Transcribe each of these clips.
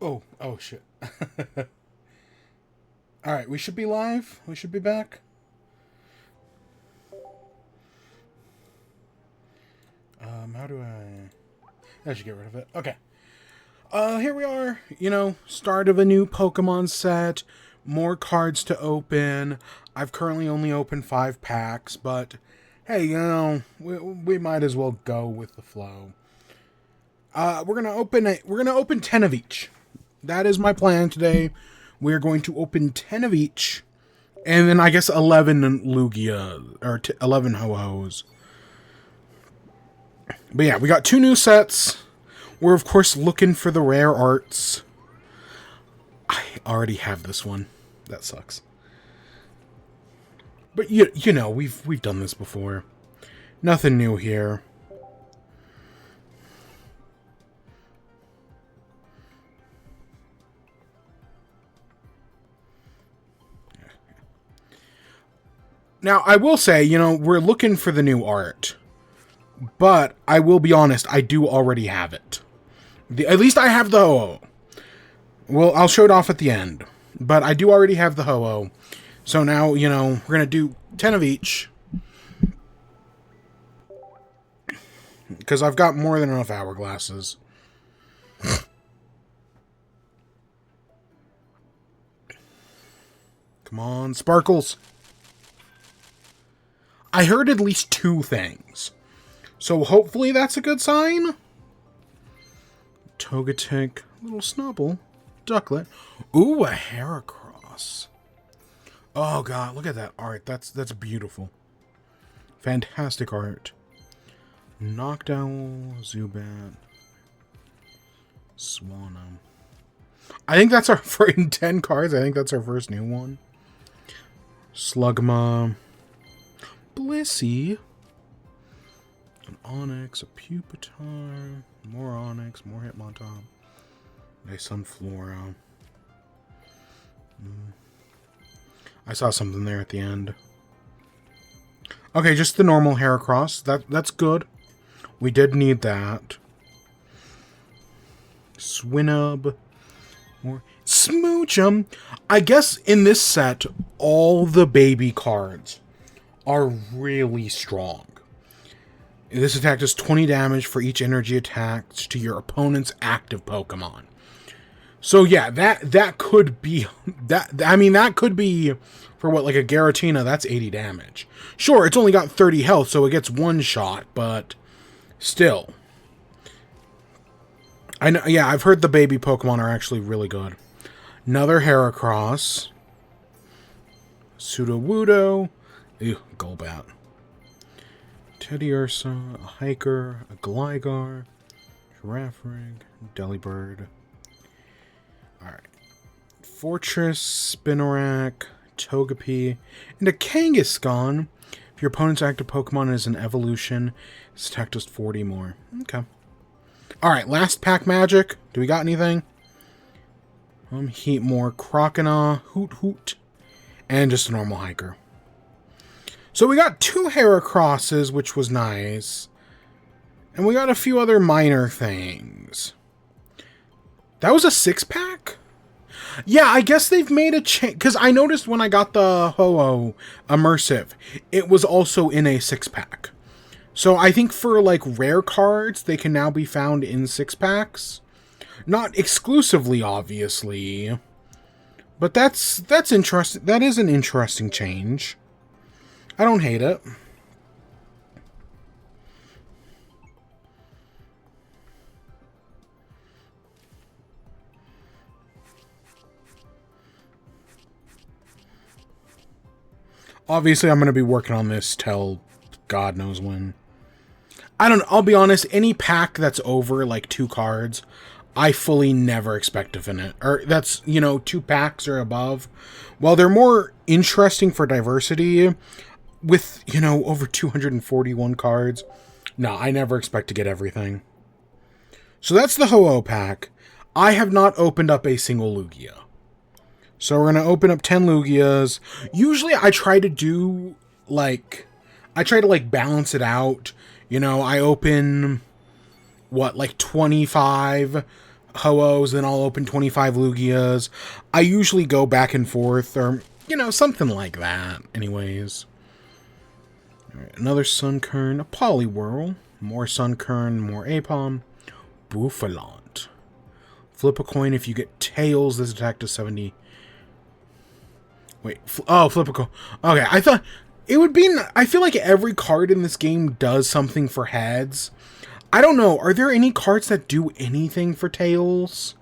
Oh shit. Alright, we should be live. We should be back. How do I should get rid of it. Okay. Here we are. Start of a new Pokemon set. More cards to open. I've currently only opened 5 packs, but hey, we might as well go with the flow. We're gonna open 10 of each. That is my plan today. We're going to open 10 of each, and then I guess 11 Lugia or 11 Ho-Hos. But yeah, we got 2 new sets. We're of course looking for the rare arts. I already have this one. That sucks. But you know, we've done this before. Nothing new here. Now, I will say, we're looking for the new art. But I will be honest, I do already have it. At least I have the Ho-Oh. Well, I'll show it off at the end. But I do already have the Ho-Oh. So now, we're going to do 10 of each. Because I've got more than enough hourglasses. Come on, sparkles. I heard at least 2 things. So hopefully that's a good sign. Togetic, little Snubble, Ducklet. Ooh, a Heracross. Oh god, look at that art. That's beautiful. Fantastic art. Noctowl, Zubat, Swanum. I think that's our in 10 cards. I think that's our first new one. Slugma, Blissey, an Onix, a Pupitar, more Onix, more Hitmontop, a Sunflora. I saw something there at the end. Okay, just the normal Heracross. That's good. We did need that. Swinub. More Smoochum. I guess in this set, all the baby cards are really strong. This attack does 20 damage for each energy attached to your opponent's active Pokemon. So yeah, that could be that could be for what, like a Giratina, that's 80 damage. Sure, it's only got 30 health, so it gets 1 shot, but still. I know, yeah, I've heard the baby Pokemon are actually really good. Another Heracross. Sudowoodo. Ew, Golbat. Teddiursa, a Hiker, a Gligar, Girafarig, Delibird. Alright. Fortress, Spinarak, Togepi, and a Kangaskhan. If your opponent's active Pokemon is an evolution, its attack does 40 more. Okay. Alright, last pack magic. Do we got anything? Heatmore, Croconaw, Hoot Hoot, and just a normal Hiker. So we got 2 Heracrosses, which was nice. And we got a few other minor things. That was a 6-pack? Yeah, I guess they've made a change. Because I noticed when I got the Ho-Oh Immersive, it was also in a 6-pack. So I think for, like, rare cards, they can now be found in 6-packs. Not exclusively, obviously. But that's interesting. That is an interesting change. I don't hate it. Obviously, I'm going to be working on this till God knows when. I don't know. I'll be honest, any pack that's over, like, 2 cards, I fully never expect to finish. Or that's, 2 packs or above. While they're more interesting for diversity, with, over 241 cards, no, I never expect to get everything. So that's the Ho-Oh pack. I have not opened up a single Lugia. So we're going to open up 10 Lugias. Usually I try to do, balance it out. I open, 25 Ho-Ohs, then I'll open 25 Lugias. I usually go back and forth, or, you know, something like that. Anyways. Alright, another Sunkern, a Poliwhirl, more Sunkern, more Apom, Buffalant. Flip a coin if you get tails, this attack does 70. Wait, flip a coin. Okay, I thought it would be... I feel like every card in this game does something for heads. I don't know, are there any cards that do anything for tails?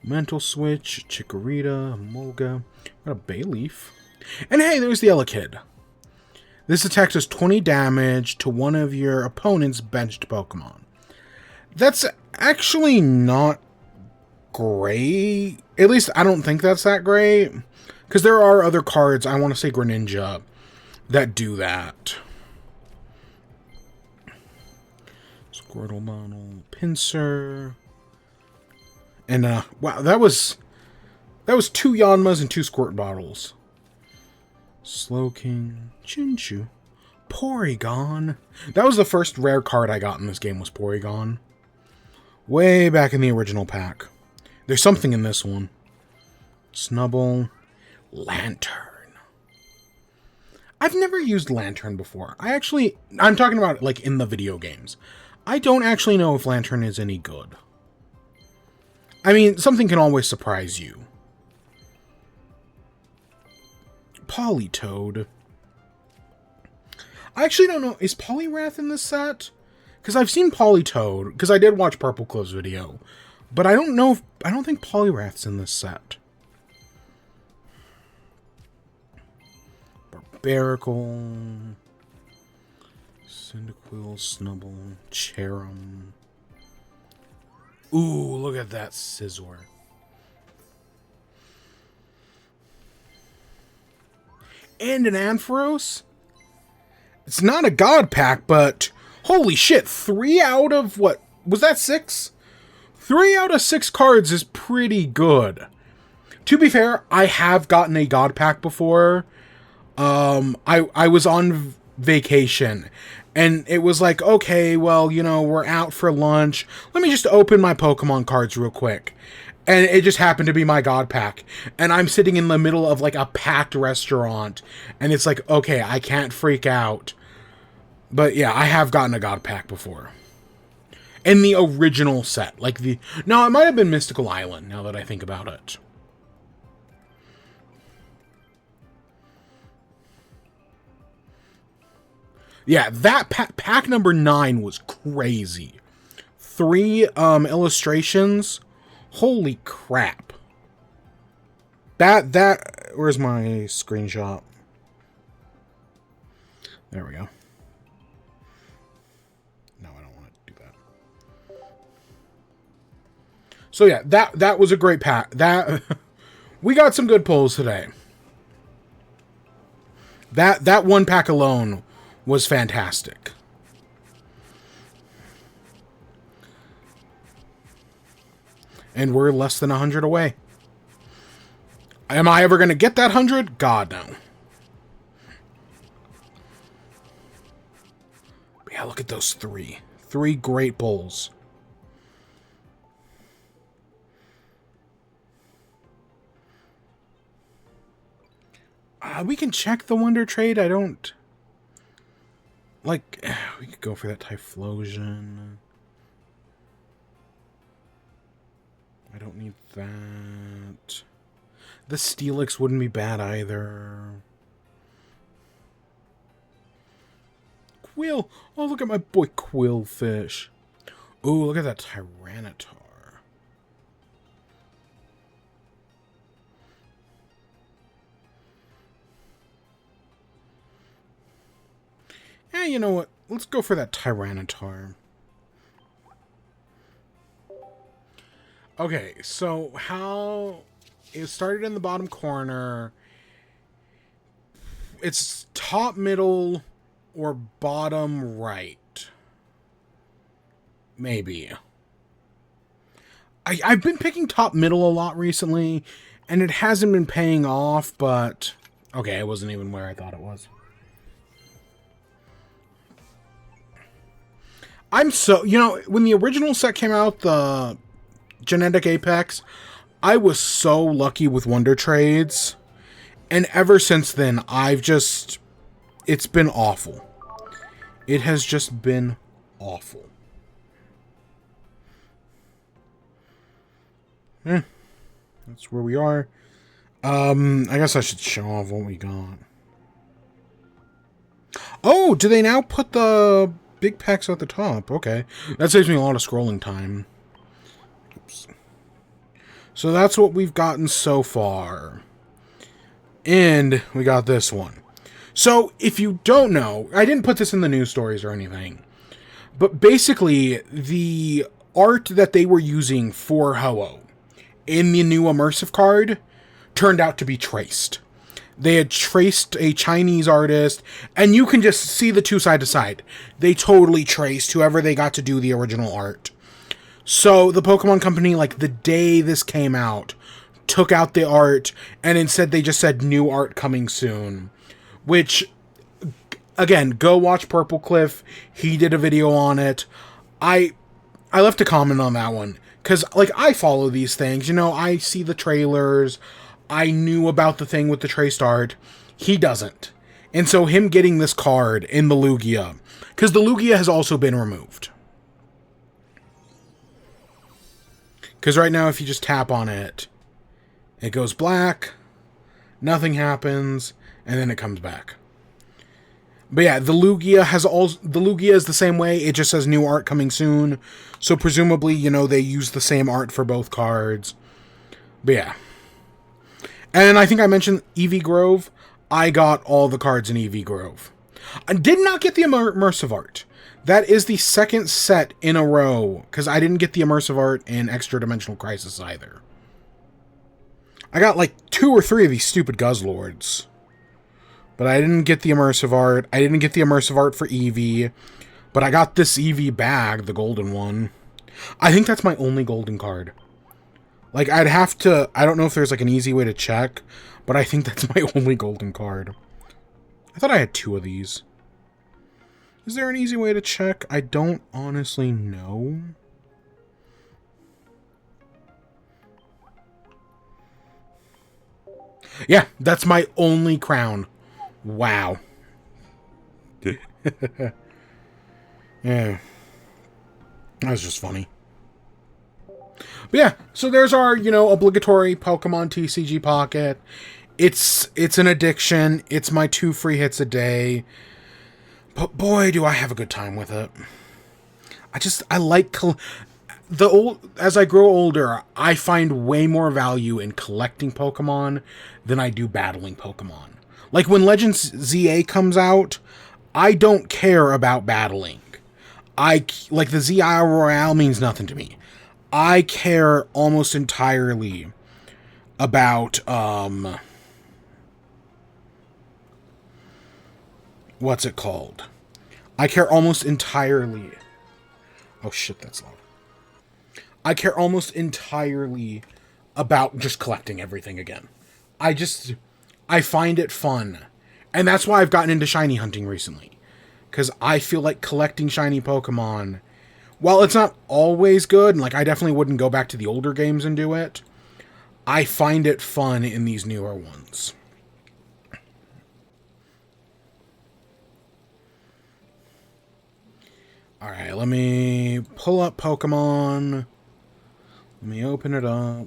Mental Switch, Chikorita, Molga, got a Bayleaf. And hey, there's the Elekid. This attack does 20 damage to one of your opponent's benched Pokemon. That's actually not great. At least I don't think that's that great. Because there are other cards, I want to say Greninja, that do that. Squirtle Bottle, Pinsir. And, wow, that was 2 Yanmas and 2 Squirt Bottles. Slowking, Chinchu, Porygon. That was the first rare card I got in this game, was Porygon. Way back in the original pack. There's something in this one. Snubble, Lantern. I've never used Lantern before. I'm talking about, like, in the video games. I don't actually know if Lantern is any good. I mean, something can always surprise you. Politoed. I actually don't know. Is Poliwrath in this set? Because I've seen Politoed. Because I did watch Purple Cliff's video. But I don't know if... I don't think Poliwrath's in this set. Barbaracle. Cyndaquil, Snubble, Cherim. Ooh, look at that Scizor. And an Ampharos? It's not a God Pack, but holy shit, 3 out of what? Was that 6? 3 out of 6 cards is pretty good. To be fair, I have gotten a God Pack before. I was on vacation, and it was like, okay, well, you know, we're out for lunch. Let me just open my Pokemon cards real quick. And it just happened to be my God Pack. And I'm sitting in the middle of, like, a packed restaurant. And it's like, okay, I can't freak out. But, yeah, I have gotten a God Pack before. In the original set. Like, the... No, it might have been Mystical Island, now that I think about it. Yeah, that pack number 9 was crazy. 3 illustrations... Holy crap. That, where's my screenshot? There we go. No, I don't want to do that. So yeah, that was a great pack. We got some good pulls today. That one pack alone was fantastic. And we're less than 100 away. Am I ever going to get that 100? God, no. But yeah, look at those 3. 3 great pulls. We can check the Wonder Trade. I don't... Like, we could go for that Typhlosion. I don't need that. The Steelix wouldn't be bad either. Quill! Oh, look at my boy Quillfish. Ooh, look at that Tyranitar. Eh, you know what? Let's go for that Tyranitar. Okay, so how... It started in the bottom corner. It's top, middle, or bottom right. Maybe. I've been picking top, middle a lot recently, and it hasn't been paying off, but... Okay, it wasn't even where I thought it was. I'm so, you know, when the original set came out, the Genetic Apex, I was so lucky with Wonder Trades. And ever since then, it's been awful. It has just been awful. That's where we are. I guess I should show off what we got. Oh, do they now put the big packs at the top? Okay. That saves me a lot of scrolling time. Oops. So that's what we've gotten so far. And we got this one. So, if you don't know, I didn't put this in the news stories or anything. But basically, the art that they were using for Ho-Oh in the new immersive card turned out to be traced. They had traced a Chinese artist, and you can just see the two side to side. They totally traced whoever they got to do the original art. So the Pokemon Company, like the day this came out, took out the art, and instead they just said new art coming soon. Which, again, go watch Purple Cliff. He did a video on it. I left a comment on that one. Because, like, I follow these things. You know, I see the trailers. I knew about the thing with the traced art. He doesn't. And so him getting this card in the Lugia, because the Lugia has also been removed. Because right now, if you just tap on it, it goes black, nothing happens, and then it comes back. But yeah, the Lugia is the same way. It just says new art coming soon. So presumably, you know, they use the same art for both cards. But yeah. And I think I mentioned Eevee Grove. I got all the cards in Eevee Grove. I did not get the immersive art. That is the second set in a row, because I didn't get the immersive art in Extra Dimensional Crisis either. I got like 2 or 3 of these stupid Guzzlords. But I didn't get the immersive art. I didn't get the immersive art for Eevee. But I got this Eevee bag, the golden one. I think that's my only golden card. Like, I'd have to... I don't know if there's, like, an easy way to check, but I think that's my only golden card. I thought I had 2 of these. Is there an easy way to check? I don't honestly know. Yeah, that's my only crown. Wow. Yeah. That was just funny. But yeah, so there's our, you know, obligatory Pokemon TCG Pocket. It's an addiction. It's my 2 free hits a day. But boy, do I have a good time with it. I like as I grow older, I find way more value in collecting Pokemon than I do battling Pokemon. Like when Legends ZA comes out, I don't care about battling. Like the ZI Royale means nothing to me. I care almost entirely about what's it called? I care almost entirely. Oh shit, that's loud. I care almost entirely about just collecting everything again. I find it fun. And that's why I've gotten into shiny hunting recently. Because I feel like collecting shiny Pokemon, while it's not always good, and like I definitely wouldn't go back to the older games and do it, I find it fun in these newer ones. Alright, let me pull up Pokemon. Let me open it up.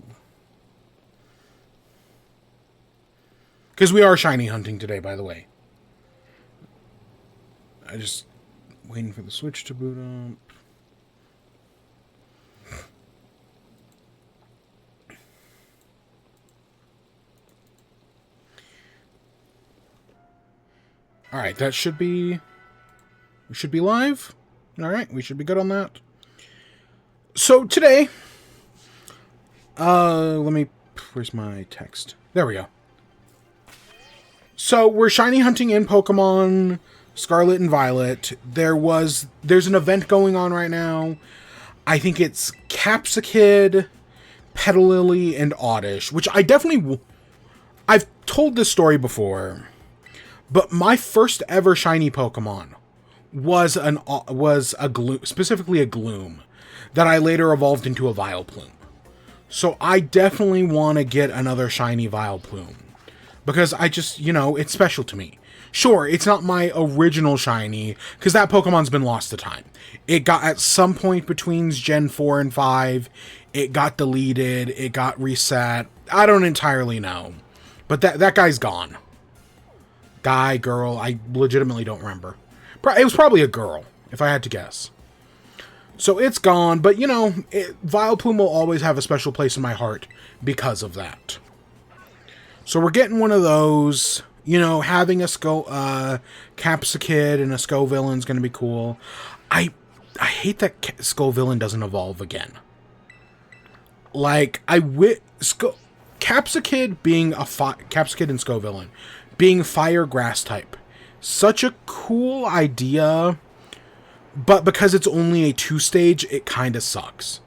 Because we are shiny hunting today, by the way. I just waiting for the Switch to boot up. Alright, that should be... We should be live. Alright, we should be good on that. So, today... let me... Where's my text? There we go. So, we're shiny hunting in Pokemon Scarlet and Violet. There's an event going on right now. I think it's Capsakid, Petalilly, and Oddish, which I definitely... I've told this story before, but my first ever shiny Pokemon was a gloom, specifically a gloom, that I later evolved into a Vileplume. So I definitely want to get another shiny Vileplume, because I just, you know, it's special to me. Sure, it's not my original shiny, because that Pokemon's been lost to time. It got, at some point between Gen 4 and 5, it got deleted, it got reset. I don't entirely know. But that guy's gone. Guy, girl, I legitimately don't remember. It was probably a girl, if I had to guess. So it's gone, but you know, Vileplume will always have a special place in my heart because of that. So we're getting one of those. You know, having a Capsakid and a Scovillain is going to be cool. I hate that Scovillain doesn't evolve again. Like, Capsakid being Capsakid and Scovillain being fire grass type. Such a cool idea, but because it's only a 2-stage, it kind of sucks.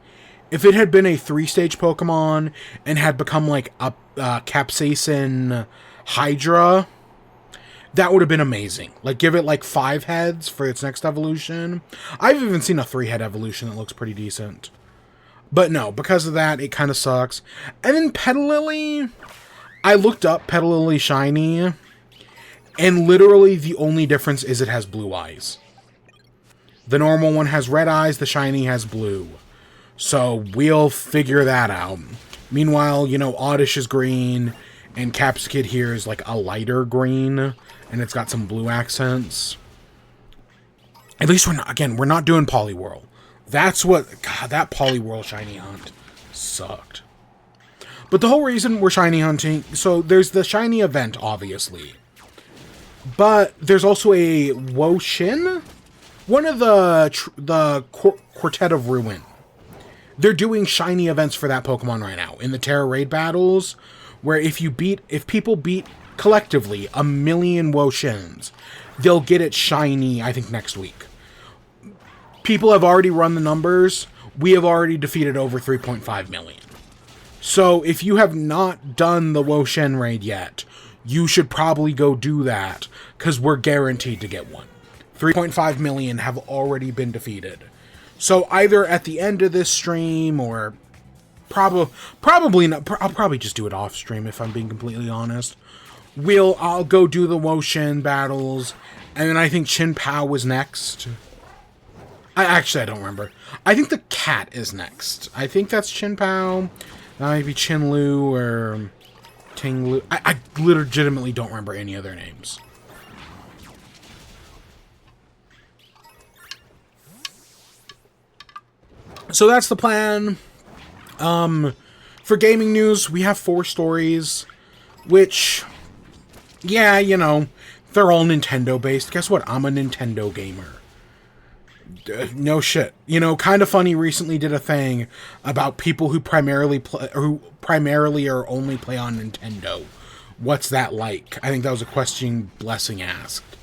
If it had been a 3-stage Pokemon and had become like a Capsaicin Hydra, that would have been amazing. Like, give it like 5 heads for its next evolution. I've even seen a 3-head evolution that looks pretty decent. But no, because of that, it kind of sucks. And then Petalilli, I looked up Petalilli Shiny, and literally the only difference is it has blue eyes. The normal one has red eyes, the shiny has blue. So we'll figure that out. Meanwhile, you know, Oddish is green, and Capsakid here is like a lighter green, and it's got some blue accents. At least we're not doing Poliwhirl. That's what, God, that Poliwhirl shiny hunt sucked. But the whole reason we're shiny hunting, so there's the shiny event, obviously. But there's also a Wo-Shin, one of the Quartet of Ruin. They're doing shiny events for that Pokemon right now in the Terra Raid battles, where if people beat collectively 1,000,000 Wo-Shins, they'll get it shiny, I think, next week. People have already run the numbers. We have already defeated over 3.5 million. So if you have not done the Wo-Shin raid yet, you should probably go do that, because we're guaranteed to get one. 3.5 million have already been defeated. So either at the end of this stream, or probably not. I'll probably just do it off stream if I'm being completely honest. I'll go do the Wo-Shin battles, and then I think Chin Pao was next. I don't remember. I think the cat is next. I think that's Chin Pao. Maybe Chin Lu or Ting Lu. I legitimately don't remember any other names. So that's the plan. For gaming news, we have 4 stories, which, yeah, you know, they're all Nintendo-based. Guess what? I'm a Nintendo gamer. No shit. You know, Kind of Funny recently did a thing about people who primarily or only play on Nintendo. What's that like? I think that was a question Blessing asked.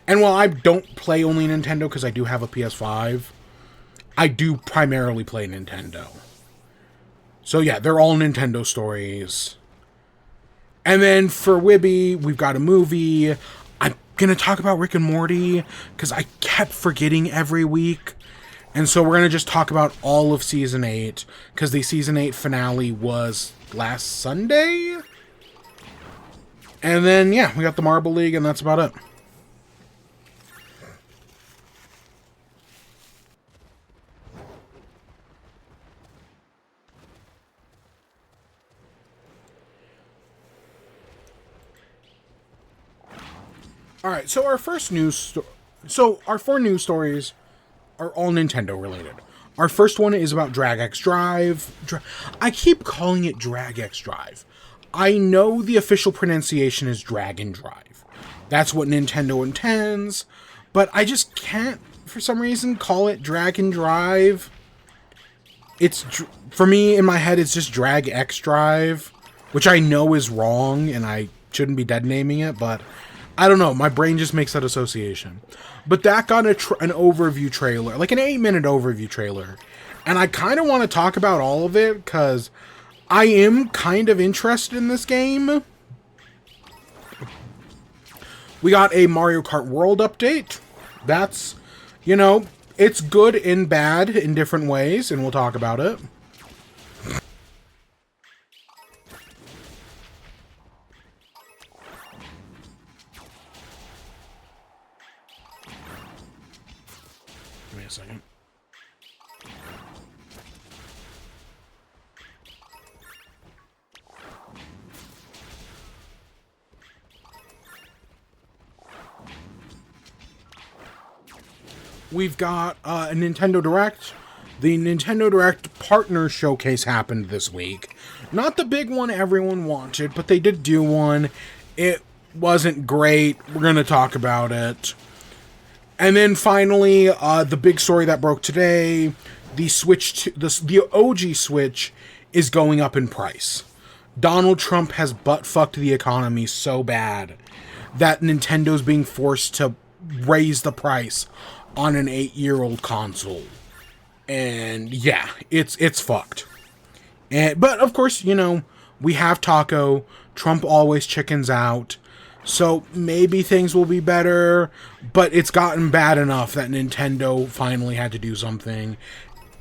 And while I don't play only Nintendo because I do have a PS5, I do primarily play Nintendo. So yeah, they're all Nintendo stories. And then for WIBE, we've got a movie. I'm going to talk about Rick and Morty because I kept forgetting every week. And so we're going to just talk about all of Season 8 because the Season 8 finale was last Sunday. And then, yeah, we got the Marble League and that's about it. Alright, so our first news... our 4 news stories are all Nintendo related. Our first one is about DragxDrive. I keep calling it DragxDrive. I know the official pronunciation is Dragon Drive. That's what Nintendo intends, but I just can't, for some reason, call it Dragon Drive. It's, for me, in my head, it's just DragxDrive, which I know is wrong, and I shouldn't be dead naming it, but I don't know, my brain just makes that association. But that got an overview trailer, like an 8-minute overview trailer. And I kind of want to talk about all of it, because I am kind of interested in this game. We got a Mario Kart World update. That's You know, it's good and bad in different ways, and we'll talk about it. Give me a second. We've got a Nintendo Direct. The Nintendo Direct Partner Showcase happened this week. Not the big one everyone wanted, but they did do one. It wasn't great. We're going to talk about it. And then finally, the big story that broke today, the OG Switch is going up in price. Donald Trump has butt-fucked the economy so bad that Nintendo's being forced to raise the price on an 8-year-old console. And yeah, it's fucked. But of course, you know, we have Taco. Trump always chickens out. So maybe things will be better, but it's gotten bad enough that Nintendo finally had to do something.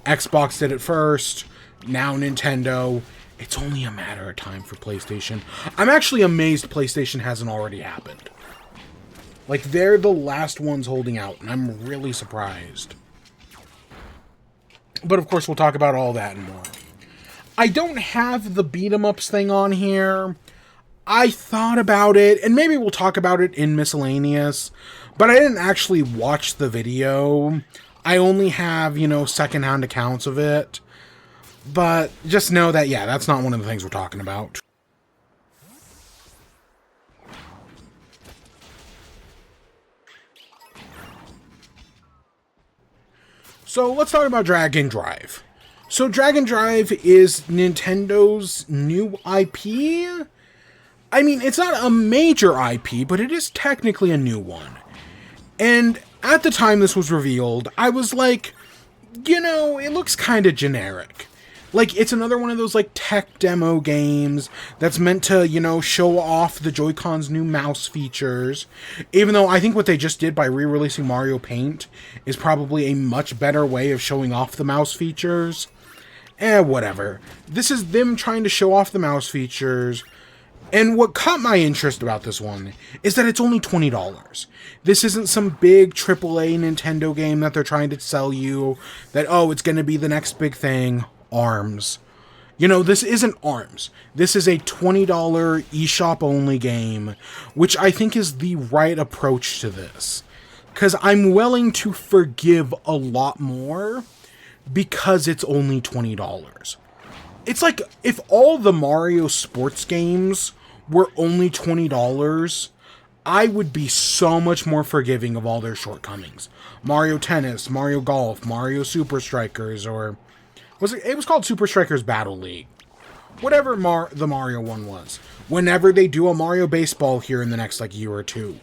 Xbox did it first. Now Nintendo. It's only a matter of time for PlayStation. I'm actually amazed PlayStation hasn't already happened. Like, they're the last ones holding out, and I'm really surprised. But, of course, we'll talk about all that and more. I don't have the beat-em-ups thing on here. I thought about it, and maybe we'll talk about it in Miscellaneous, but I didn't actually watch the video. I only have, you know, second-hand accounts of it. But just know that, yeah, that's not one of the things we're talking about. So let's talk about DragxDrive. So DragxDrive is Nintendo's new IP. I mean, it's not a major IP, but it is technically a new one. And at the time this was revealed, I was like, you know, it looks kind of generic. Like, it's another one of those, like, tech demo games that's meant to, you know, show off the Joy-Con's new mouse features. Even though I think what they just did by re-releasing Mario Paint is probably a much better way of showing off the mouse features. Whatever. This is them trying to show off the mouse features. And what caught my interest about this one is that it's only $20. This isn't some big AAA Nintendo game that they're trying to sell you that, oh, it's going to be the next big thing. ARMS. You know, this isn't ARMS. This is a $20 eShop only game, which I think is the right approach to this. Because I'm willing to forgive a lot more because it's only $20. It's like if all the Mario sports games were only $20, I would be so much more forgiving of all their shortcomings. Mario Tennis, Mario Golf, Mario Super Strikers, or it was called Super Strikers Battle League. Whatever the Mario one was. Whenever they do a Mario Baseball here in the next, like, year or two,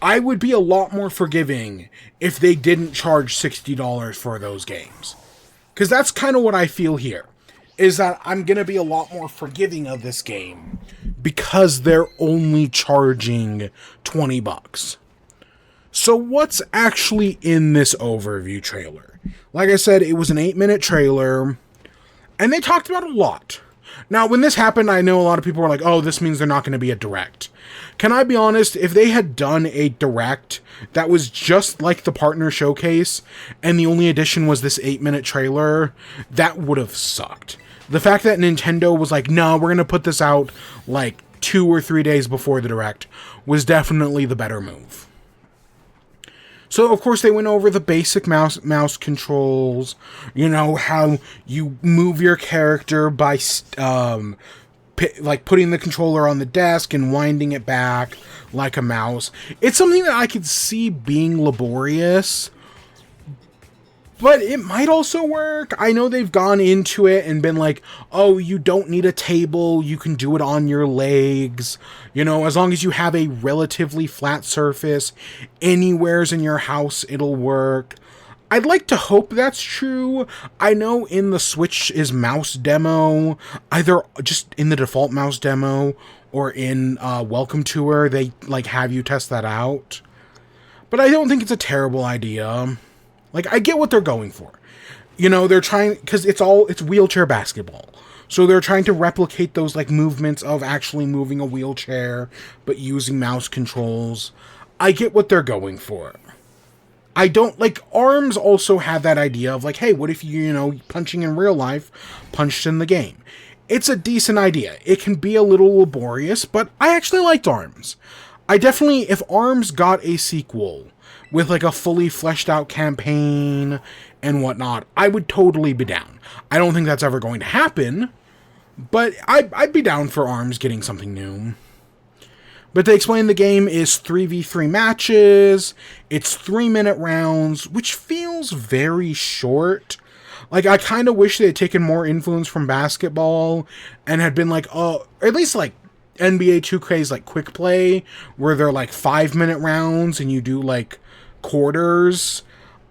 I would be a lot more forgiving if they didn't charge $60 for those games. Because that's kind of what I feel here. Is that I'm going to be a lot more forgiving of this game because they're only charging $20. So what's actually in this overview trailer? Like I said, it was an 8-minute trailer, and they talked about a lot. Now, when this happened, I know a lot of people were like, oh, this means they're not going to be a Direct. Can I be honest? If they had done a Direct that was just like the Partner Showcase, and the only addition was this 8-minute trailer, that would have sucked. The fact that Nintendo was like, no, we're going to put this out like 2 or 3 days before the Direct was definitely the better move. So, of course, they went over the basic mouse controls, you know, how you move your character by, like, putting the controller on the desk and winding it back like a mouse. It's something that I could see being laborious, but it might also work. I know they've gone into it and been like, oh, you don't need a table, you can do it on your legs. You know, as long as you have a relatively flat surface, anywheres in your house, it'll work. I'd like to hope that's true. I know in the Switch's mouse demo, either just in the default mouse demo or in Welcome Tour, they, like, have you test that out. But I don't think it's a terrible idea. Like, I get what they're going for. You know, they're trying, because it's wheelchair basketball. So they're trying to replicate those, like, movements of actually moving a wheelchair, but using mouse controls. I get what they're going for. I don't, like, ARMS also had that idea of, like, hey, what if you know, punching in real life, punched in the game? It's a decent idea. It can be a little laborious, but I actually liked ARMS. I definitely, if ARMS got a sequel with, like, a fully fleshed out campaign and whatnot, I would totally be down. I don't think that's ever going to happen, but I'd be down for ARMS getting something new. But they explain the game is 3v3 matches, it's 3-minute rounds, which feels very short. Like, I kind of wish they had taken more influence from basketball and had been like, or at least like NBA 2K's like quick play, where they're like 5-minute rounds and you do like quarters.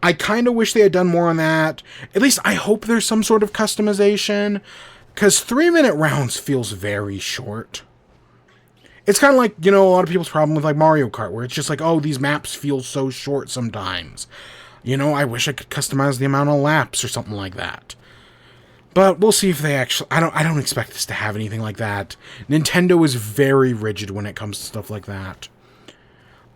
I kind of wish they had done more on that. At least I hope there's some sort of customization, because 3-minute rounds feels very short. It's kind of like, you know, a lot of people's problem with like Mario Kart, where it's just like, oh, these maps feel so short sometimes. You know, I wish I could customize the amount of laps or something like that. But we'll see if they actually... I don't expect this to have anything like that. Nintendo is very rigid when it comes to stuff like that.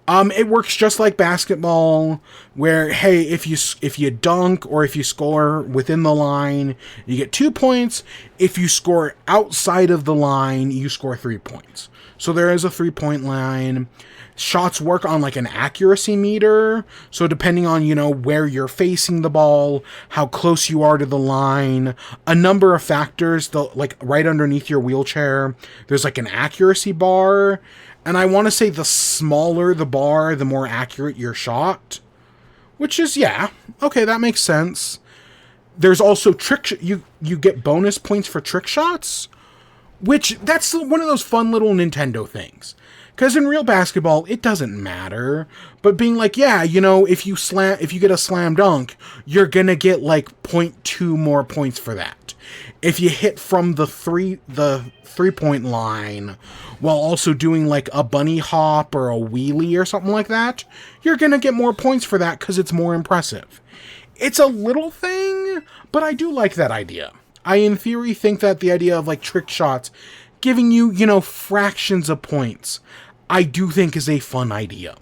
It works just like basketball, where, hey, if you dunk or if you score within the line, you get 2 points. If you score outside of the line, you score 3 points. So there is a 3-point line. Shots work on like an accuracy meter. So depending on, you know, where you're facing the ball, how close you are to the line, a number of factors, like right underneath your wheelchair, there's like an accuracy bar. And I want to say the smaller the bar, the more accurate your shot. Which is, yeah, okay, that makes sense. There's also you get bonus points for trick shots, which that's one of those fun little Nintendo things. Because in real basketball, it doesn't matter. But being like, yeah, you know, if you get a slam dunk, you're gonna get like 0.2 more points for that. If you hit from the 3-point line while also doing like a bunny hop or a wheelie or something like that, you're gonna get more points for that because it's more impressive. It's a little thing, but I do like that idea. I, in theory, think that the idea of like trick shots giving you, you know, fractions of points, I do think is a fun idea.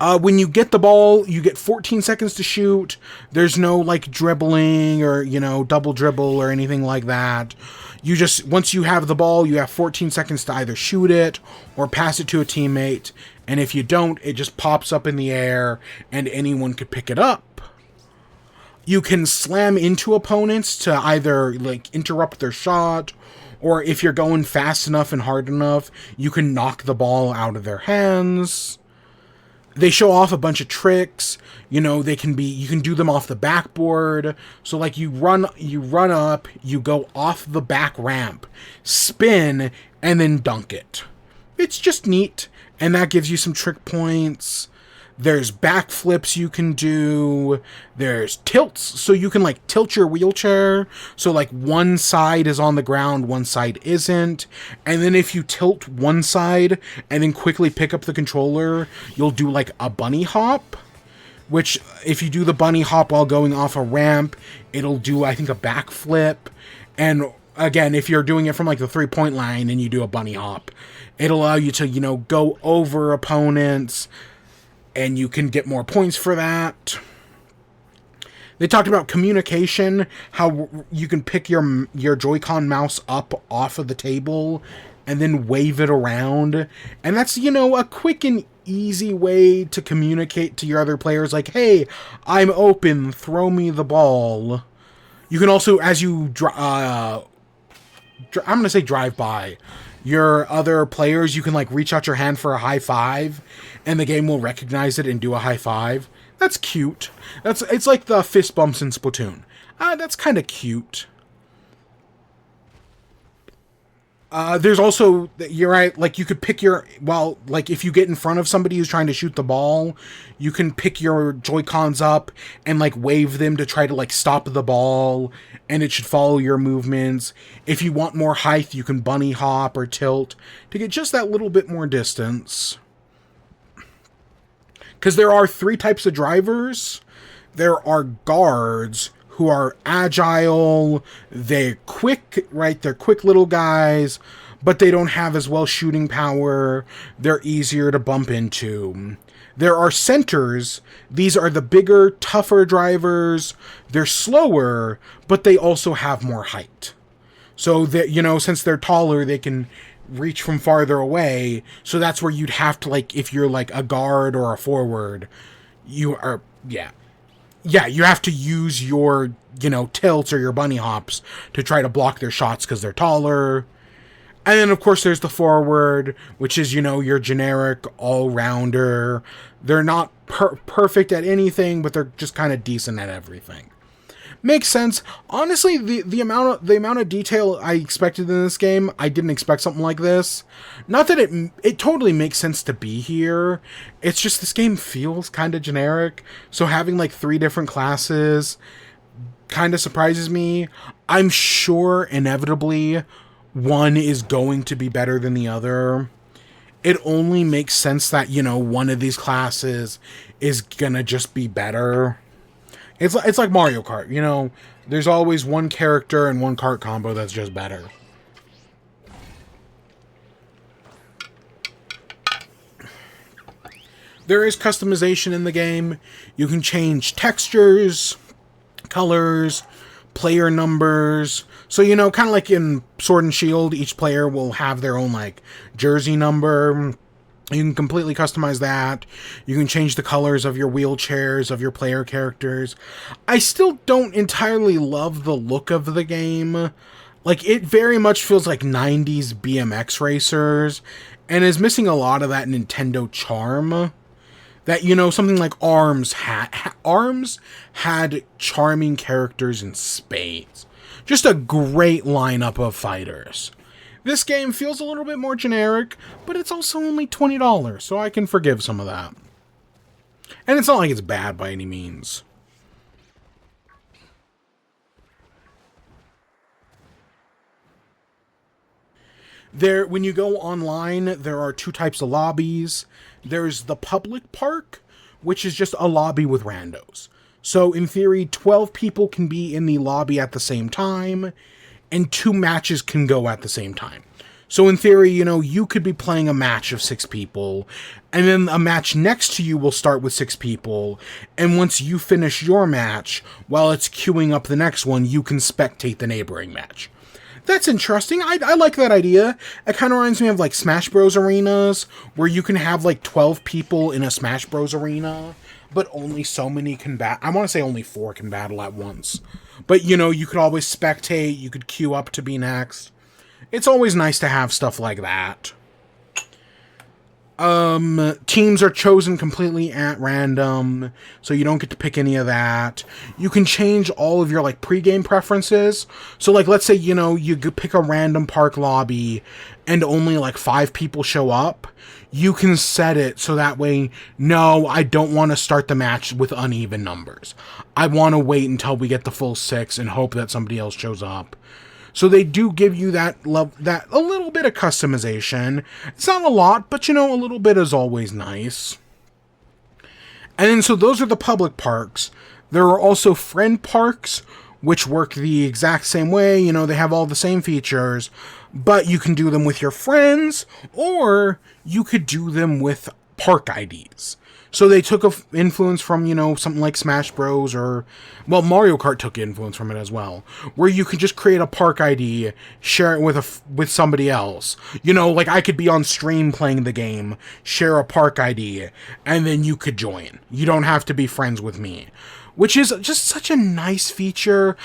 When you get the ball, you get 14 seconds to shoot. There's no, like, dribbling or, you know, double dribble or anything like that. You just, once you have the ball, you have 14 seconds to either shoot it or pass it to a teammate. And if you don't, it just pops up in the air and anyone could pick it up. You can slam into opponents to either, like, interrupt their shot, or if you're going fast enough and hard enough, you can knock the ball out of their hands. They show off a bunch of tricks. You know, you can do them off the backboard. So like you run up, you go off the back ramp, spin, and then dunk it. It's just neat, and that gives you some trick points. There's backflips you can do. There's tilts, so you can like tilt your wheelchair. So like one side is on the ground, one side isn't. And then if you tilt one side and then quickly pick up the controller, you'll do like a bunny hop. Which, if you do the bunny hop while going off a ramp, it'll do, I think, a backflip. And again, if you're doing it from like the 3-point line and you do a bunny hop, it'll allow you to, you know, go over opponents, and you can get more points for that. They talked about communication, how you can pick your Joy-Con mouse up off of the table and then wave it around. And that's, you know, a quick and easy way to communicate to your other players, like, hey, I'm open, throw me the ball. You can also, as you, I'm going to say drive by your other players, you can like reach out your hand for a high five, and the game will recognize it and do a high five. That's cute. It's like the fist bumps in Splatoon. That's kind of cute. There's also, you're right, like you could pick like if you get in front of somebody who's trying to shoot the ball, you can pick your Joy-Cons up and like wave them to try to like stop the ball, and it should follow your movements. If you want more height, you can bunny hop or tilt to get just that little bit more distance. Because there are 3 types of drivers. There are guards who are agile, they're quick, right? They're quick little guys, but they don't have as well shooting power. They're easier to bump into. There are centers. These are the bigger, tougher drivers. They're slower, but they also have more height. So that, you know, since they're taller, they can reach from farther away. So that's where you'd have to, like, if you're like a guard or a forward, you are, yeah, you have to use your, you know, tilts or your bunny hops to try to block their shots because they're taller. And then, of course, there's the forward, which is, you know, your generic all-rounder. They're not perfect at anything, but they're just kind of decent at everything. Makes sense. Honestly, the amount of detail I expected in this game, I didn't expect something like this. Not that it totally makes sense to be here. It's just this game feels kind of generic. So having like 3 different classes kind of surprises me. I'm sure inevitably one is going to be better than the other. It only makes sense that, you know, one of these classes is gonna just be better. It's like Mario Kart, you know, there's always one character and one kart combo that's just better. There is customization in the game. You can change textures, colors, player numbers. So, you know, kind of like in Sword and Shield, each player will have their own, like, jersey number. You can completely customize that. You can change the colors of your wheelchairs, of your player characters. I still don't entirely love the look of the game. Like, it very much feels like 90s BMX racers, and is missing a lot of that Nintendo charm. That, you know, something like ARMS had charming characters in spades. Just a great lineup of fighters. This game feels a little bit more generic, but it's also only $20, so I can forgive some of that. And it's not like it's bad by any means. When you go online, there are 2 types of lobbies. There's the public park, which is just a lobby with randos. So in theory, 12 people can be in the lobby at the same time, and 2 matches can go at the same time. So in theory, you know, you could be playing a match of 6 people, and then a match next to you will start with 6 people, and once you finish your match, while it's queuing up the next one, you can spectate the neighboring match. That's interesting. I like that idea. It kind of reminds me of, like, Smash Bros. Arenas, where you can have, like, 12 people in a Smash Bros. Arena, but only so many can I want to say only 4 can battle at once. But, you know, you could always spectate, you could queue up to be next. It's always nice to have stuff like that. Teams are chosen completely at random, so you don't get to pick any of that. You can change all of your, like, pregame preferences. So, like, let's say, you know, you pick a random park lobby and only, like, 5 people show up. You can set it so that way, no, I don't want to start the match with uneven numbers. I want to wait until we get the full 6 and hope that somebody else shows up. So they do give you that a little bit of customization. It's not a lot, but, you know, a little bit is always nice. And then, so those are the public parks. There are also friend parks, which work the exact same way. You know, they have all the same features, but you can do them with your friends, or you could do them with park IDs. So they took influence from, you know, something like Smash Bros. Or, well, Mario Kart took influence from it as well, where you could just create a park ID, share it with somebody else. You know, like, I could be on stream playing the game, share a park ID, and then you could join. You don't have to be friends with me, which is just such a nice feature.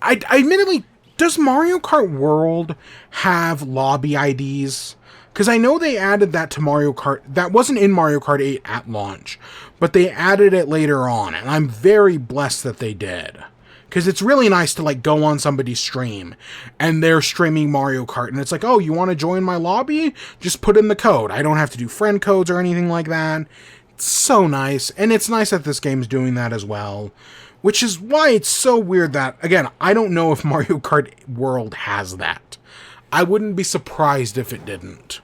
I admittedly, does Mario Kart World have lobby IDs? Because I know they added that to Mario Kart. That wasn't in Mario Kart 8 at launch, but they added it later on, and I'm very blessed that they did. Because it's really nice to, like, go on somebody's stream, and they're streaming Mario Kart, and it's like, oh, you want to join my lobby? Just put in the code. I don't have to do friend codes or anything like that. It's so nice, and it's nice that this game's doing that as well. Which is why it's so weird that, again, I don't know if Mario Kart World has that. I wouldn't be surprised if it didn't.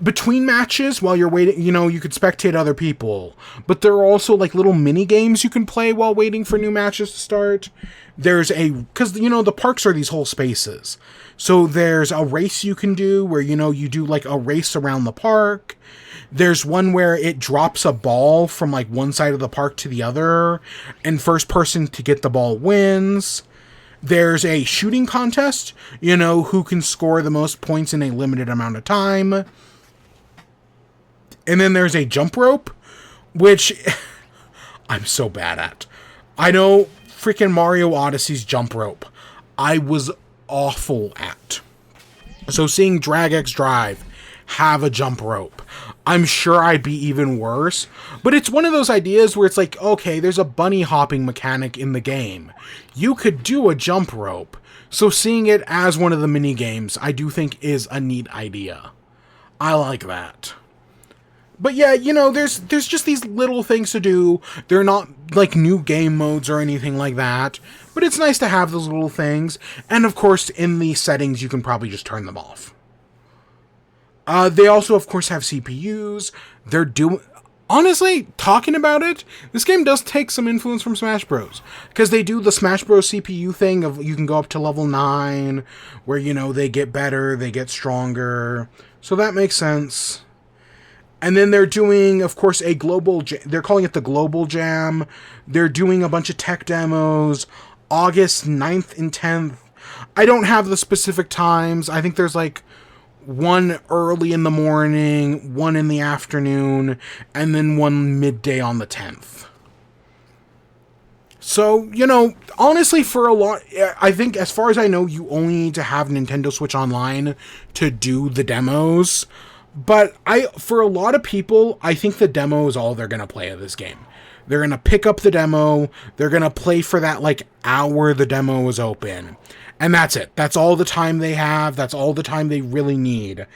Between matches, while you're waiting, you know, you could spectate other people. But there are also, like, little mini games you can play while waiting for new matches to start. Because, you know, the parks are these whole spaces. So there's a race you can do where, you know, you do, like, a race around the park. There's one where it drops a ball from, like, one side of the park to the other. And first person to get the ball wins. There's a shooting contest, you know, who can score the most points in a limited amount of time. And then there's a jump rope, which I'm so bad at. I know freaking Mario Odyssey's jump rope, I was awful at. So seeing DragxDrive have a jump rope, I'm sure I'd be even worse. But it's one of those ideas where it's like, okay, there's a bunny hopping mechanic in the game. You could do a jump rope. So seeing it as one of the mini games, I do think is a neat idea. I like that. But yeah, you know, there's just these little things to do. They're not like new game modes or anything like that. But it's nice to have those little things. And of course, in the settings, you can probably just turn them off. They also, of course, have CPUs. Honestly, talking about it, this game does take some influence from Smash Bros. Because they do the Smash Bros. CPU thing of you can go up to level 9, where, you know, they get better, they get stronger. So that makes sense. And then they're doing, of course, they're calling it the Global Jam. They're doing a bunch of tech demos, August 9th and 10th. I don't have the specific times. I think there's like one early in the morning, one in the afternoon, and then one midday on the 10th. So, you know, honestly, I think as far as I know, you only need to have Nintendo Switch Online to do the demos. But for a lot of people, I think the demo is all they're going to play of this game. They're going to pick up the demo, they're going to play for that, like, hour the demo is open. And that's it. That's all the time they have. That's all the time they really need.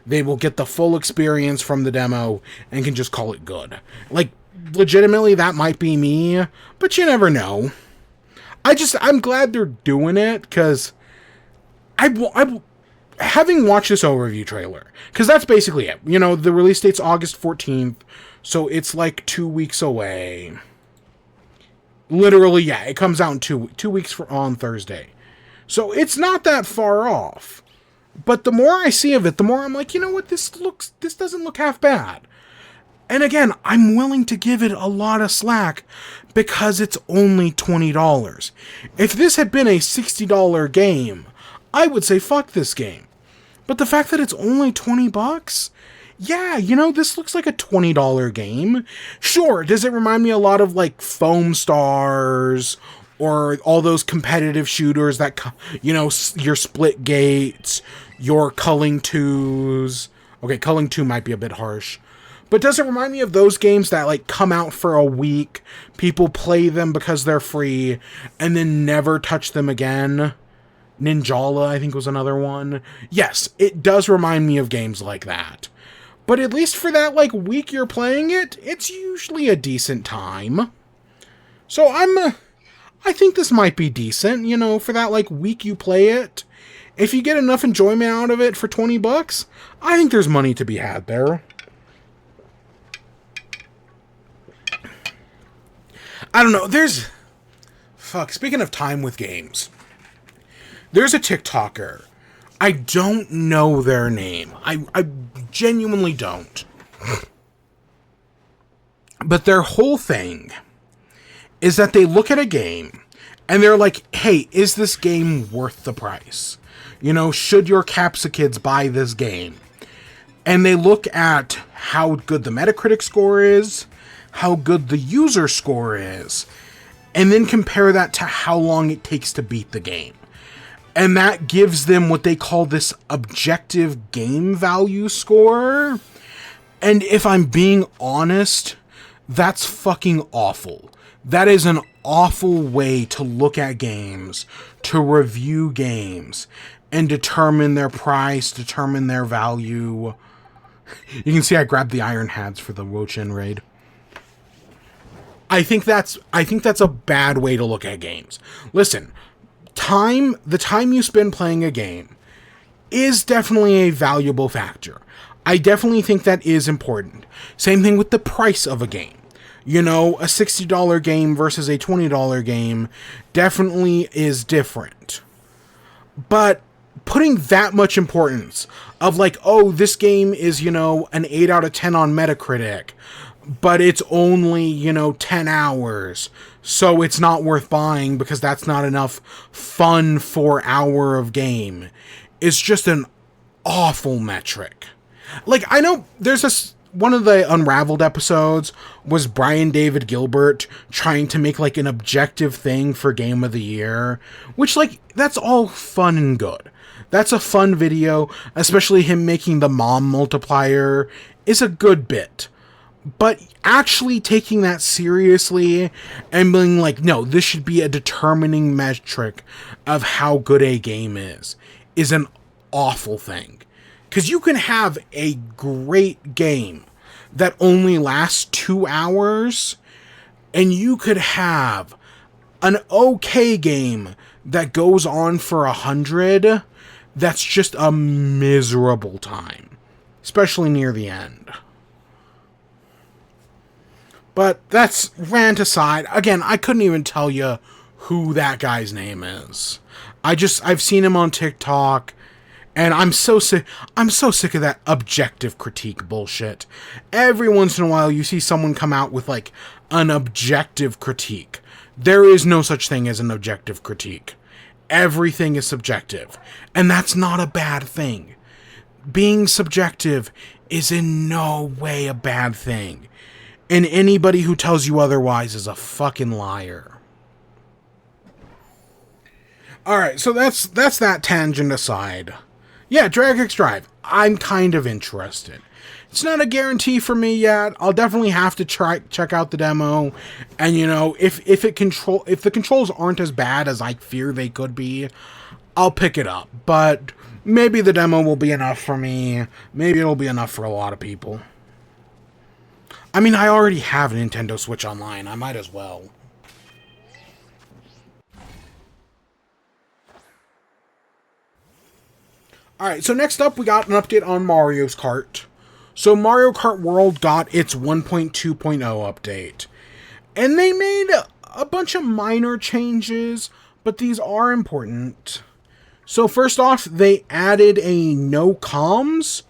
They will get the full experience from the demo and can just call it good. Like, legitimately, that might be me, but you never know. I'm glad they're doing it, because having watched this overview trailer, because that's basically it. You know, the release date's August 14th, so it's like 2 weeks away. Literally, yeah, it comes out in 2 weeks on Thursday. So it's not that far off. But the more I see of it, the more I'm like, you know what, this doesn't look half bad. And again, I'm willing to give it a lot of slack because it's only $20. If this had been a $60 game, I would say fuck this game. But the fact that it's only $20, yeah, you know, this looks like a $20 game. Sure, does it remind me a lot of like Foam Stars or all those competitive shooters that, you know, your Split Gates, your Culling 2s. Okay, Culling 2 might be a bit harsh. But does it remind me of those games that, like, come out for a week, people play them because they're free, and then never touch them again? Ninjala, I think, was another one. Yes, it does remind me of games like that. But at least for that, like, week you're playing it, it's usually a decent time. So I think this might be decent, you know, for that, like, week you play it. If you get enough enjoyment out of it for $20, I think there's money to be had there. I don't know, speaking of time with games, there's a TikToker. I don't know their name. I genuinely don't. But their whole thing is that they look at a game and they're like, hey, is this game worth the price? You know, should your Capsa kids buy this game? And they look at how good the Metacritic score is, how good the user score is, and then compare that to how long it takes to beat the game. And that gives them what they call this objective game value score. And if I'm being honest, that's fucking awful. That is an awful way to look at games, to review games, and determine their price, determine their value. You can see I grabbed the iron hats for the Wochin raid. I think that's a bad way to look at games. Listen, the time you spend playing a game is definitely a valuable factor. I definitely think that is important. Same thing with the price of a game. You know, a $60 game versus a $20 game definitely is different. But putting that much importance of like, oh, this game is, you know, an 8 out of 10 on Metacritic, but it's only, you know, 10 hours, so it's not worth buying because that's not enough fun for hour of game, is just an awful metric. Like, I know there's this, one of the Unraveled episodes was Brian David Gilbert trying to make like an objective thing for Game of the Year, which, like, that's all fun and good. That's a fun video, especially him making the mom multiplier is a good bit. But actually taking that seriously and being like, no, this should be a determining metric of how good a game is an awful thing. Because you can have a great game that only lasts 2 hours, and you could have an okay game that goes on for 100, that's just a miserable time, especially near the end. But that's rant aside. Again, I couldn't even tell you who that guy's name is. I've seen him on TikTok, and I'm so sick of that objective critique bullshit. Every once in a while you see someone come out with like an objective critique. There is no such thing as an objective critique. Everything is subjective, and that's not a bad thing. Being subjective is in no way a bad thing. And anybody who tells you otherwise is a fucking liar. Alright, so that's that tangent aside. Yeah, DragxDrive. I'm kind of interested. It's not a guarantee for me yet. I'll definitely have to check out the demo. And, you know, if the controls aren't as bad as I fear they could be, I'll pick it up. But maybe the demo will be enough for me. Maybe it'll be enough for a lot of people. I mean, I already have a Nintendo Switch Online. I might as well. Alright, so next up we got an update on Mario's Kart. So Mario Kart World got its 1.2.0 update. And they made a bunch of minor changes, but these are important. So first off, they added a no comms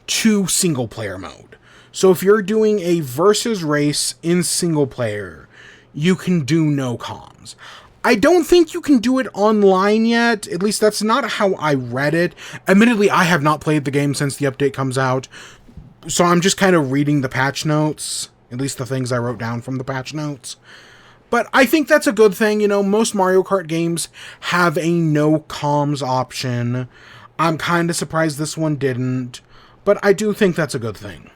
to single player mode. So if you're doing a versus race in single player, you can do no comms. I don't think you can do it online yet. At least that's not how I read it. Admittedly, I have not played the game since the update comes out. So I'm just kind of reading the patch notes. At least the things I wrote down from the patch notes. But I think that's a good thing. You know, most Mario Kart games have a no comms option. I'm kind of surprised this one didn't. But I do think that's a good thing.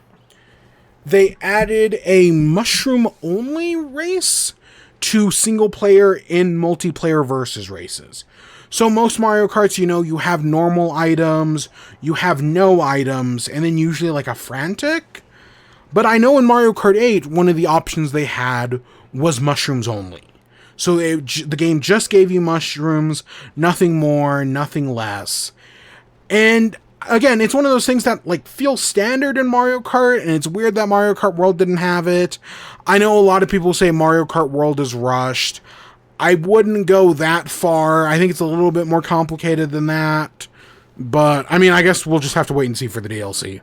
They added a mushroom-only race to single-player in multiplayer versus races. So most Mario Karts, you know, you have normal items, you have no items, and then usually like a frantic. But I know in Mario Kart 8, one of the options they had was mushrooms only. So the game just gave you mushrooms, nothing more, nothing less. And again, it's one of those things that like feels standard in Mario Kart, and it's weird that Mario Kart World didn't have it. I know a lot of people say Mario Kart World is rushed. I wouldn't go that far. I think it's a little bit more complicated than that. But, I mean, I guess we'll just have to wait and see for the DLC.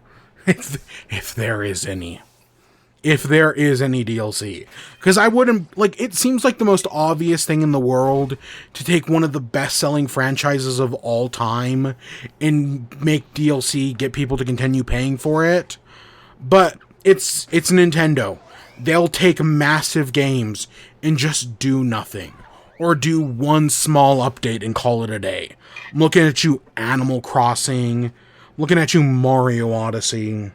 If there is any. If there is any DLC. Because I wouldn't, like, it seems like the most obvious thing in the world to take one of the best-selling franchises of all time and make DLC, get people to continue paying for it. But it's Nintendo. They'll take massive games and just do nothing. Or do one small update and call it a day. I'm looking at you, Animal Crossing. I'm looking at you, Mario Odyssey.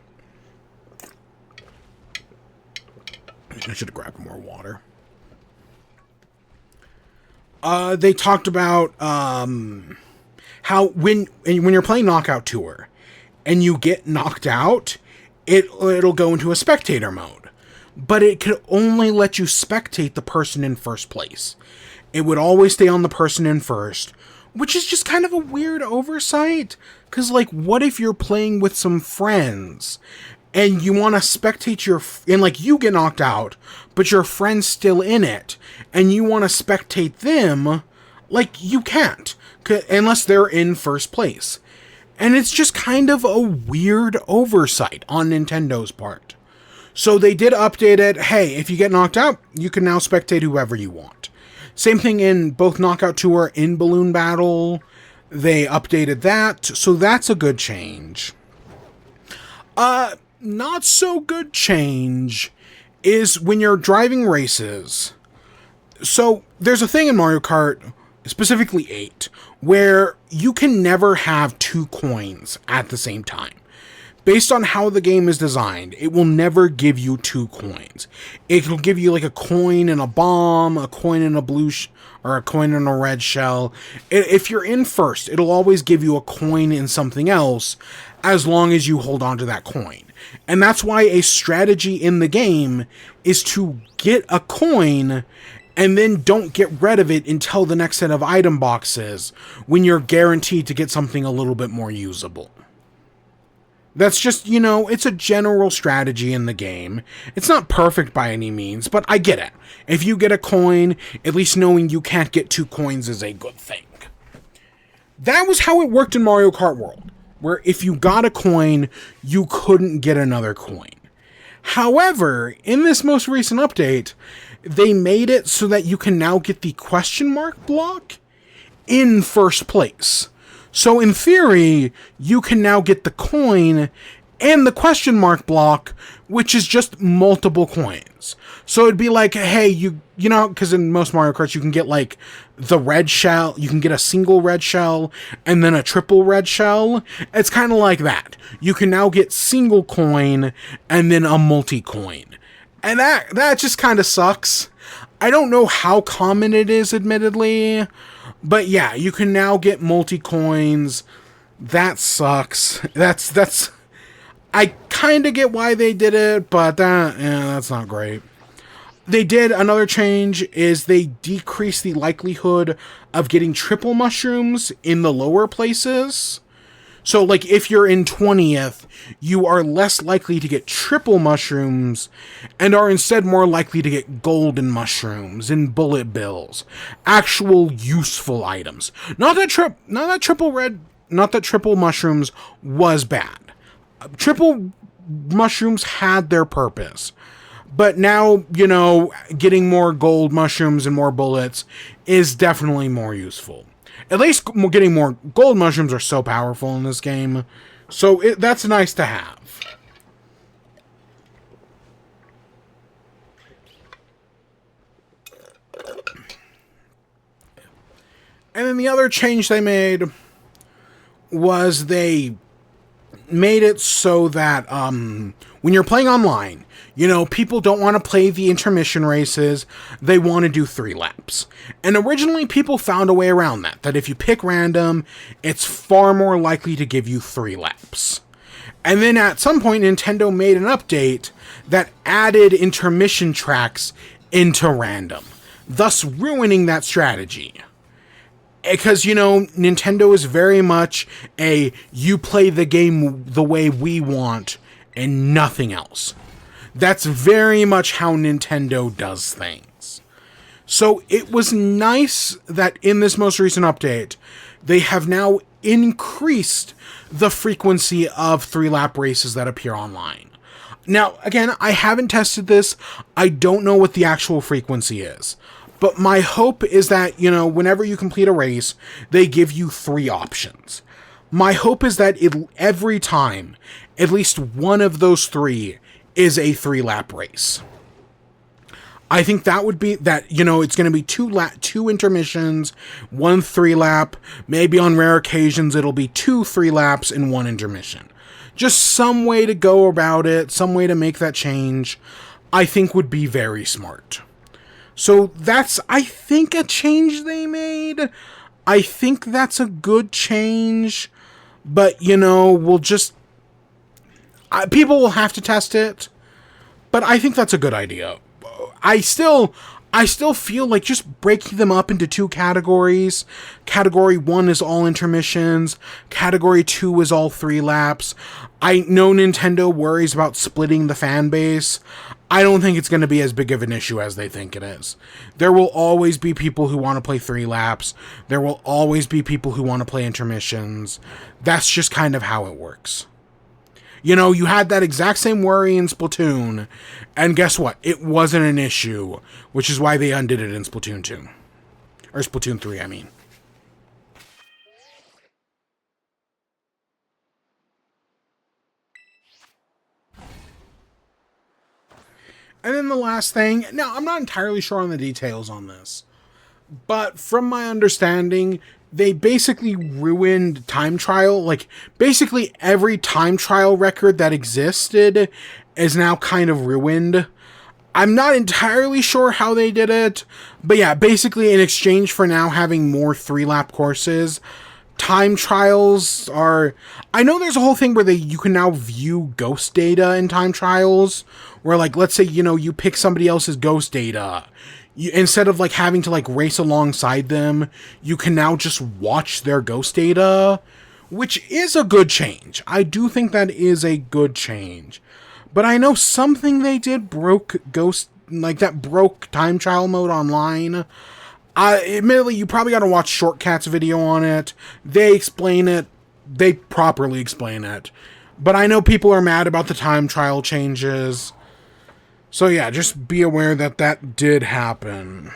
I should have grabbed more water. They talked about how when you're playing Knockout Tour and you get knocked out, it'll go into a spectator mode. But it could only let you spectate the person in first place. It would always stay on the person in first, which is just kind of a weird oversight. Because, like, what if you're playing with some friends and you want to spectate and, like, you get knocked out, but your friend's still in it, and you want to spectate them, like, you can't, unless they're in first place. And it's just kind of a weird oversight on Nintendo's part. So they did update it. Hey, if you get knocked out, you can now spectate whoever you want. Same thing in both Knockout Tour and Balloon Battle. They updated that, so that's a good change. Not so good change is when you're driving races. So there's a thing in Mario Kart, specifically 8, where you can never have 2 coins at the same time. Based on how the game is designed, it will never give you 2 coins. It'll give you like a coin and a bomb, a coin and a blue or a coin and a red shell. If you're in first, it'll always give you a coin and something else as long as you hold on to that coin. And that's why a strategy in the game is to get a coin and then don't get rid of it until the next set of item boxes, when you're guaranteed to get something a little bit more usable. That's just, you know, it's a general strategy in the game. It's not perfect by any means, but I get it. If you get a coin, at least knowing you can't get 2 coins is a good thing. That was how it worked in Mario Kart World, where if you got a coin, you couldn't get another coin. However, in this most recent update, they made it so that you can now get the question mark block in first place. So in theory, you can now get the coin and the question mark block, which is just multiple coins. So it'd be like, hey, you know, because in most Mario Karts, you can get like the red shell, you can get a single red shell and then a triple red shell. It's kind of like that. You can now get single coin and then a multi-coin. And that just kind of sucks. I don't know how common it is, admittedly. But yeah, you can now get multi-coins. That sucks. That's I kind of get why they did it, but that's not great. They did another change is they decreased the likelihood of getting triple mushrooms in the lower places. So like if you're in 20th, you are less likely to get triple mushrooms and are instead more likely to get golden mushrooms and bullet bills. Actual useful items. Not that triple mushrooms was bad. Triple mushrooms had their purpose. But now, you know, getting more gold mushrooms and more bullets is definitely more useful. At least getting more gold mushrooms are so powerful in this game. So that's nice to have. And then the other change they made was they made it so that when you're playing online, you know, people don't want to play the intermission races. They want to do 3 laps. And originally, people found a way around that. That if you pick random, it's far more likely to give you 3 laps. And then at some point, Nintendo made an update that added intermission tracks into random, thus ruining that strategy. Because, you know, Nintendo is very much you play the game the way we want and nothing else. That's very much how Nintendo does things. So it was nice that in this most recent update, they have now increased the frequency of 3-lap races that appear online. Now, again, I haven't tested this. I don't know what the actual frequency is. But my hope is that, you know, whenever you complete a race, they give you 3 options. My hope is that every time, at least one of those 3 is a 3-lap race. I think that would be that, you know, it's going to be 2 intermissions, 1 3-lap. Maybe on rare occasions, it'll be 2 3-laps and 1 intermission. Just some way to go about it, some way to make that change, I think would be very smart. So that's, I think, a change they made. I think that's a good change. But, you know, people will have to test it. But I think that's a good idea. I I still feel like just breaking them up into two categories. Category 1 is all intermissions. Category 2 is all 3 laps. I know Nintendo worries about splitting the fan base. I don't think it's going to be as big of an issue as they think it is. There will always be people who want to play 3 laps. There will always be people who want to play intermissions. That's just kind of how it works. You know, you had that exact same worry in Splatoon, and guess what? It wasn't an issue, which is why they undid it in Splatoon 2. Or Splatoon 3, I mean. And then the last thing, now I'm not entirely sure on the details on this, but from my understanding, they basically ruined time trial. Like, basically every time trial record that existed is now kind of ruined. I'm not entirely sure how they did it, but yeah, basically in exchange for now having more 3-lap courses, time trials are... I know there's a whole thing where you can now view ghost data in time trials, where, like, let's say, you know, you pick somebody else's ghost data. Instead of, like, having to, like, race alongside them, you can now just watch their ghost data, which is a good change. I do think that is a good change. But I know something they did broke time trial mode online. Admittedly, you probably gotta watch Shortcat's video on it. They explain it. They properly explain it. But I know people are mad about the time trial changes. So yeah, just be aware that that did happen.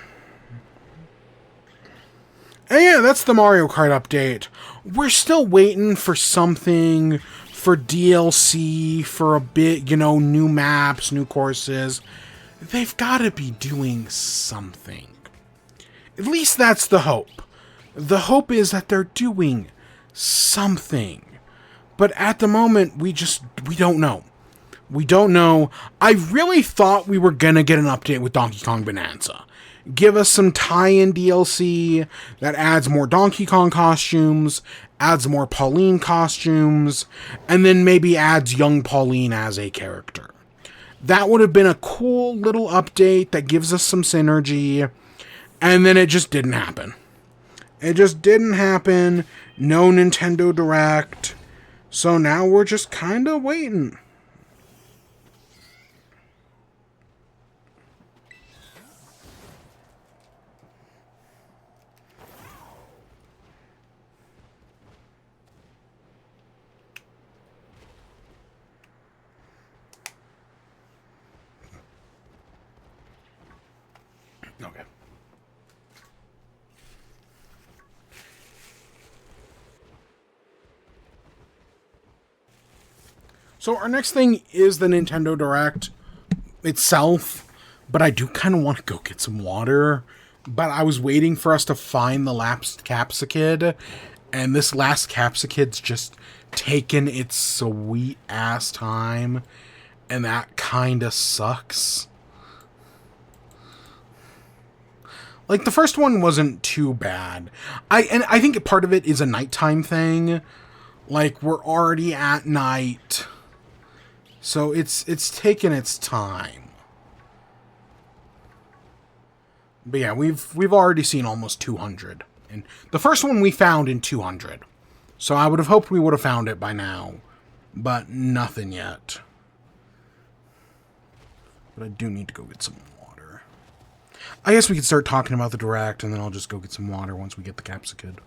And yeah, that's the Mario Kart update. We're still waiting for something, for DLC, for a bit, you know, new maps, new courses. They've got to be doing something. At least that's the hope. The hope is that they're doing something. But at the moment, we don't know. We don't know. I really thought we were gonna get an update with Donkey Kong Bonanza. Give us some tie-in DLC that adds more Donkey Kong costumes, adds more Pauline costumes, and then maybe adds young Pauline as a character. That would have been a cool little update that gives us some synergy, and then it just didn't happen. It just didn't happen. No Nintendo Direct. So now we're just kind of waiting. Okay. So our next thing is the Nintendo Direct itself, but I do kind of want to go get some water. But I was waiting for us to find the last Capsicid, and this last Capsicid's just taken its sweet ass time, and that kind of sucks. Like, the first one wasn't too bad. I think part of it is a nighttime thing. Like, we're already at night, so it's taken its time. But yeah, we've already seen almost 200. And the first one we found in 200. So I would have hoped we would have found it by now. But nothing yet. But I do need to go get some water. I guess we could start talking about the Direct, and then I'll just go get some water once we get the Capsicid.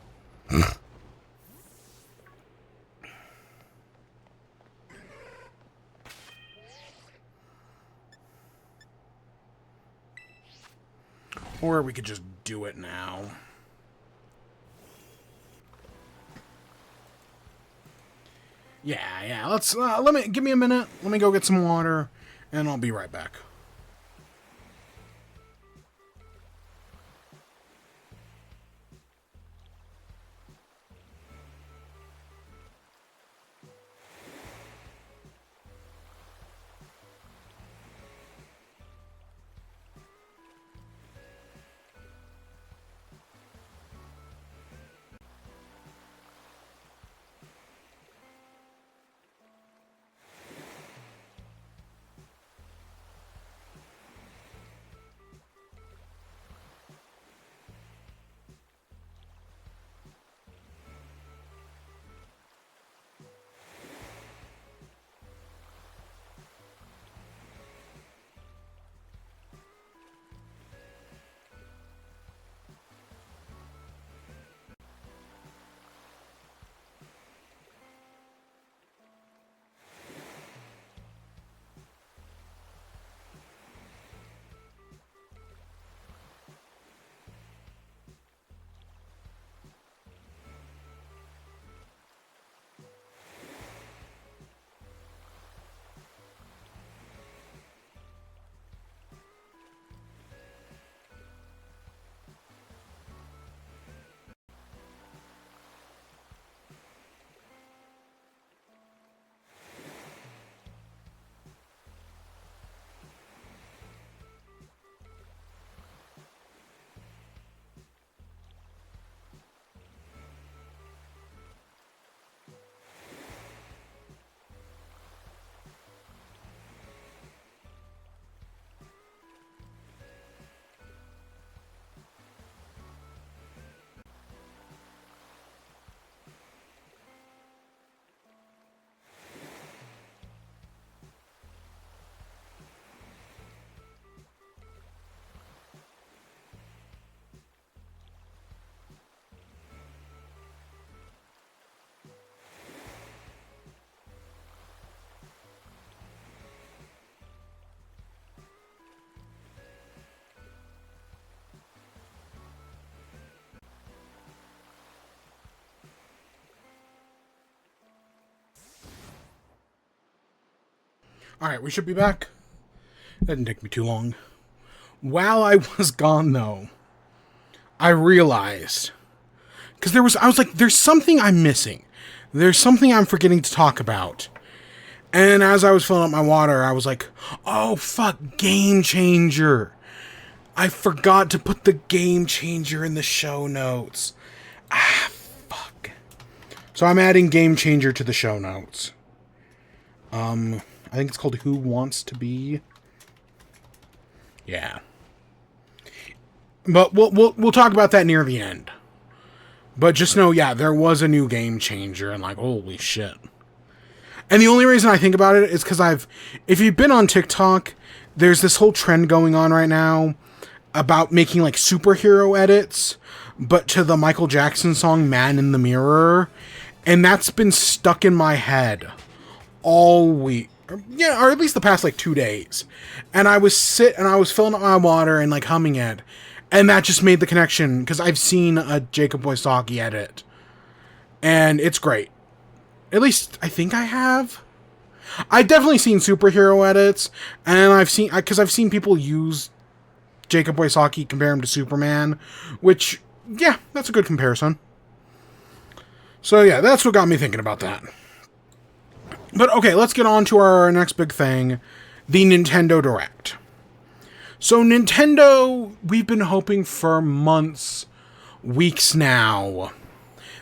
Or we could just do it now. Yeah, let's, give me a minute. Let me go get some water, and I'll be right back. Alright, we should be back. That didn't take me too long. While I was gone, though, I realized... Because I was like, there's something I'm missing. There's something I'm forgetting to talk about. And as I was filling up my water, I was like, oh, fuck, Game Changer. I forgot to put the Game Changer in the show notes. Ah, fuck. So I'm adding Game Changer to the show notes. I think it's called Who Wants to Be? Yeah. But we'll talk about that near the end. But just know, yeah, there was a new Game Changer, and like, holy shit. And the only reason I think about it is because if you've been on TikTok, there's this whole trend going on right now about making like superhero edits, but to the Michael Jackson song Man in the Mirror. And that's been stuck in my head all week. Yeah, or at least the past like 2 days. And I was filling up my water and like humming it. And that just made the connection, because I've seen a Jacob Wysocki edit. And it's great. At least, I think I have. I've definitely seen superhero edits, and I've seen people use Jacob Wysocki, compare him to Superman, which, yeah, that's a good comparison. So yeah, that's what got me thinking about that. But okay, let's get on to our next big thing, the Nintendo Direct. So Nintendo, we've been hoping for months, weeks now,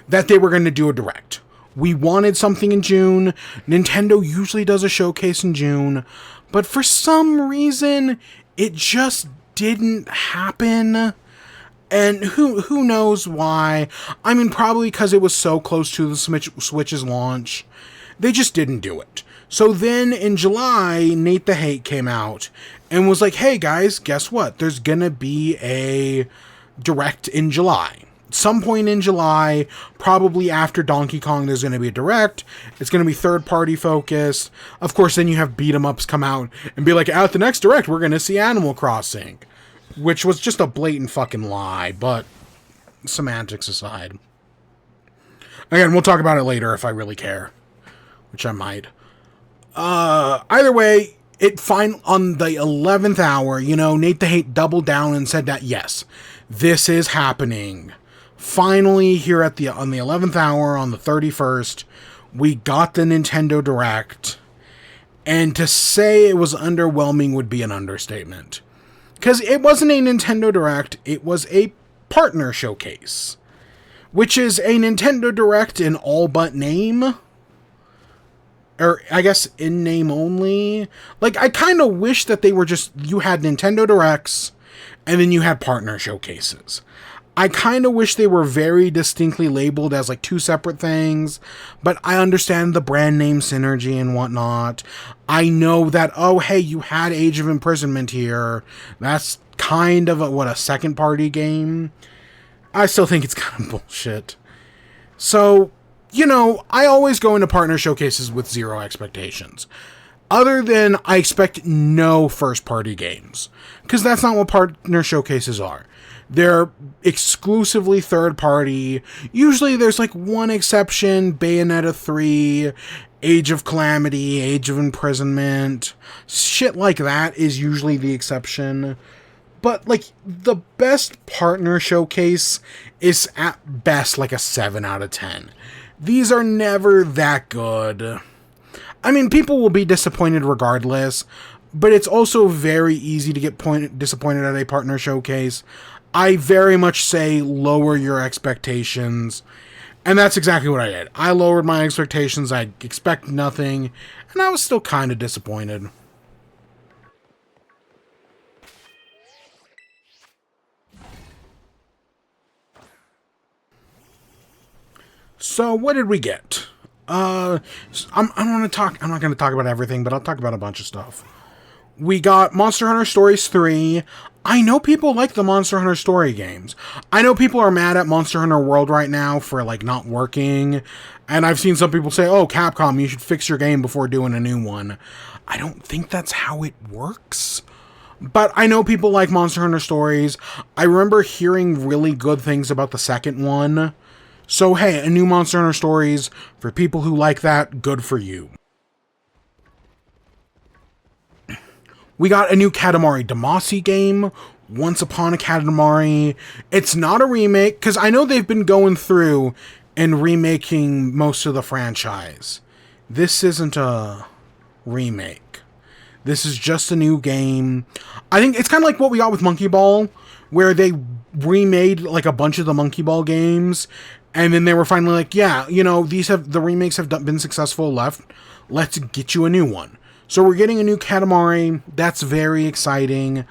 that they were going to do a Direct. We wanted something in June. Nintendo usually does a showcase in June, but for some reason, it just didn't happen. And who knows why? I mean, probably because it was so close to the Switch's launch. They just didn't do it. So then in July, Nate the Hate came out and was like, hey guys, guess what? There's gonna be a Direct in July. Some point in July, probably after Donkey Kong, there's gonna be a Direct. It's gonna be third-party focused. Of course, then you have beat-em-ups come out and be like, at the next Direct, we're gonna see Animal Crossing. Which was just a blatant fucking lie, but semantics aside. Again, we'll talk about it later if I really care. Which I might. Either way, on the 11th hour, Nate the Hate doubled down and said that, yes, this is happening. Finally, here on the 11th hour, on the 31st, we got the Nintendo Direct. And to say it was underwhelming would be an understatement. Because it wasn't a Nintendo Direct, it was a partner showcase. Which is a Nintendo Direct in all but name. Or, I guess, in name only. Like, I kind of wish that they were you had Nintendo Directs, and then you had partner showcases. I kind of wish they were very distinctly labeled as, like, two separate things, but I understand the brand name synergy and whatnot. I know that, oh, hey, you had Age of Imprisonment here. That's kind of a second-party game. I still think it's kind of bullshit. So, I always go into partner showcases with zero expectations. Other than I expect no first-party games. Because that's not what partner showcases are. They're exclusively third-party. Usually there's like one exception, Bayonetta 3, Age of Calamity, Age of Imprisonment. Shit like that is usually the exception. But, like, the best partner showcase is at best like a 7 out of 10. These are never that good. I mean, people will be disappointed regardless, but it's also very easy to get disappointed at a partner showcase. I very much say lower your expectations, and that's exactly what I did. I lowered my expectations, I expect nothing, and I was still kind of disappointed. So, what did we get? I'm not going to talk about everything, but I'll talk about a bunch of stuff. We got Monster Hunter Stories 3. I know people like the Monster Hunter Story games. I know people are mad at Monster Hunter World right now for, like, not working. And I've seen some people say, oh, Capcom, you should fix your game before doing a new one. I don't think that's how it works. But I know people like Monster Hunter Stories. I remember hearing really good things about the second one. So, hey, a new Monster Hunter Stories, for people who like that, good for you. We got a new Katamari Damacy game, Once Upon a Katamari. It's not a remake, because I know they've been going through and remaking most of the franchise. This isn't a remake. This is just a new game. I think it's kind of like what we got with Monkey Ball, where they remade like a bunch of the Monkey Ball games, and then they were finally like, yeah, you know, the remakes have been successful, let's get you a new one. So we're getting a new Katamari. That's very exciting.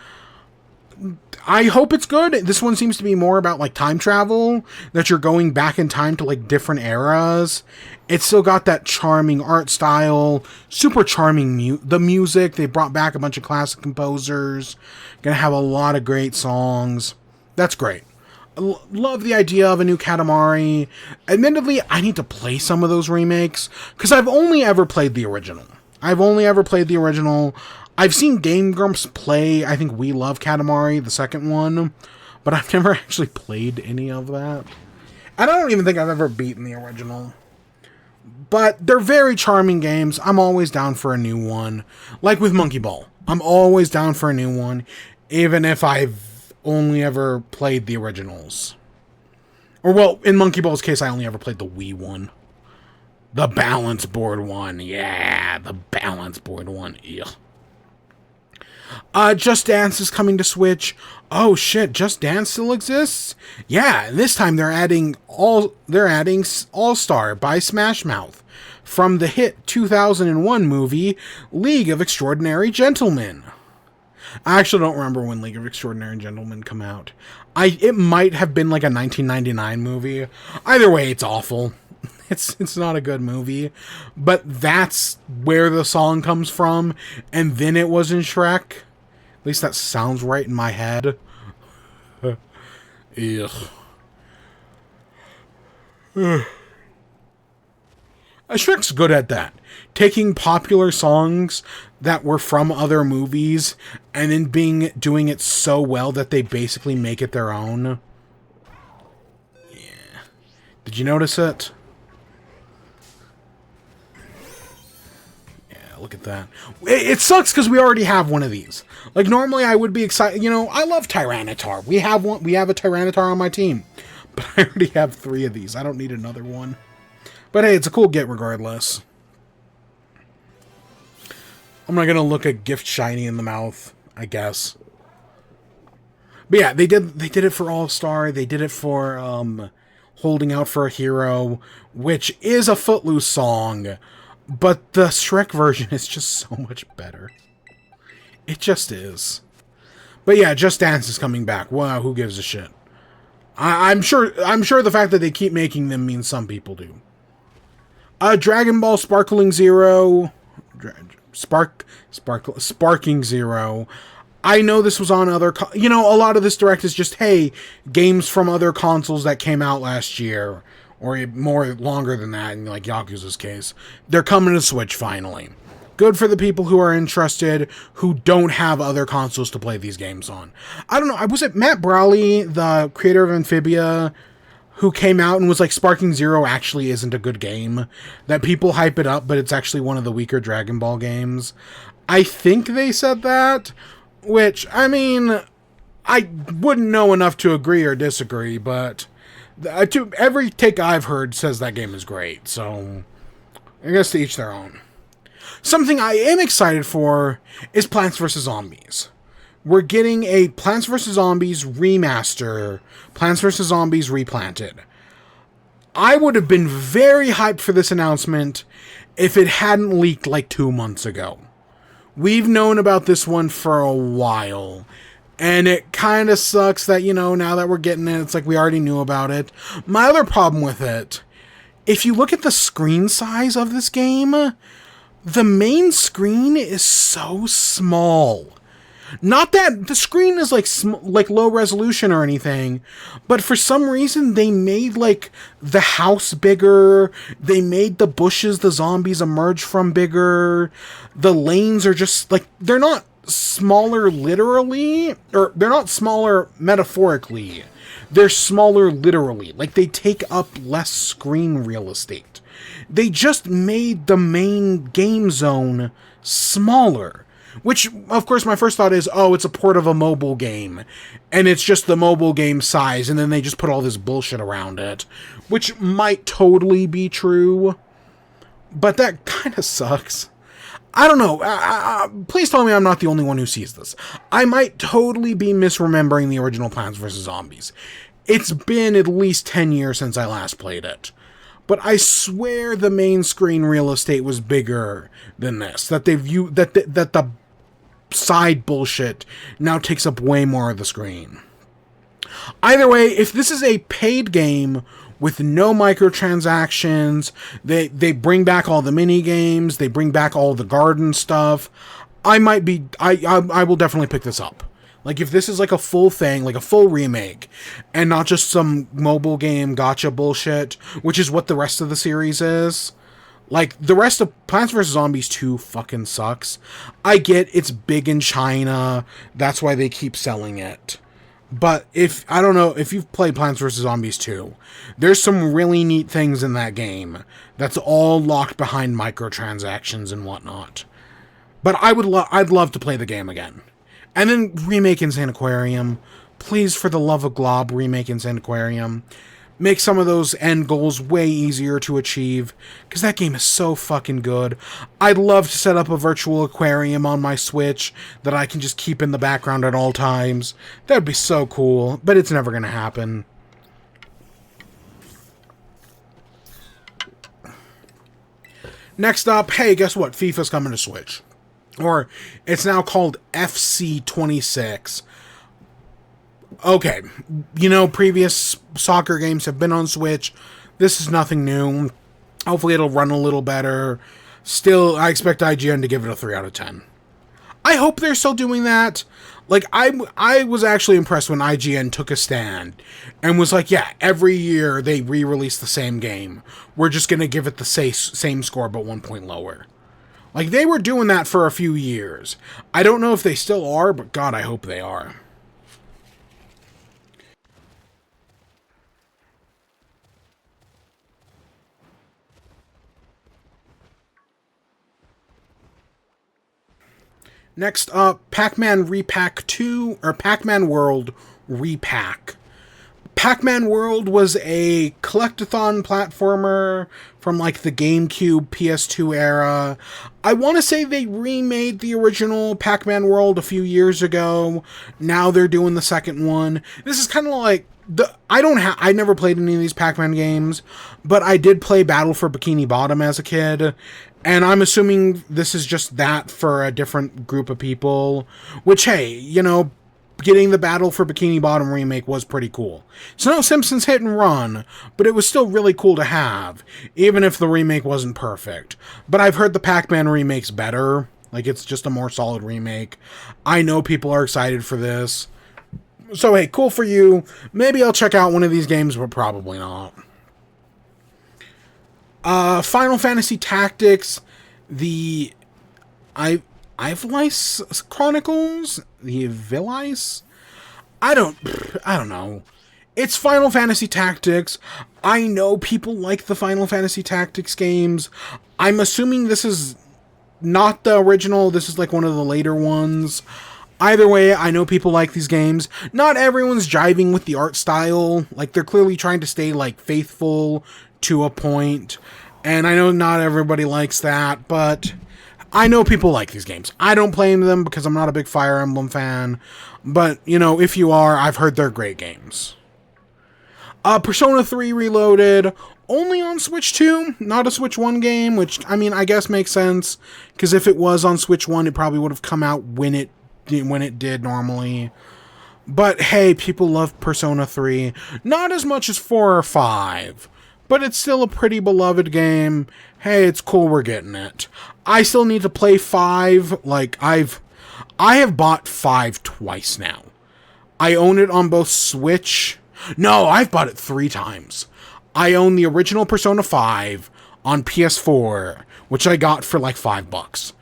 I hope it's good. This one seems to be more about like time travel, that you're going back in time to like different eras. It's still got that charming art style, super charming the music. They brought back a bunch of classic composers. Gonna have a lot of great songs. That's great. Love the idea of a new Katamari. Admittedly, I need to play some of those remakes, because I've only ever played the original. I've seen Game Grumps play, I think We Love Katamari, the second one, but I've never actually played any of that. And I don't even think I've ever beaten the original. But they're very charming games. I'm always down for a new one. Like with Monkey Ball. I'm always down for a new one, even if I've only ever played the originals. Or, well, in Monkey Ball's case, I only ever played the Wii one. The balance board one. Yeah, the balance board one. Ugh. Just Dance is coming to Switch. Oh shit, Just Dance still exists? Yeah, and this time they're adding All-Star by Smash Mouth from the hit 2001 movie League of Extraordinary Gentlemen. I actually don't remember when League of Extraordinary Gentlemen come out. It might have been like a 1999 movie. Either way, it's awful. It's not a good movie, but that's where the song comes from, and then it was in Shrek. At least that sounds right in my head. Ugh. Shrek's good at that. Taking popular songs that were from other movies, and then doing it so well that they basically make it their own. Yeah. Did you notice it? Look at that. It sucks because we already have one of these. Like, normally I would be excited. You know, I love Tyranitar. We have one. We have a Tyranitar on my team. But I already have 3 of these. I don't need another one. But hey, it's a cool get regardless. I'm not going to look a gift shiny in the mouth, I guess. But yeah, they did it for All-Star. They did it for Holding Out for a Hero, which is a Footloose song. But the Shrek version is just so much better. It just is. But yeah, Just Dance is coming back. Wow, who gives a shit? I'm sure the fact that they keep making them means some people do. Dragon Ball Sparkling Zero. Sparking Zero. I know this was on other... You know, a lot of this direct is just, hey, games from other consoles that came out last year. Or more longer than that, in like Yakuza's case. They're coming to Switch, finally. Good for the people who are interested, who don't have other consoles to play these games on. I don't know, was it Matt Brawley, the creator of Amphibia, who came out and was like, Sparking Zero actually isn't a good game? That people hype it up, but it's actually one of the weaker Dragon Ball games. I think they said that, which, I mean, I wouldn't know enough to agree or disagree, but... every take I've heard says that game is great, so I guess to each their own. Something I am excited for is Plants vs. Zombies. We're getting a Plants vs. Zombies remaster, Plants vs. Zombies Replanted. I would have been very hyped for this announcement if it hadn't leaked like 2 months ago. We've known about this one for a while. And it kind of sucks that, you know, now that we're getting it, it's like we already knew about it. My other problem with it, if you look at the screen size of this game, the main screen is so small. Not that the screen is like low resolution or anything, but for some reason they made like the house bigger. They made the bushes the zombies emerge from bigger. The lanes are just like, they're not smaller literally, or they're not smaller metaphorically, they're smaller literally. Like, they take up less screen real estate. They just made the main game zone smaller, Which, of course, my first thought is, oh, it's a port of a mobile game. And it's just the mobile game size, and then they just put all this bullshit around it. Which might totally be true. But that kind of sucks. I don't know. Please tell me I'm not the only one who sees this. I might totally be misremembering the original Plants vs. Zombies. It's been at least 10 years since I last played it. But I swear the main screen real estate was bigger than this. That the side bullshit now takes up way more of the screen. Either way, if this is a paid game with no microtransactions, they bring back all the mini games, they bring back all the garden stuff, I will definitely pick this up. Like, if this is like a full thing, like a full remake, and not just some mobile game gotcha bullshit, which is what the rest of the series is. Like, the rest of Plants vs. Zombies 2 fucking sucks. I get it's big in China, that's why they keep selling it. But I don't know, if you've played Plants vs. Zombies 2, there's some really neat things in that game that's all locked behind microtransactions and whatnot. But I'd love to play the game again. And then remake Insane Aquarium. Please, for the love of Glob, remake Insane Aquarium. Make some of those end goals way easier to achieve, because that game is so fucking good. I'd love to set up a virtual aquarium on my Switch that I can just keep in the background at all times. That would be so cool, but it's never going to happen. Next up, hey, guess what? FIFA's coming to Switch. Or, it's now called FC26. Okay, you know, previous soccer games have been on Switch. This is nothing new. Hopefully it'll run a little better. Still, I expect IGN to give it a 3 out of 10. I hope they're still doing that. Like, I was actually impressed when IGN took a stand and was like, yeah, every year they re-release the same game. We're just going to give it the same score, but 1 point lower. Like, they were doing that for a few years. I don't know if they still are, but God, I hope they are. Next up, Pac-Man Repack 2, or Pac-Man World Repack. Pac-Man World was a collectathon platformer from like the GameCube, PS2 era. I want to say they remade the original Pac-Man World a few years ago. Now they're doing the second one. This is kind of like I never played any of these Pac-Man games, but I did play Battle for Bikini Bottom as a kid. And I'm assuming this is just that for a different group of people. Which, hey, you know, getting the Battle for Bikini Bottom remake was pretty cool. It's no Simpsons Hit and Run, but it was still really cool to have, even if the remake wasn't perfect. But I've heard the Pac-Man remake's better. Like, it's just a more solid remake. I know people are excited for this. So, hey, cool for you. Maybe I'll check out one of these games, but probably not. Final Fantasy Tactics, the Ivalice Chronicles? The Ivalice? I don't know. It's Final Fantasy Tactics. I know people like the Final Fantasy Tactics games. I'm assuming this is not the original. This is like one of the later ones. Either way, I know people like these games. Not everyone's jiving with the art style. Like, they're clearly trying to stay, like, faithful to a point. And I know not everybody likes that, but I know people like these games. I don't play them because I'm not a big Fire Emblem fan. But, you know, if you are, I've heard they're great games. Persona 3 Reloaded, only on Switch 2, not a Switch 1 game, which, I mean, I guess makes sense. Because if it was on Switch 1, it probably would have come out when it did normally. But hey, people love Persona 3. Not as much as 4 or 5. But it's still a pretty beloved game. Hey, it's cool we're getting it. I still need to play 5. Like, I have bought 5 twice now. I own it on both Switch. No, I've bought it 3 times. I own the original Persona 5 on PS4, which I got for like $5.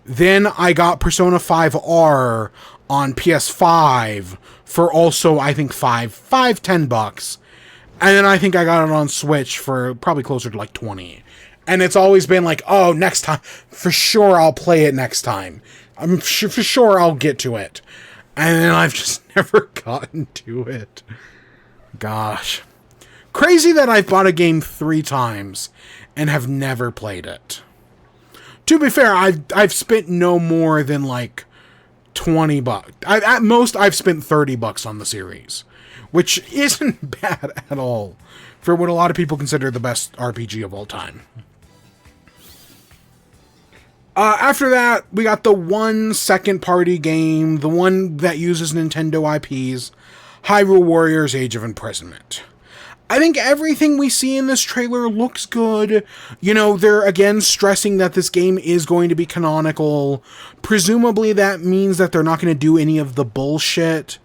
Then I got Persona 5R on PS5 for also, I think, $10. And then I think I got it on Switch for probably closer to like 20. And it's always been like, oh, next time, for sure I'll play it next time. I'm for sure I'll get to it. And then I've just never gotten to it. Gosh. Crazy that I've bought a game 3 times and have never played it. To be fair, I've spent no more than like $20. At most, I've spent $30 on the series, which isn't bad at all for what a lot of people consider the best RPG of all time. After that, we got the one second-party game, the one that uses Nintendo IPs, Hyrule Warriors Age of Imprisonment. I think everything we see in this trailer looks good. You know, they're again stressing that this game is going to be canonical. Presumably that means that they're not going to do any of the bullshit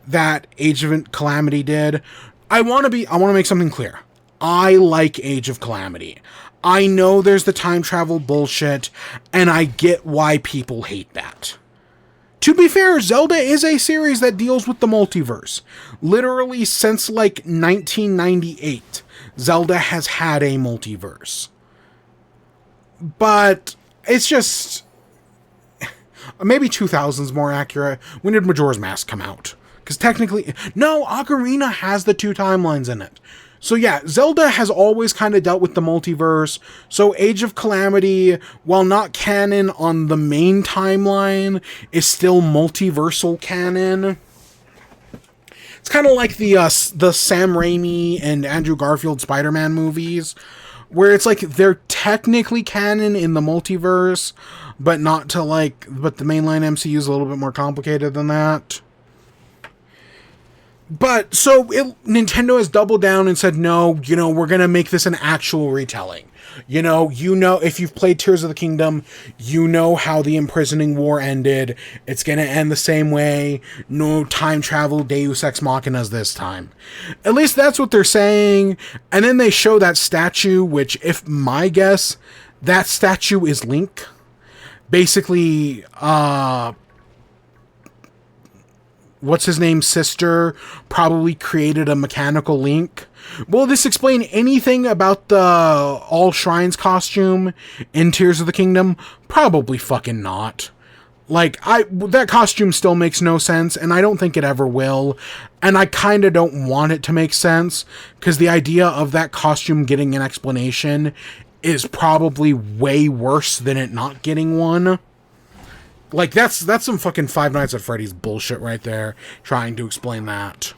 that Age of Calamity did. I want to make something clear. I like Age of Calamity. I know there's the time travel bullshit, and I get why people hate that. To be fair, Zelda is a series that deals with the multiverse. Literally since like 1998, Zelda has had a multiverse. But it's just... maybe 2000's more accurate. When did Majora's Mask come out? Because technically... no, Ocarina has the 2 timelines in it. So yeah, Zelda has always kind of dealt with the multiverse, so Age of Calamity, while not canon on the main timeline, is still multiversal canon. It's kind of like the Sam Raimi and Andrew Garfield Spider-Man movies, where it's like they're technically canon in the multiverse, but not to like, but the mainline MCU is a little bit more complicated than that. But, so, Nintendo has doubled down and said, no, you know, we're going to make this an actual retelling. You know, if you've played Tears of the Kingdom, you know how the imprisoning war ended. It's going to end the same way. No time travel, Deus Ex Machinas this time. At least that's what they're saying. And then they show that statue, which, if my guess, that statue is Link. Basically, what's his name's sister probably created a mechanical Link. Will this explain anything about the All Shrines costume in Tears of the Kingdom? Probably fucking not. Like, that costume still makes no sense, and I don't think it ever will. And I kind of don't want it to make sense, because the idea of that costume getting an explanation is probably way worse than it not getting one. Like, that's some fucking Five Nights at Freddy's bullshit right there, trying to explain that.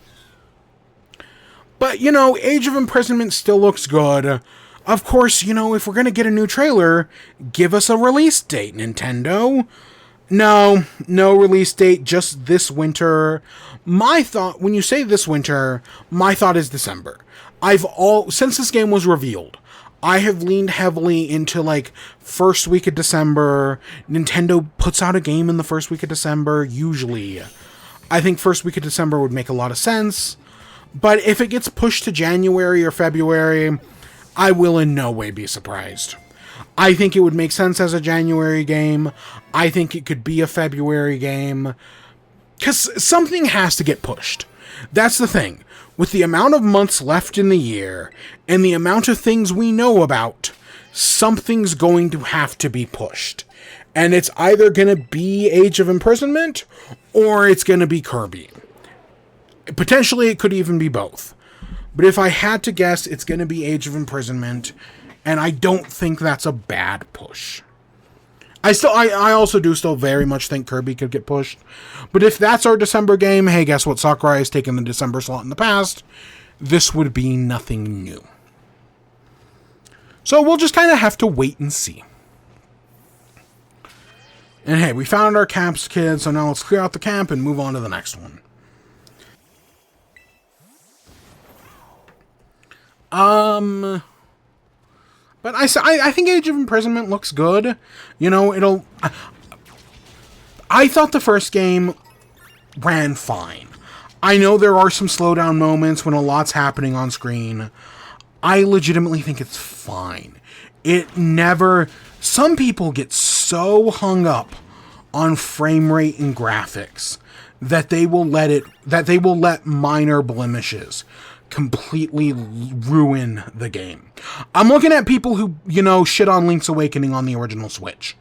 But, you know, Age of Imprisonment still looks good. Of course, you know, if we're gonna get a new trailer, give us a release date, Nintendo. No release date, just this winter. My thought, when you say this winter, my thought is December. Since this game was revealed, I have leaned heavily into, like, first week of December. Nintendo puts out a game in the first week of December, usually. I think first week of December would make a lot of sense. But if it gets pushed to January or February, I will in no way be surprised. I think it would make sense as a January game. I think it could be a February game. Because something has to get pushed. That's the thing. With the amount of months left in the year, and the amount of things we know about, something's going to have to be pushed. And it's either going to be Age of Imprisonment, or it's going to be Kirby. Potentially, it could even be both. But if I had to guess, it's going to be Age of Imprisonment, and I don't think that's a bad push. I also do still very much think Kirby could get pushed. But if that's our December game, hey, guess what? Sakurai has taken the December slot in the past. This would be nothing new. So we'll just kind of have to wait and see. And hey, we found our camps, kids, so now let's clear out the camp and move on to the next one. But I think Age of Imprisonment looks good. You know, I thought the first game ran fine. I know there are some slowdown moments when a lot's happening on screen. I legitimately think it's fine. Some people get so hung up on frame rate and graphics that they will let minor blemishes completely ruin the game. I'm looking at people who, you know, shit on Link's Awakening on the original Switch.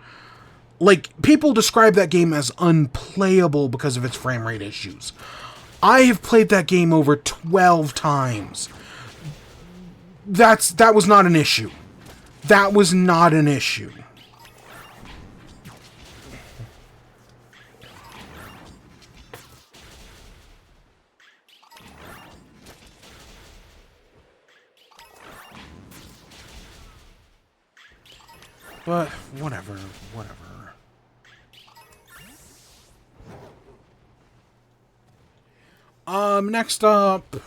Like, people describe that game as unplayable because of its frame rate issues. I have played that game over 12 times. That was not an issue. That was not an issue. But, whatever. Next up,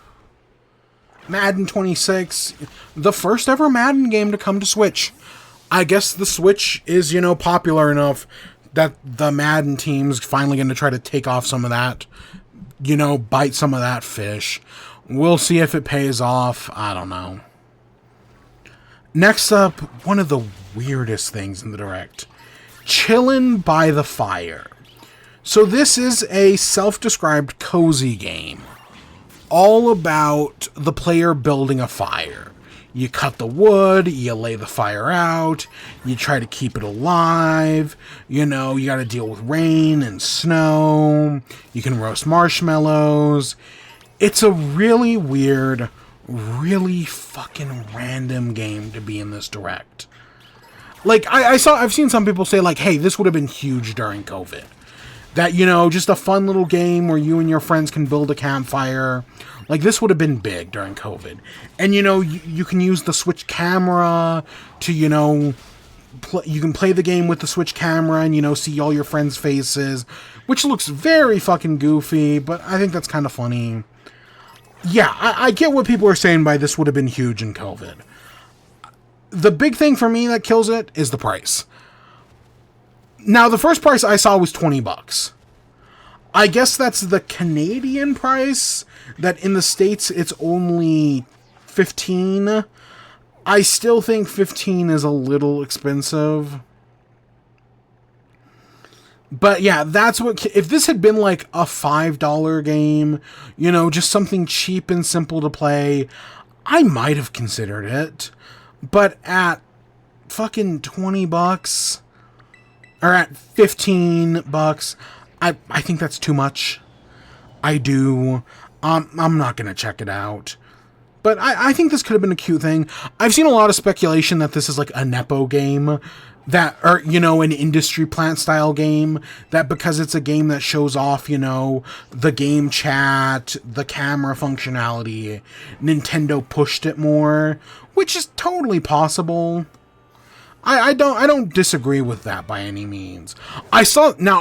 Madden 26, the first ever Madden game to come to Switch. I guess the Switch is, popular enough that the Madden team's finally going to try to take off some of that, bite some of that fish. We'll see if it pays off. I don't know. Next up, one of the weirdest things in the Direct. Chillin' by the Fire. So this is a self-described cozy game. All about the player building a fire. You cut the wood, you lay the fire out, you try to keep it alive, you gotta deal with rain and snow, you can roast marshmallows. It's a really weird, really fucking random game to be in this Direct. Like, I've seen some people say, like, hey, this would have been huge during COVID. That, just a fun little game where you and your friends can build a campfire. Like, this would have been big during COVID. And, you can use the Switch camera to, you can play the game with the Switch camera and, see all your friends' faces. Which looks very fucking goofy, but I think that's kind of funny. Yeah, I get what people are saying by this would have been huge in COVID. The big thing for me that kills it is the price. Now, the first price I saw was $20. I guess that's the Canadian price, that in the States it's only $15. I still think $15 is a little expensive. But yeah, that's what, if this had been like a $5 game, just something cheap and simple to play, I might have considered it. But at fucking $20, or at $15, I think that's too much. I do. I'm not gonna check it out. But I think this could have been a cute thing. I've seen a lot of speculation that this is like a Nepo game. Or an industry plant style game. That because it's a game that shows off, the game chat, the camera functionality, Nintendo pushed it more. Which is totally possible. I don't disagree with that by any means. I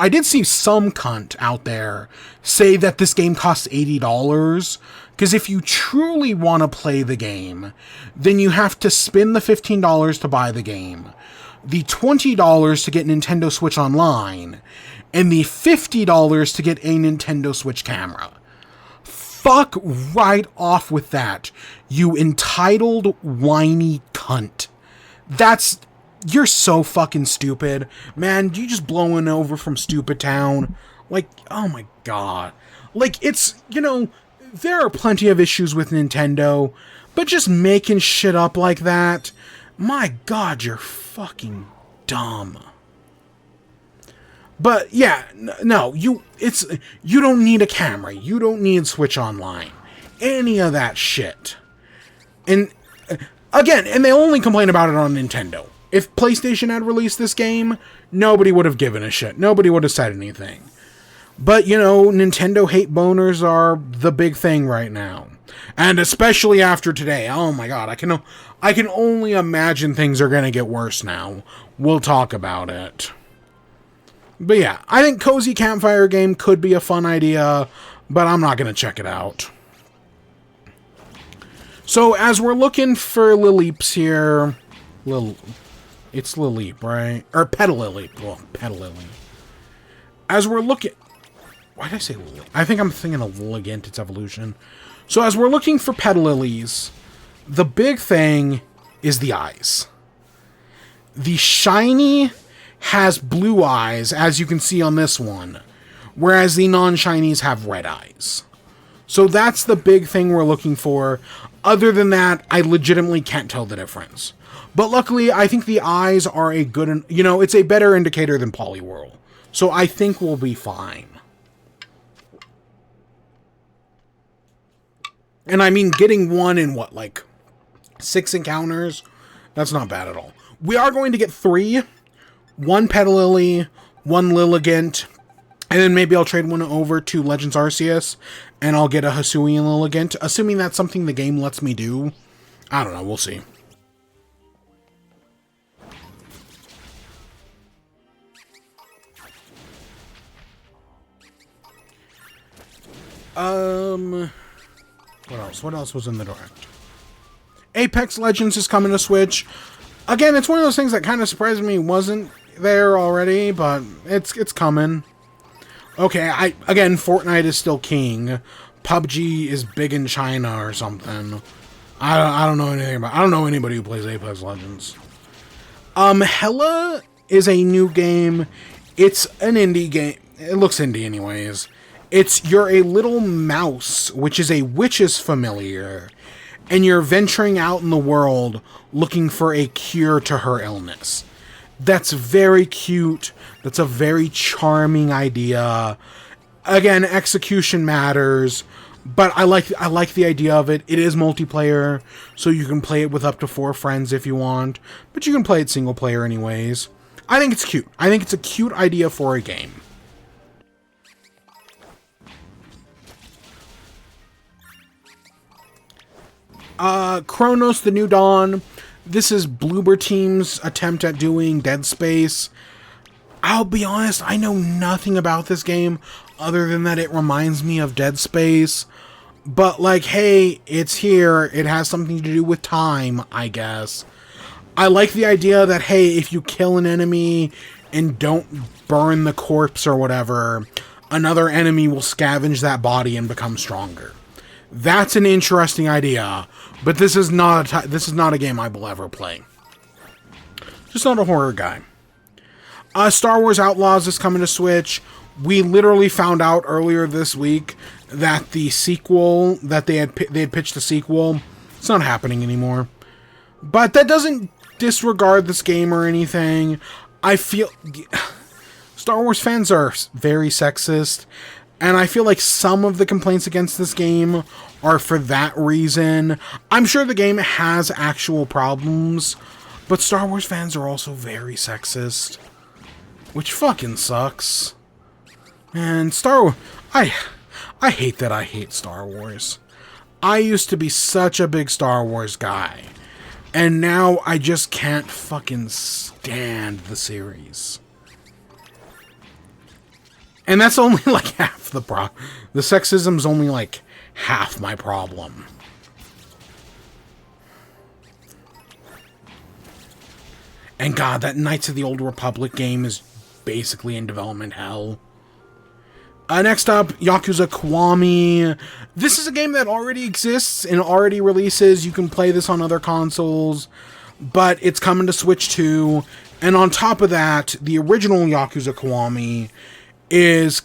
did see some cunt out there say that this game costs $80, because if you truly want to play the game, then you have to spend the $15 to buy the game, the $20 to get Nintendo Switch Online, and the $50 to get a Nintendo Switch camera. Fuck right off with that, you entitled whiny cunt. You're so fucking stupid. Man, you just blowing over from Stupid Town. Like, oh my god. Like, it's, there are plenty of issues with Nintendo, but just making shit up like that, my god, you're fucking dumb. But yeah, no, you don't need a camera. You don't need Switch Online. Any of that shit. And again, and they only complain about it on Nintendo. If PlayStation had released this game, nobody would have given a shit. Nobody would have said anything. But, Nintendo hate boners are the big thing right now. And especially after today. Oh my god, I can only imagine things are going to get worse now. We'll talk about it. But yeah, I think Cozy Campfire Game could be a fun idea, but I'm not going to check it out. So, as we're looking for Lilleeps here... It's Lilleep, right? Or Petalilly. Well, Petalilly. As we're looking... Why did I say Lilleep? I think I'm thinking of Ligant, its evolution. So, as we're looking for Petalillies, the big thing is the eyes. The shiny has blue eyes, as you can see on this one, whereas the non-shinies have red eyes. So that's the big thing we're looking for. Other than that, I legitimately can't tell the difference. But luckily, I think the eyes are a good, you know, it's a better indicator than Poliwhirl. So I think we'll be fine. And I mean, getting one in what, like 6 encounters? That's not bad at all. We are going to get 3. 1 Petalilly, 1 Lilligant, and then maybe I'll trade one over to Legends Arceus, and I'll get a Hisuian Lilligant, assuming that's something the game lets me do. I don't know, we'll see. What else? What else was in the Direct? Apex Legends is coming to Switch. Again, it's one of those things that kind of surprised me wasn't there already, but it's coming. Okay, again, Fortnite is still king. PUBG is big in China or something. I don't know anything about. I don't know anybody who plays Apex Legends. Hella is a new game. It's an indie game. It looks indie anyways. You're a little mouse, which is a witch's familiar, and you're venturing out in the world looking for a cure to her illness. That's very cute. That's a very charming idea. Again, execution matters, but I like the idea of it. It is multiplayer, so you can play it with up to 4 friends if you want, but you can play it single player anyways. I think it's cute. I think it's a cute idea for a game. Chronos: The New Dawn. This is Bloober Team's attempt at doing Dead Space. I'll be honest, I know nothing about this game other than that it reminds me of Dead Space. But like, hey, it's here. It has something to do with time, I guess. I like the idea that, hey, if you kill an enemy and don't burn the corpse or whatever, another enemy will scavenge that body and become stronger. That's an interesting idea, but this is not a game I will ever play. Just not a horror guy. Star Wars Outlaws is coming to Switch. We literally found out earlier this week that the sequel that they had pitched a sequel. It's not happening anymore. But that doesn't disregard this game or anything. I feel Star Wars fans are very sexist. And I feel like some of the complaints against this game are for that reason. I'm sure the game has actual problems, but Star Wars fans are also very sexist, which fucking sucks. And I hate that I hate Star Wars. I used to be such a big Star Wars guy, and now I just can't fucking stand the series. And that's only like half the problem. The sexism's only like half my problem. And God, that Knights of the Old Republic game is basically in development hell. Next up, Yakuza Kiwami. This is a game that already exists and already releases. You can play this on other consoles, but it's coming to Switch too. And on top of that, the original Yakuza Kiwami is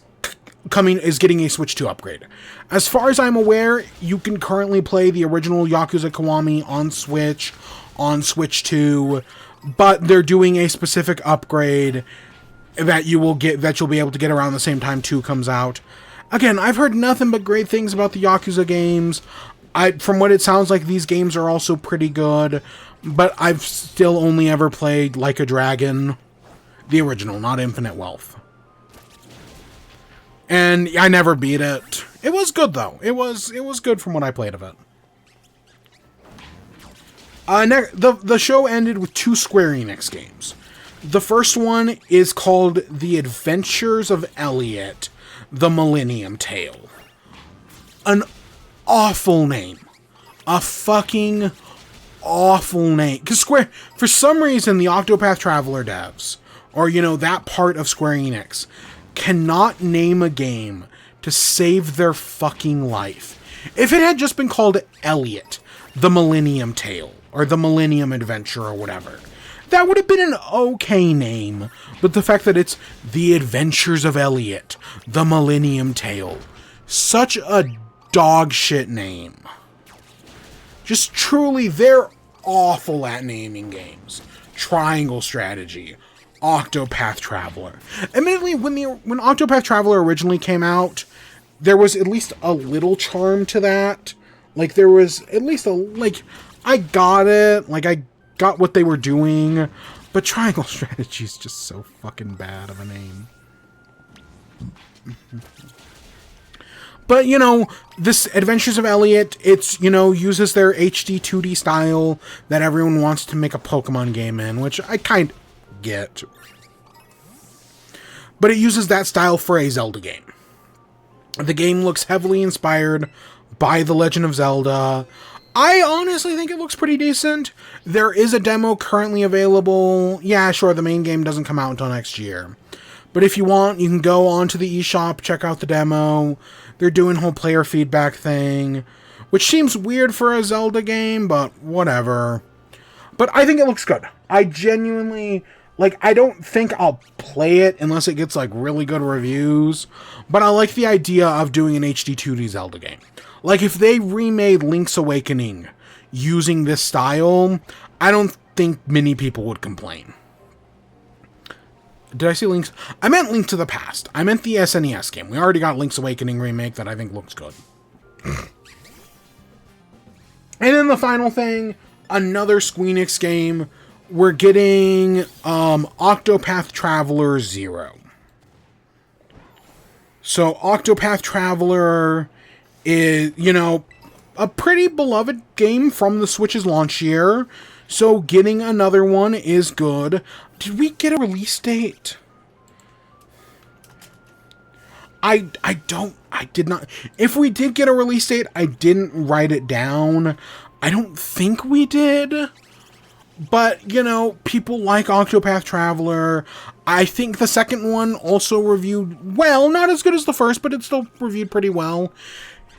getting a Switch 2 upgrade. As far as I'm aware, you can currently play the original Yakuza Kiwami on Switch 2, but they're doing a specific upgrade that you'll be able to get around the same time 2 comes out. Again, I've heard nothing but great things about the Yakuza games. From what it sounds like, these games are also pretty good, but I've still only ever played Like a Dragon, the original, not Infinite Wealth. And I never beat it. It was good, though. It was good from what I played of it. The show ended with 2 Square Enix games. The first one is called The Adventures of Elliot, The Millennium Tale. An awful name. A fucking awful name. Because for some reason, the Octopath Traveler devs, or, that part of Square Enix, cannot name a game to save their fucking life. If it had just been called Elliot, The Millennium Tale, or The Millennium Adventure, or whatever, that would have been an okay name. But the fact that it's The Adventures of Elliot, The Millennium Tale, such a dog shit name. Just truly, they're awful at naming games. Triangle Strategy, Octopath Traveler. Admittedly, when Octopath Traveler originally came out, there was at least a little charm to that. Like, there was at least a, like, I got it. Like, I got what they were doing. But Triangle Strategy is just so fucking bad of a name. But, you know, this Adventures of Elliot, it's, you know, uses their HD 2D style that everyone wants to make a Pokemon game in, which I kind of get. But it uses that style for a Zelda game. The game looks heavily inspired by The Legend of Zelda. I honestly think it looks pretty decent. There is a demo currently available. Yeah, sure, the main game doesn't come out until next year. But if you want, you can go onto the eShop, check out the demo. They're doing whole player feedback thing, which seems weird for a Zelda game, but whatever. But I think it looks good. I genuinely, like, I don't think I'll play it unless it gets, like, really good reviews. But I like the idea of doing an HD 2D Zelda game. Like, if they remade Link's Awakening using this style, I don't think many people would complain. Did I say Link's? I meant Link to the Past. I meant the SNES game. We already got Link's Awakening remake that I think looks good. And then the final thing, another Squeenix game. We're getting Octopath Traveler 0. So Octopath Traveler is, you know, a pretty beloved game from the Switch's launch year. So getting another one is good. Did we get a release date? I did not. If we did get a release date, I didn't write it down. I don't think we did. But, you know, people like Octopath Traveler. I think the second one also reviewed well. Not as good as the first, but it still reviewed pretty well.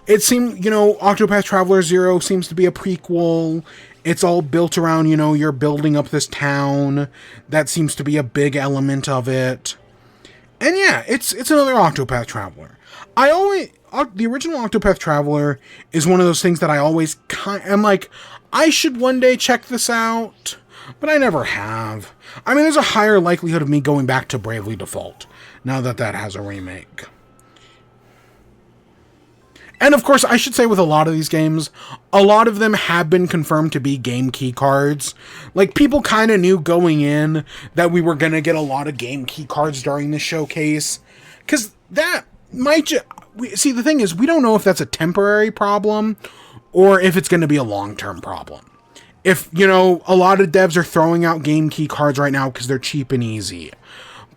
It seemed, you know, Octopath Traveler 0 seems to be a prequel. It's all built around, you know, you're building up this town. That seems to be a big element of it. And yeah, it's another Octopath Traveler. The original Octopath Traveler is one of those things that I always I'm like, I should one day check this out, but I never have. I mean, there's a higher likelihood of me going back to Bravely Default now that that has a remake. And of course, I should say with a lot of these games, a lot of them have been confirmed to be game key cards. Like, people kind of knew going in that we were going to get a lot of game key cards during this showcase. Because that might see, the thing is, we don't know if that's a temporary problem or if it's going to be a long-term problem. If, you know, a lot of devs are throwing out game key cards right now because they're cheap and easy.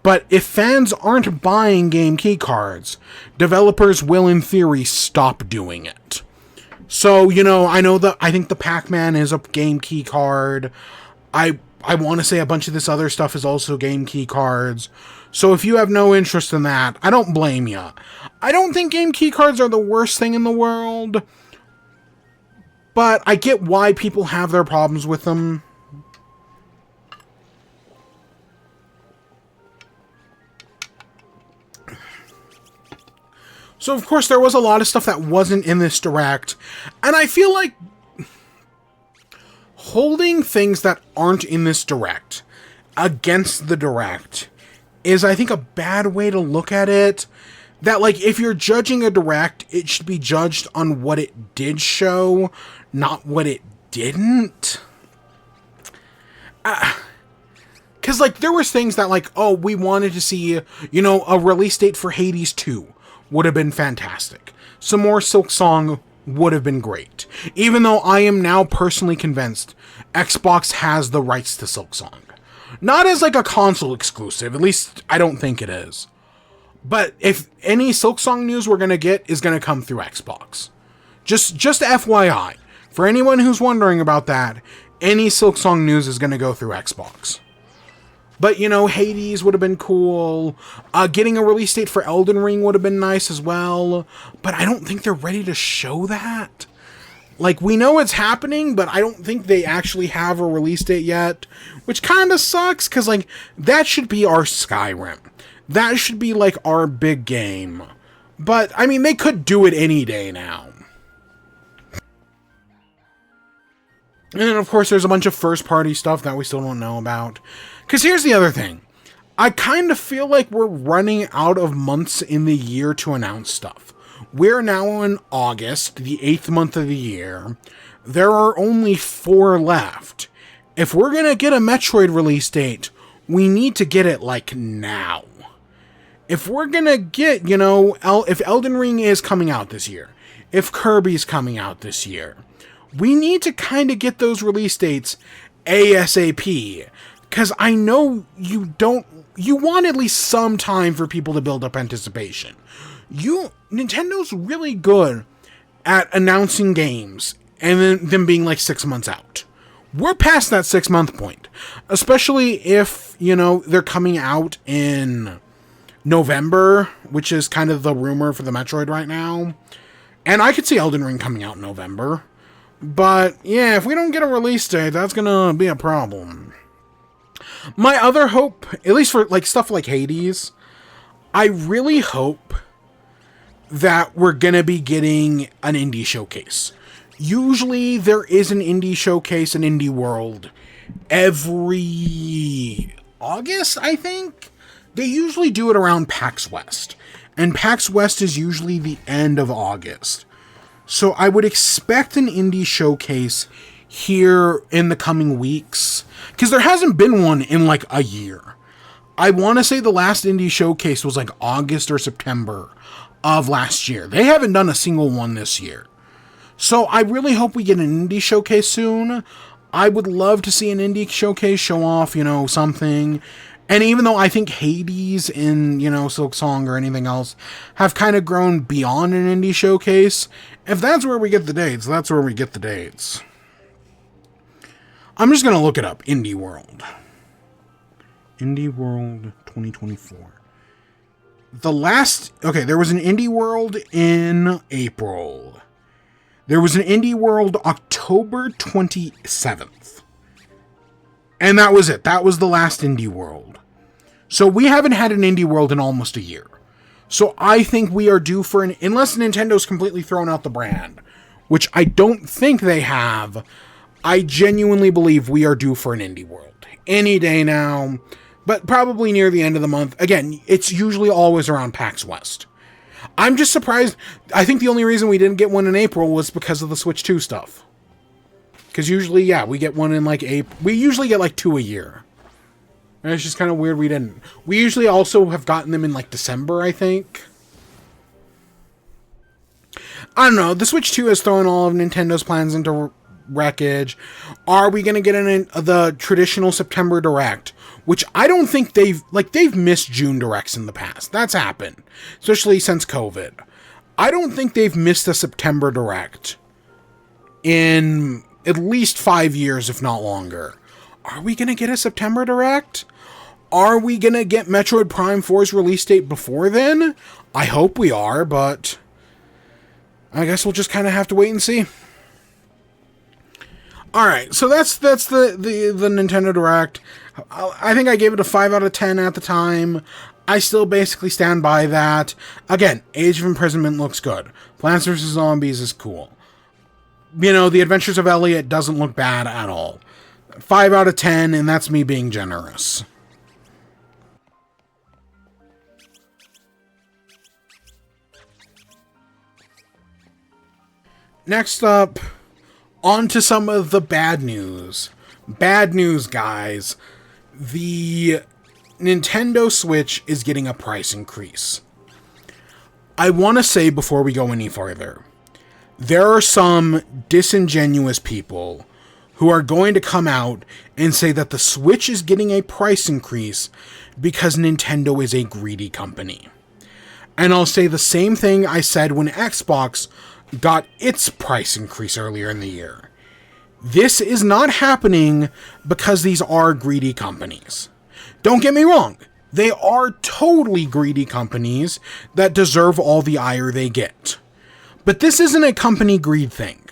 But if fans aren't buying game key cards, developers will, in theory, stop doing it. So, you know, I think the Pac-Man is a game key card. I want to say a bunch of this other stuff is also game key cards. So if you have no interest in that, I don't blame you. I don't think game key cards are the worst thing in the world, but I get why people have their problems with them. So, of course, there was a lot of stuff that wasn't in this Direct, and I feel like holding things that aren't in this Direct against the Direct is, I think, a bad way to look at it. That, like, if you're judging a Direct, it should be judged on what it did show, not what it didn't. Because, like, there was things that, like, oh, we wanted to see, you know, a release date for Hades 2. Would have been fantastic. Some more Silk Song would have been great. Even though I am now personally convinced Xbox has the rights to Silk Song. Not as like a console exclusive, at least I don't think it is. But if any Silk Song news we're going to get is going to come through Xbox. Just FYI. For anyone who's wondering about that, any Silk Song news is going to go through Xbox. But, you know, Hades would have been cool. Getting a release date for Elden Ring would have been nice as well. But I don't think they're ready to show that. Like, we know it's happening, but I don't think they actually have a release date yet. Which kind of sucks, because, like, that should be our Skyrim. That should be, like, our big game. But, I mean, they could do it any day now. And then, of course, there's a bunch of first-party stuff that we still don't know about. Because here's the other thing. I kind of feel like we're running out of months in the year to announce stuff. We're now in August, the 8th month of the year. There are only 4 left. If we're going to get a Metroid release date, we need to get it, like, now. If we're going to get, you know, if Elden Ring is coming out this year, if Kirby's coming out this year, we need to kind of get those release dates ASAP. Because I know you want at least some time for people to build up anticipation. Nintendo's really good at announcing games and then them being like 6 months out. We're past that 6-month point. Especially if, you know, they're coming out in November, which is kind of the rumor for the Metroid right now. And I could see Elden Ring coming out in November. But, yeah, if we don't get a release date, that's gonna be a problem. My other hope, at least for like stuff like Hades, I really hope that we're gonna be getting an indie showcase. Usually there is an indie showcase in Indie World every August, I think. They usually do it around PAX West. And PAX West is usually the end of August. So I would expect an indie showcase here in the coming weeks. Because there hasn't been one in like a year. I want to say the last indie showcase was like August or September of last year. They haven't done a single one this year. So I really hope we get an indie showcase soon. I would love to see an indie showcase show off, you know, something. And even though I think Hades and, you know, Silk Song or anything else have kind of grown beyond an indie showcase, if that's where we get the dates, that's where we get the dates. I'm just going to look it up. Indie World. Indie World 2024. There was an Indie World in April. There was an Indie World October 27th. And that was it. That was the last Indie World. So we haven't had an Indie World in almost a year. So I think we are due for unless Nintendo's completely thrown out the brand, which I don't think they have, I genuinely believe we are due for an Indie World. Any day now, but probably near the end of the month. Again, it's usually always around PAX West. I'm just surprised. I think the only reason we didn't get one in April was because of the Switch 2 stuff. Because usually, yeah, we get one in like April. We usually get like 2 a year. And it's just kind of weird we didn't. We usually also have gotten them in like December, I think. I don't know. The Switch 2 has thrown all of Nintendo's plans into wreckage. Are we going to get the traditional September Direct? Which I don't think they've missed June Directs in the past. That's happened. Especially since COVID. I don't think they've missed a September Direct in at least 5 years, if not longer. Are we going to get a September Direct? Are we going to get Metroid Prime 4's release date before then? I hope we are, but I guess we'll just kind of have to wait and see. Alright, so that's the Nintendo Direct. I think I gave it a 5 out of 10 at the time. I still basically stand by that. Again, Age of Imprisonment looks good. Plants vs. Zombies is cool. You know, The Adventures of Elliot doesn't look bad at all. 5 out of 10, and that's me being generous. Next up, on to some of the bad news. Bad news, guys. The Nintendo Switch is getting a price increase. I want to say before we go any further, there are some disingenuous people who are going to come out and say that the Switch is getting a price increase because Nintendo is a greedy company. And I'll say the same thing I said when Xbox got its price increase earlier in the year. This is not happening because these are greedy companies. Don't get me wrong. They are totally greedy companies that deserve all the ire they get. But this isn't a company greed thing.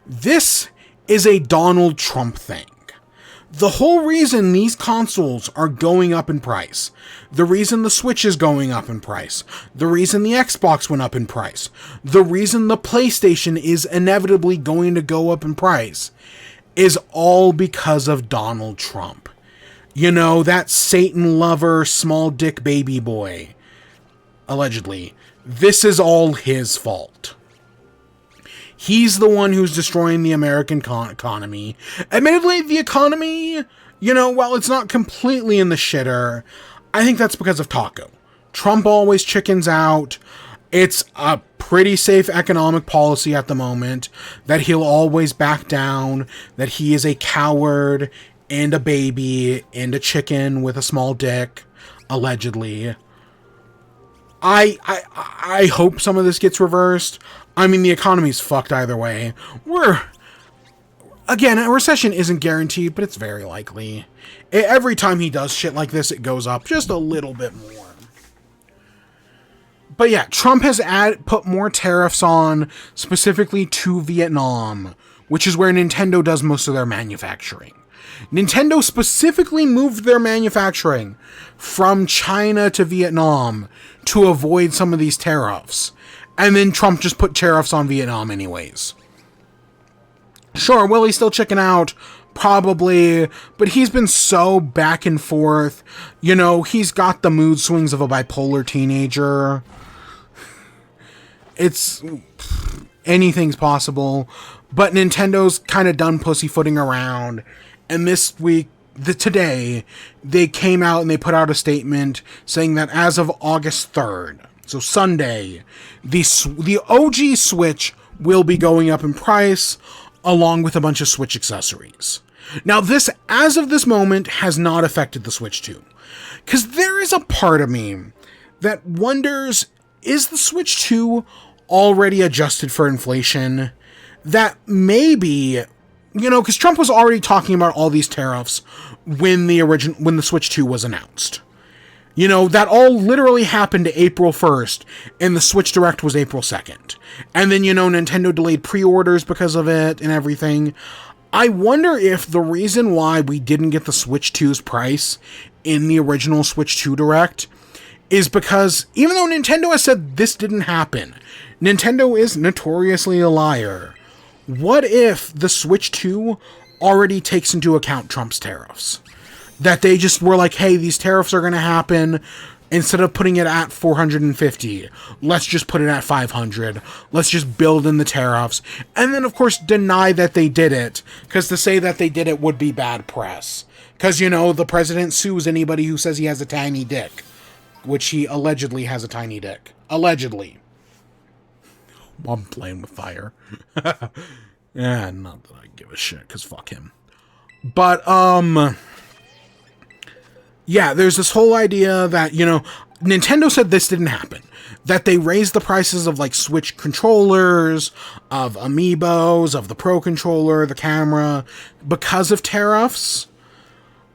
This is a Donald Trump thing. The whole reason these consoles are going up in price, the reason the Switch is going up in price, the reason the Xbox went up in price, the reason the PlayStation is inevitably going to go up in price, is all because of Donald Trump. You know, that Satan lover, small dick baby boy. Allegedly. This is all his fault. He's the one who's destroying the American economy. Admittedly, the economy, you know, while it's not completely in the shitter, I think that's because of Taco. Trump always chickens out. It's a pretty safe economic policy at the moment that he'll always back down, that he is a coward and a baby and a chicken with a small dick, allegedly. I hope some of this gets reversed. I mean, the economy's fucked either way. Again, a recession isn't guaranteed, but it's very likely. Every time he does shit like this, it goes up just a little bit more. But yeah, Trump has put more tariffs on, specifically to Vietnam, which is where Nintendo does most of their manufacturing. Nintendo specifically moved their manufacturing from China to Vietnam to avoid some of these tariffs. And then Trump just put tariffs on Vietnam anyways. Sure, will he still chicken out? Probably, but he's been so back and forth. You know, he's got the mood swings of a bipolar teenager. Anything's possible, but Nintendo's kind of done pussyfooting around, and this week, today, they came out and they put out a statement saying that as of August 3rd, so Sunday, the OG Switch will be going up in price, along with a bunch of Switch accessories. Now this, as of this moment, has not affected the Switch 2, because there is a part of me that wonders, is the Switch 2 already adjusted for inflation? That maybe, you know, because Trump was already talking about all these tariffs when the Switch 2 was announced. You know, that all literally happened April 1st, and the Switch Direct was April 2nd. And then, you know, Nintendo delayed pre-orders because of it and everything. I wonder if the reason why we didn't get the Switch 2's price in the original Switch 2 Direct is because, even though Nintendo has said this didn't happen, Nintendo is notoriously a liar. What if the Switch 2 already takes into account Trump's tariffs? That they just were like, hey, these tariffs are going to happen. Instead of putting it at 450, let's just put it at 500. Let's just build in the tariffs. And then, of course, deny that they did it. Because to say that they did it would be bad press. Because, you know, the president sues anybody who says he has a tiny dick. Which he allegedly has a tiny dick. Allegedly. I'm playing with fire. Yeah, not that I give a shit, because fuck him. But, yeah, there's this whole idea that, you know, Nintendo said this didn't happen. That they raised the prices of, like, Switch controllers, of amiibos, of the Pro Controller, the camera, because of tariffs.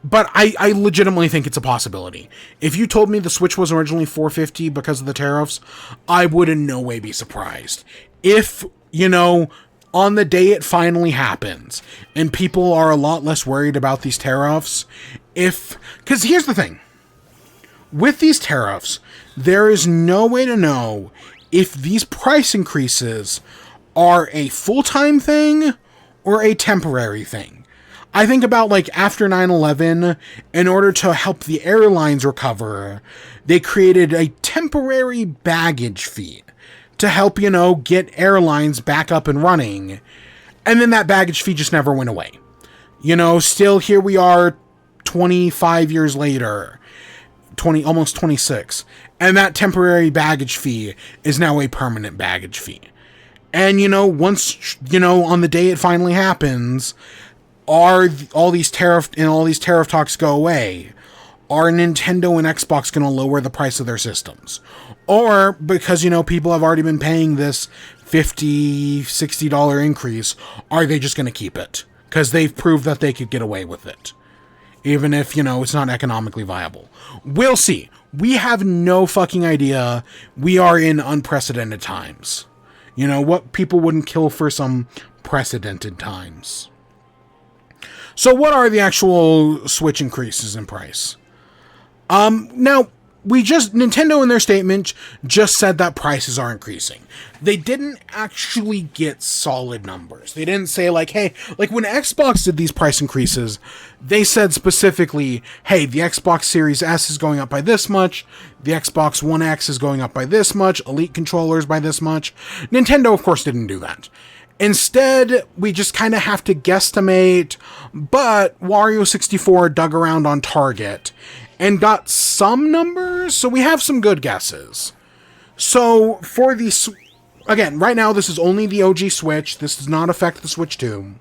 But I legitimately think it's a possibility. If you told me the Switch was originally $450 because of the tariffs, I would in no way be surprised. If, you know, on the day it finally happens, and people are a lot less worried about these tariffs, because here's the thing. With these tariffs, there is no way to know if these price increases are a full-time thing or a temporary thing. I think about, like, after 9/11, in order to help the airlines recover, they created a temporary baggage fee to help, you know, get airlines back up and running. And then that baggage fee just never went away. You know, still here we are 25 years later, almost 26. And that temporary baggage fee is now a permanent baggage fee. And, you know, once, you know, on the day it finally happens, are all these tariff talks go away? Are Nintendo and Xbox going to lower the price of their systems? Or, because, you know, people have already been paying this $50, $60 increase, are they just going to keep it? Because they've proved that they could get away with it. Even if, you know, it's not economically viable. We'll see. We have no fucking idea. We are in unprecedented times. You know, what people wouldn't kill for some precedented times. So what are the actual Switch increases in price? Now, Nintendo in their statement just said that prices are increasing. They didn't actually get solid numbers. They didn't say like, hey, like when Xbox did these price increases, they said specifically, hey, the Xbox Series S is going up by this much, the Xbox One X is going up by this much, Elite controllers by this much. Nintendo, of course, didn't do that. Instead, we just kind of have to guesstimate, but Wario64 dug around on Target and got some numbers, so we have some good guesses. So, for the... Again, right now, this is only the OG Switch. This does not affect the Switch 2.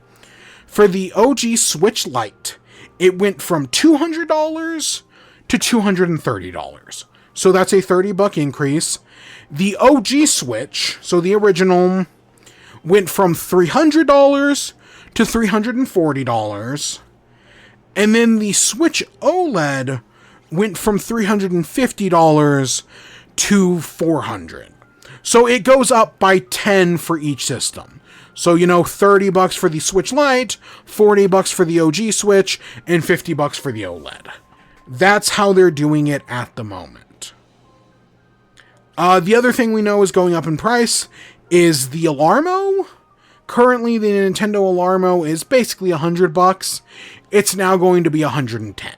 For the OG Switch Lite, it went from $200 to $230. So that's a $30 increase. The OG Switch, so the original, went from $300 to $340. And then the Switch OLED went from $350 to $400. So it goes up by 10 for each system. So, you know, $30 for the Switch Lite, $40 for the OG Switch, and $50 for the OLED. That's how they're doing it at the moment. The other thing we know is going up in price is the Alarmo. Currently, the Nintendo Alarmo is basically $100. It's now going to be $110.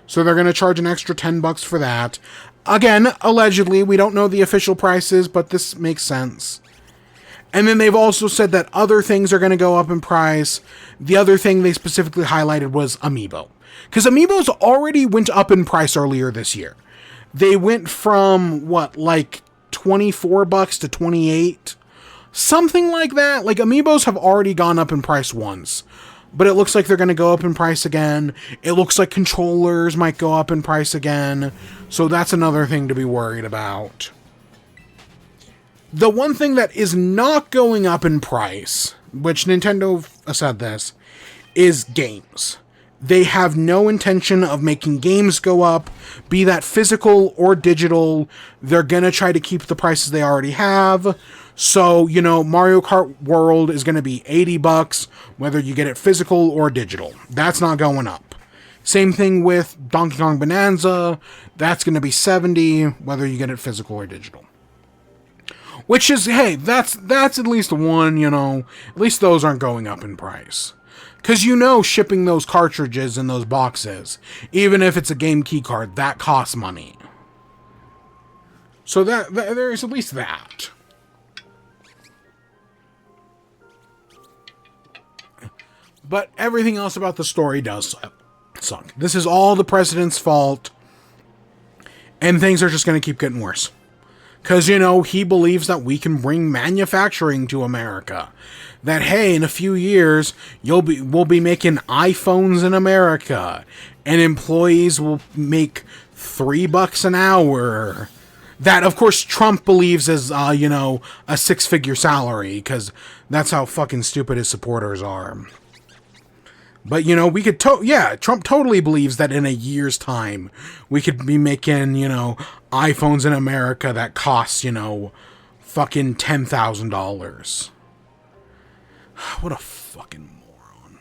So they're going to charge an extra $10 for that. Again, allegedly, we don't know the official prices, but this makes sense. And then they've also said that other things are going to go up in price. The other thing they specifically highlighted was Amiibo. Because Amiibos already went up in price earlier this year. They went from, like $24 to $28? Something like that. Like, Amiibos have already gone up in price once. But it looks like they're going to go up in price again. It looks like controllers might go up in price again. So that's another thing to be worried about. The one thing that is not going up in price, which Nintendo said this, is games. They have no intention of making games go up, be that physical or digital. They're going to try to keep the prices they already have. So, you know, Mario Kart World is going to be $80, whether you get it physical or digital. That's not going up. Same thing with Donkey Kong Bonanza. That's going to be $70, whether you get it physical or digital. Which is, hey, that's at least one, you know, at least those aren't going up in price. Because you know shipping those cartridges in those boxes, even if it's a game key card, that costs money. So that there's at least that. But everything else about the story does suck. This is all the president's fault. And things are just going to keep getting worse. Because, you know, he believes that we can bring manufacturing to America. That, hey, in a few years, we'll be making iPhones in America. And employees will make $3 an hour. That, of course, Trump believes is, you know, a six-figure salary. Because that's how fucking stupid his supporters are. But, you know, we could, Trump totally believes that in a year's time, we could be making, you know, iPhones in America that cost, you know, fucking $10,000. What a fucking moron.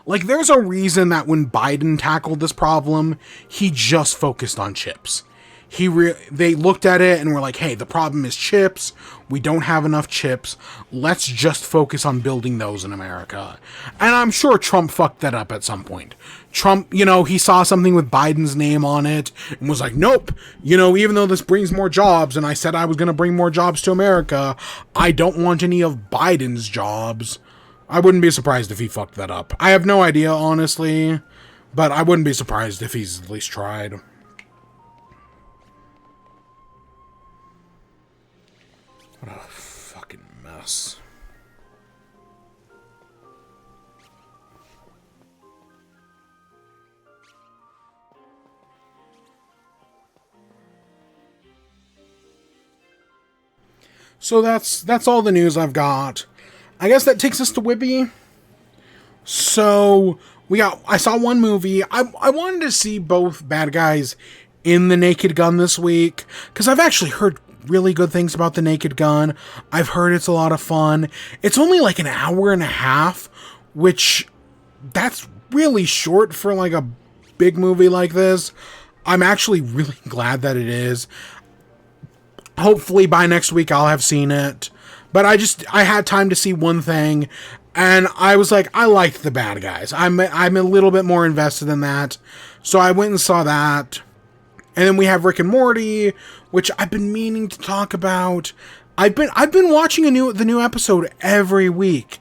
Like, there's a reason that when Biden tackled this problem, he just focused on chips. They looked at it and were like, hey, the problem is chips. We don't have enough chips. Let's just focus on building those in America. And I'm sure Trump fucked that up at some point. Trump, you know, he saw something with Biden's name on it and was like, nope, you know, even though this brings more jobs and I said I was going to bring more jobs to America, I don't want any of Biden's jobs. I wouldn't be surprised if he fucked that up. I have no idea, honestly, but I wouldn't be surprised if he's at least tried. What a fucking mess. So that's all the news I've got. I guess that takes us to WIBE. So I saw one movie. I wanted to see both bad guys in The Naked Gun this week, because I've actually heard really good things about The Naked Gun. I've heard it's a lot of fun. It's only like an hour and a half, which that's really short for like a big movie like this. I'm actually really glad that it is. Hopefully by next week I'll have seen it. But I had time to see one thing, and I was like, I liked the bad guys. I'm a little bit more invested in that. So I went and saw that. And then we have Rick and Morty, which I've been meaning to talk about. I've been watching the new episode every week,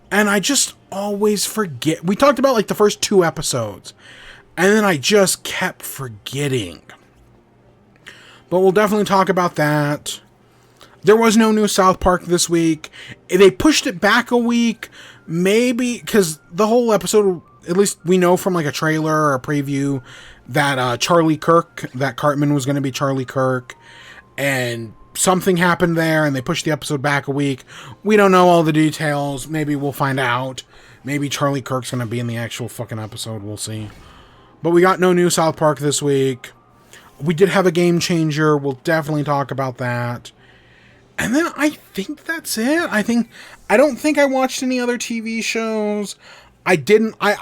and I just always forget. We talked about like the first 2 episodes, and then I just kept forgetting. But we'll definitely talk about that. There was no new South Park this week. They pushed it back a week, maybe because the whole episode, at least we know from like a trailer or a preview, that Charlie Kirk, that Cartman was going to be Charlie Kirk, and something happened there, and they pushed the episode back a week. We don't know all the details. Maybe we'll find out. Maybe Charlie Kirk's going to be in the actual fucking episode. We'll see. But we got no new South Park this week. We did have a game changer. We'll definitely talk about that. And then I think that's it. I don't think I watched any other TV shows. I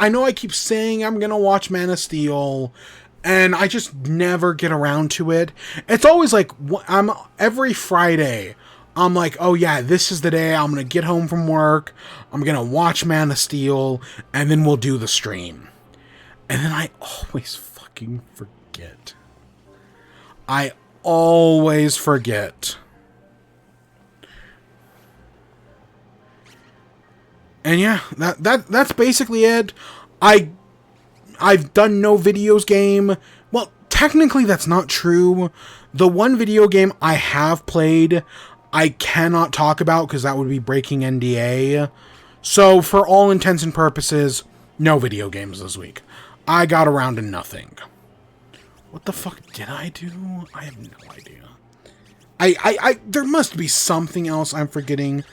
know I keep saying I'm going to watch Man of Steel, and I just never get around to it. It's always like, every Friday, I'm like, oh yeah, this is the day I'm going to get home from work. I'm going to watch Man of Steel, and then we'll do the stream. And then I always fucking forget. I always forget. And yeah, that's basically it. I've done no videos game. Well, technically that's not true. The one video game I have played, I cannot talk about because that would be breaking NDA. So for all intents and purposes, no video games this week. I got around to nothing. What the fuck did I do? I have no idea. There must be something else I'm forgetting.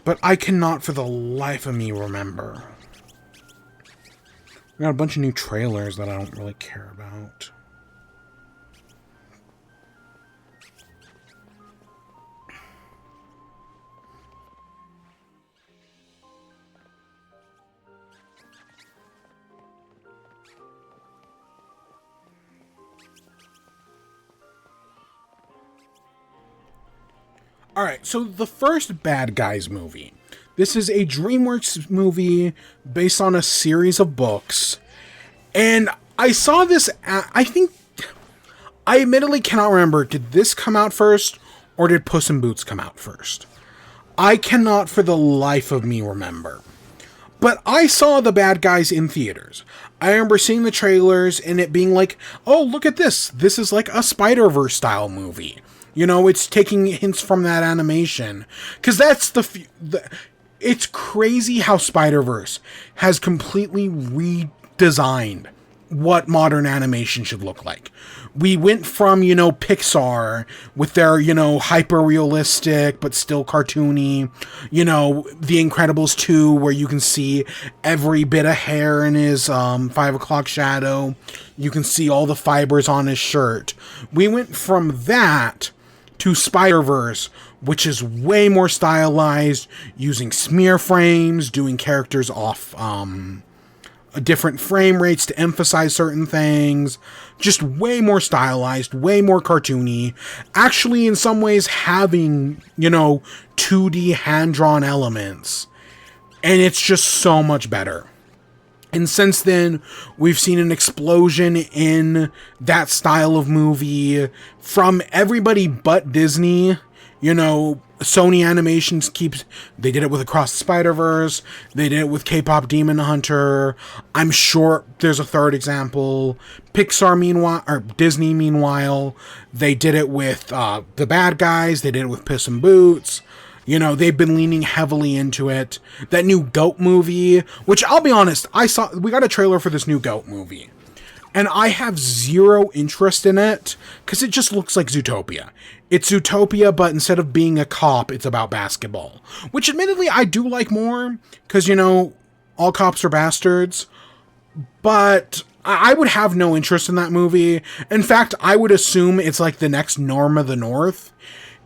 But I cannot for the life of me remember. We got a bunch of new trailers that I don't really care about. Alright, so the first Bad Guys movie. This is a DreamWorks movie based on a series of books. And I saw this, I admittedly cannot remember, did this come out first or did Puss in Boots come out first? I cannot for the life of me remember. But I saw the Bad Guys in theaters. I remember seeing the trailers and it being like, oh, look at this. This is like a Spider-Verse style movie. You know, it's taking hints from that animation. Because that's it's crazy how Spider-Verse has completely redesigned what modern animation should look like. We went from, Pixar with their, hyper-realistic but still cartoony, The Incredibles 2, where you can see every bit of hair in his 5 o'clock shadow. You can see all the fibers on his shirt. We went from that to Spider-Verse, which is way more stylized, using smear frames, doing characters off different frame rates to emphasize certain things, just way more stylized, way more cartoony, actually in some ways having, 2D hand-drawn elements, and it's just so much better. And since then, we've seen an explosion in that style of movie from everybody but Disney. Sony Animations they did it with Across the Spider-Verse. They did it with K-Pop Demon Hunter. I'm sure there's a third example. Disney, meanwhile, they did it with The Bad Guys. They did it with Puss in Boots. They've been leaning heavily into it. That new Goat movie, which I'll be honest, we got a trailer for this new Goat movie. And I have zero interest in it, because it just looks like Zootopia. It's Zootopia, but instead of being a cop, it's about basketball. Which admittedly, I do like more, because, all cops are bastards. But I would have no interest in that movie. In fact, I would assume it's like the next Norm of the North.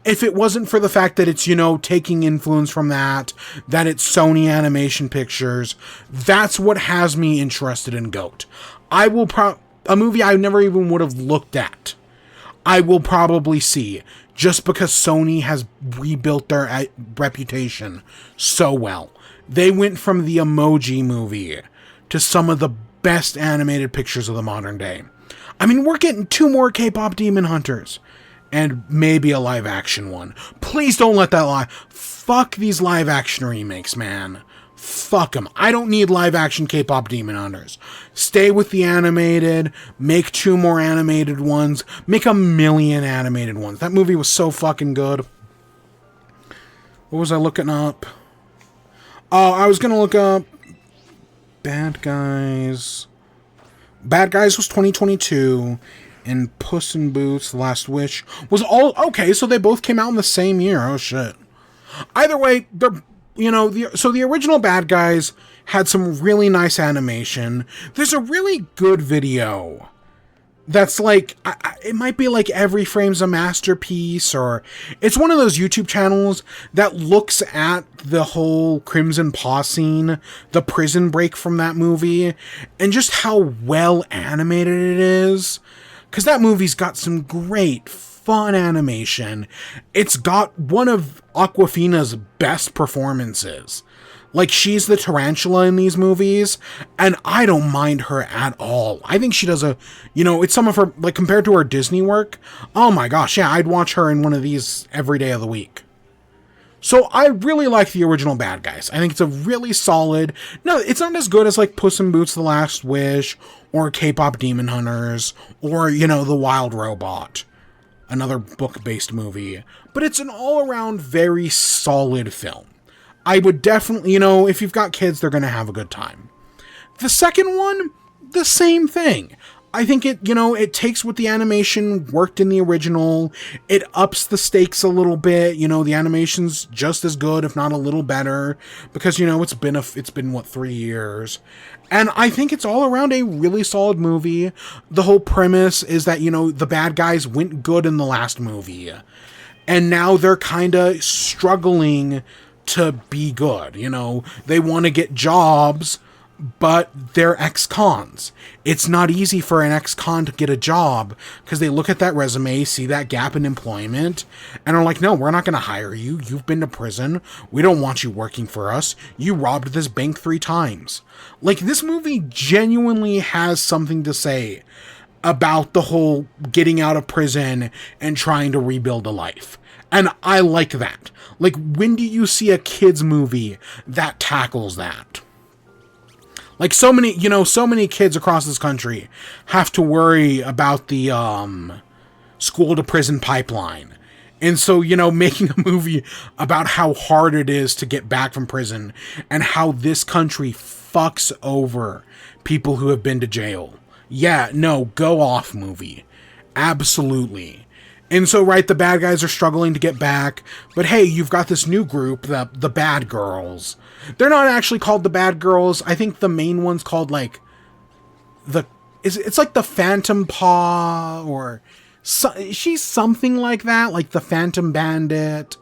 If it wasn't for the fact that it's, taking influence from that it's Sony Animation Pictures, that's what has me interested in Goat. I will a movie I never even would have looked at, I will probably see, just because Sony has rebuilt their reputation so well. They went from the Emoji Movie to some of the best animated pictures of the modern day. I mean, we're getting 2 more K-pop Demon Hunters. And maybe a live-action one. Please don't let that lie. Fuck these live-action remakes, man. Fuck them. I don't need live-action K-pop Demon Hunters. Stay with the animated. Make 2 more animated ones. Make 1 million animated ones. That movie was so fucking good. What was I looking up? Oh, I was gonna look up Bad Guys. Bad Guys was 2022. And Puss in Boots, The Last Wish was all okay. So they both came out in the same year. Oh shit. Either way, they're, so the original Bad Guys had some really nice animation. There's a really good video that's like, it might be like Every Frame's a Masterpiece, or it's one of those YouTube channels that looks at the whole Crimson Paw scene, the prison break from that movie, and just how well animated it is. Because that movie's got some great, fun animation. It's got one of Awkwafina's best performances. Like, she's the tarantula in these movies, and I don't mind her at all. I think she does it's some of her, like, compared to her Disney work, oh my gosh, yeah, I'd watch her in one of these every day of the week. So I really like the original Bad Guys. I think it's a really solid... No, it's not as good as, like, Puss in Boots, The Last Wish, or K-pop Demon Hunters, or, The Wild Robot, another book-based movie. But it's an all-around very solid film. I would definitely, if you've got kids, they're going to have a good time. The second one, the same thing. I think it takes what the animation worked in the original. It ups the stakes a little bit. The animation's just as good, if not a little better, because, it's been what, 3 years. And I think it's all around a really solid movie. The whole premise is that, the bad guys went good in the last movie, and now they're kind of struggling to be good. They want to get jobs, but they're ex-cons. It's not easy for an ex-con to get a job, because they look at that resume, see that gap in employment, and are like, no, we're not going to hire you. You've been to prison. We don't want you working for us. You robbed this bank 3 times. Like, this movie genuinely has something to say about the whole getting out of prison and trying to rebuild a life. And I like that. Like, when do you see a kids movie that tackles that? Like, so many kids across this country have to worry about the school to prison pipeline. And so, making a movie about how hard it is to get back from prison and how this country fucks over people who have been to jail. Yeah, no, go off movie. Absolutely. And so, right, the bad guys are struggling to get back, but hey, you've got this new group, the Bad Girls. They're not actually called the Bad Girls. I think the main one's called, like, it's like the Phantom Paw, or she's something like that, like the Phantom Bandit,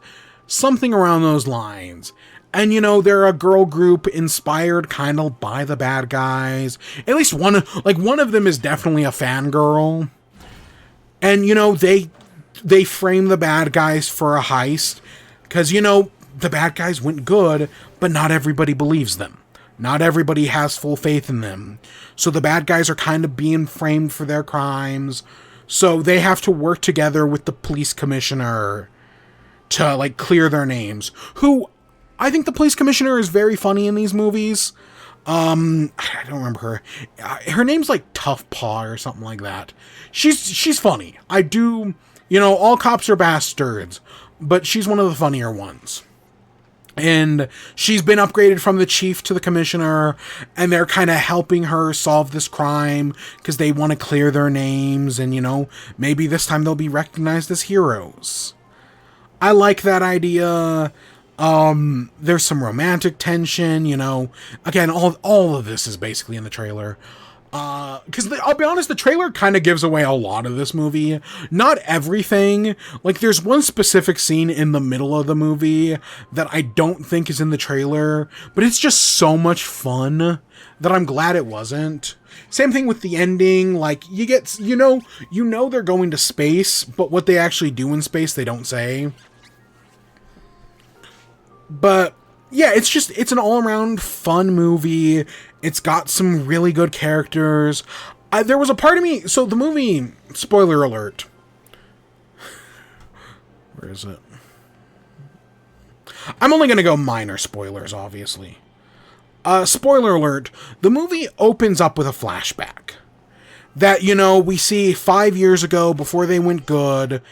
something around those lines. And, they're a girl group inspired kind of by the bad guys. At least one of them is definitely a fangirl. And, they frame the bad guys for a heist, because, the bad guys went good, but not everybody believes them. Not everybody has full faith in them. So the bad guys are kind of being framed for their crimes. So they have to work together with the police commissioner to, like, clear their names. Who, I think the police commissioner is very funny in these movies. I don't remember her. Her name's like Tough Paw or something like that. She's funny. I do, all cops are bastards, but she's one of the funnier ones. And she's been upgraded from the chief to the commissioner, and they're kind of helping her solve this crime because they want to clear their names, and, maybe this time they'll be recognized as heroes. I like that idea. There's some romantic tension, again, all of this is basically in the trailer. Because I'll be honest, the trailer kind of gives away a lot of this movie. Not everything. Like, there's one specific scene in the middle of the movie that I don't think is in the trailer, but it's just so much fun that I'm glad it wasn't. Same thing with the ending. Like, you know they're going to space, but what they actually do in space, they don't say. But yeah, it's an all-around fun movie. It's got some really good characters. There was a part of me... So the movie... Spoiler alert. Where is it? I'm only going to go minor spoilers, obviously. Spoiler alert. The movie opens up with a flashback. That, we see 5 years ago, before they went good...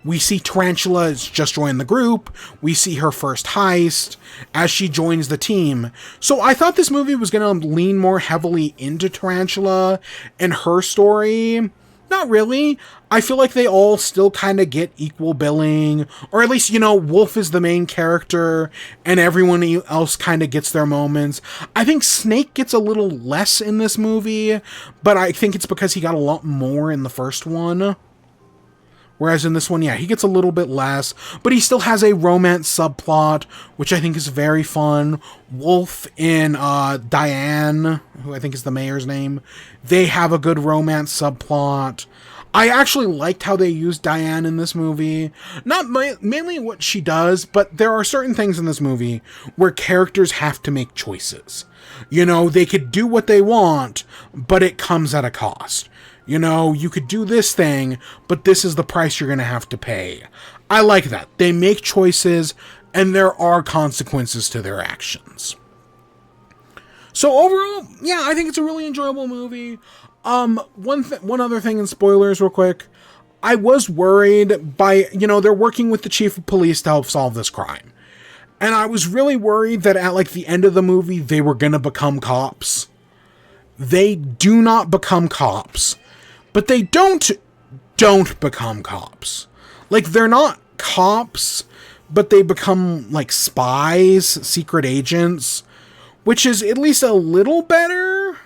We see Tarantula has just joined the group. We see her first heist as she joins the team. So I thought this movie was going to lean more heavily into Tarantula and her story. Not really. I feel like they all still kind of get equal billing. Or at least, Wolf is the main character and everyone else kind of gets their moments. I think Snake gets a little less in this movie, but I think it's because he got a lot more in the first one. Whereas in this one, yeah, he gets a little bit less, but he still has a romance subplot, which I think is very fun. Wolf and Diane, who I think is the mayor's name, they have a good romance subplot. I actually liked how they used Diane in this movie. Not mainly what she does, but there are certain things in this movie where characters have to make choices. They could do what they want, but it comes at a cost. You could do this thing, but this is the price you're going to have to pay. I like that. They make choices, and there are consequences to their actions. So overall, yeah, I think it's a really enjoyable movie. One other thing in spoilers real quick. I was worried by, they're working with the chief of police to help solve this crime. And I was really worried that at, the end of the movie, they were going to become cops. They do not become cops. But they don't become cops. They're not cops, but they become, spies, secret agents, which is at least a little better.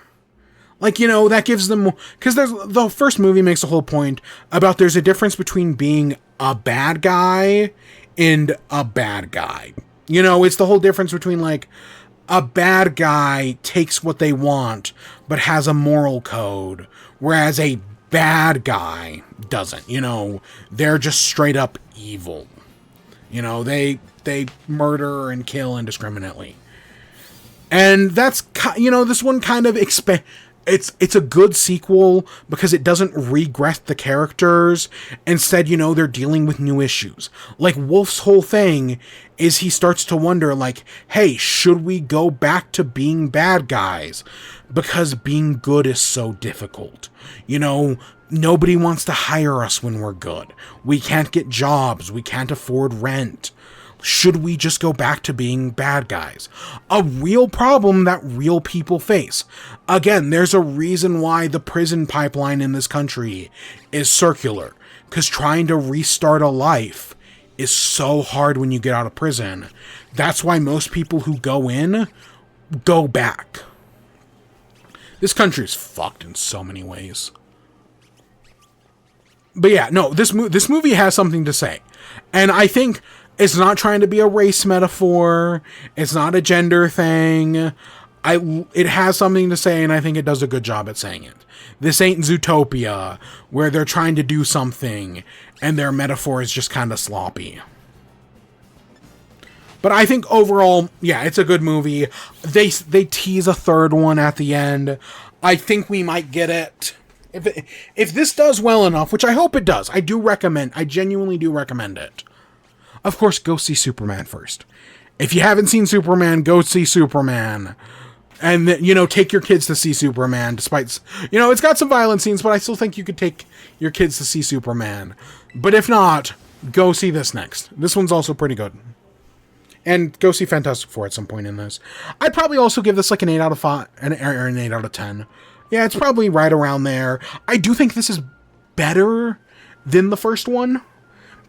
That gives them... Because the first movie makes a whole point about there's a difference between being a bad guy and a bad guy. It's the whole difference between, a bad guy takes what they want, but has a moral code, whereas a bad guy doesn't. They're just straight up evil. They murder and kill indiscriminately. And that's, this one kind of it's a good sequel because it doesn't regress the characters. Instead, they're dealing with new issues. Wolf's whole thing is he starts to wonder, hey, should we go back to being bad guys? Because being good is so difficult. Nobody wants to hire us when we're good. We can't get jobs. We can't afford rent. Should we just go back to being bad guys? A real problem that real people face. Again, there's a reason why the prison pipeline in this country is circular. Because trying to restart a life is so hard when you get out of prison. That's why most people who go in, go back. This country is fucked in so many ways. But yeah, no, this movie has something to say. And I think it's not trying to be a race metaphor. It's not a gender thing. It has something to say, and I think it does a good job at saying it. This ain't Zootopia, where they're trying to do something, and their metaphor is just kind of sloppy. But I think overall, yeah, it's a good movie. They tease a third one at the end. I think we might get it. If this does well enough, which I hope it does, I genuinely do recommend it. Of course, go see Superman first. If you haven't seen Superman, go see Superman. And, take your kids to see Superman, despite, it's got some violent scenes, but I still think you could take your kids to see Superman. But if not, go see this next. This one's also pretty good. And go see Fantastic Four at some point in this. I'd probably also give this an 8 out of 5, an 8 out of 10. Yeah, it's probably right around there. I do think this is better than the first one.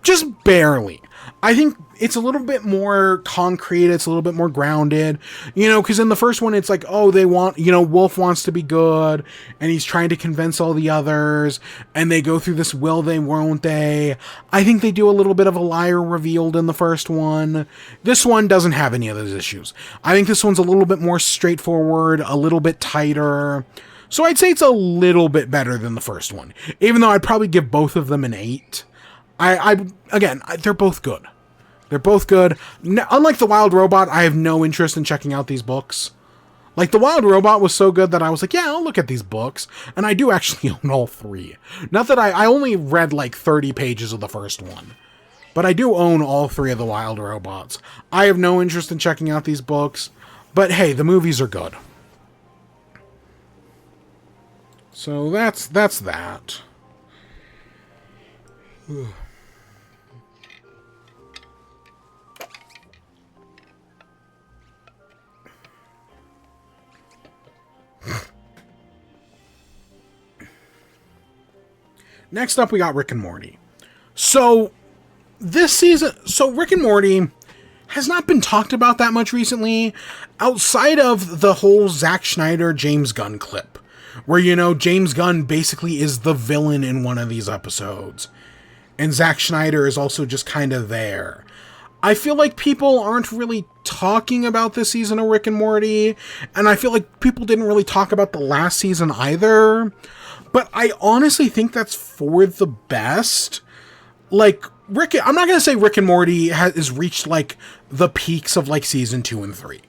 Just barely. I think it's a little bit more concrete. It's a little bit more grounded, you know, because in the first one, it's like, oh, they want, you know, Wolf wants to be good and he's trying to convince all the others and they go through this will they, won't they. I think they do a little bit of a liar revealed in the first one. This one doesn't have any of those issues. I think this one's a little bit more straightforward, a little bit tighter. So I'd say it's a little bit better than the first one, even though I'd probably give both of them an 8. Again, they're both good. They're both good. Unlike The Wild Robot, I have no interest in checking out these books. Like, The Wild Robot was so good that I was like, yeah, I'll look at these books. And I do actually own all 3. Not that I only read like 30 pages of the first one. But I do own all 3 of The Wild Robots. I have no interest in checking out these books. But hey, the movies are good. So that's that. Ugh. Next up, we got Rick and Morty. So, this season... So, Rick and Morty has not been talked about that much recently, outside of the whole Zack Snyder, James Gunn clip, where, you know, James Gunn basically is the villain in one of these episodes. And Zack Snyder is also just kind of there. I feel like people aren't really talking about this season of Rick and Morty, and I feel like people didn't really talk about the last season either. But I honestly think that's for the best. Like, I'm not going to say Rick and Morty has reached, like, the peaks of, like, season 2 and 3.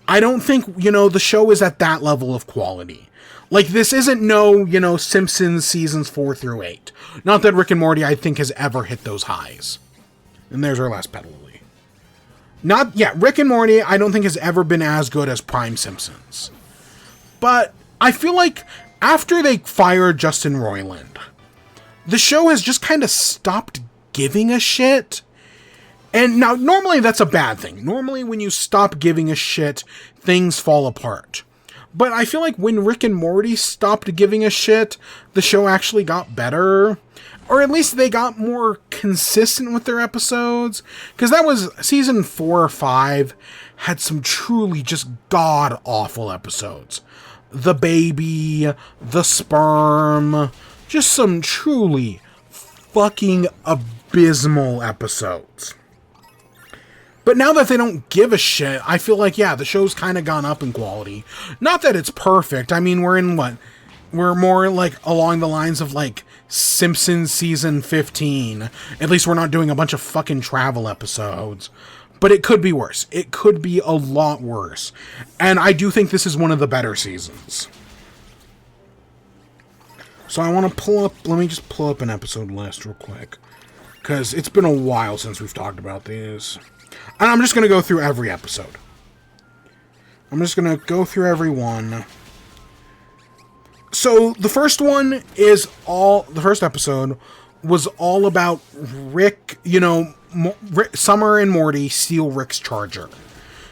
I don't think, you know, the show is at that level of quality. Like, this isn't you know, Simpsons seasons 4 through 8. Not that Rick and Morty, I think, has ever hit those highs. And there's our last pedally. Rick and Morty, I don't think has ever been as good as Prime Simpsons. But I feel like after they fired Justin Roiland, the show has just kind of stopped giving a shit. And now, normally that's a bad thing. Normally when you stop giving a shit, things fall apart. But I feel like when Rick and Morty stopped giving a shit, the show actually got better. Or at least they got more consistent with their episodes. Because that was season 4 or 5 had some truly just god-awful episodes. The baby, the sperm, just some truly fucking abysmal episodes. But now that they don't give a shit, I feel like, yeah, the show's kind of gone up in quality. Not that it's perfect. I mean, we're more like along the lines of like Simpsons season 15. At least we're not doing a bunch of fucking travel episodes. But it could be worse. It could be a lot worse. And I do think this is one of the better seasons. So I want to let me just pull up an episode list real quick. Because it's been a while since we've talked about these. And I'm just going to go through every episode. I'm just going to go through every one. So the first episode was all about Rick, you know, Summer and Morty steal Rick's charger.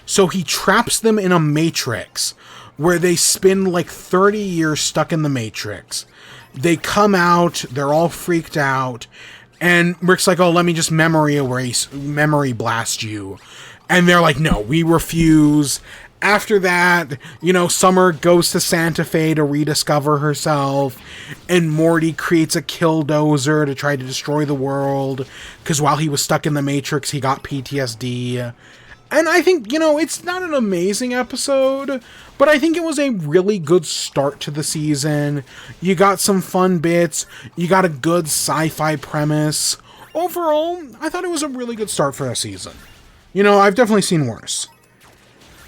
So he traps them in a matrix where they spend like 30 years stuck in the matrix. They come out, they're all freaked out, and Rick's like, oh, let me just memory blast you. And they're like, no, we refuse. After that, you know, Summer goes to Santa Fe to rediscover herself, and Morty creates a killdozer to try to destroy the world, because while he was stuck in the Matrix, he got PTSD. And I think, you know, it's not an amazing episode, but I think it was a really good start to the season. You got some fun bits, you got a good sci-fi premise. Overall, I thought it was a really good start for a season. You know, I've definitely seen worse.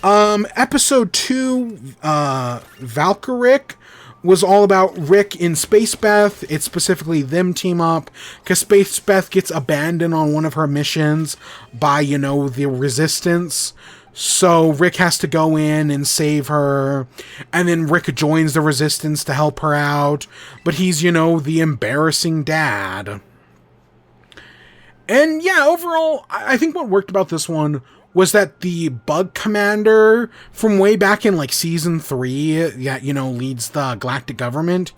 Episode 2, Valkyric, was all about Rick and Space Beth. It's specifically them team up, because Space Beth gets abandoned on one of her missions by, you know, the Resistance. So Rick has to go in and save her, and then Rick joins the Resistance to help her out, but he's, you know, the embarrassing dad. And yeah, overall, I think what worked about this one was that the bug commander from way back in like season 3 that, you know, leads the galactic government,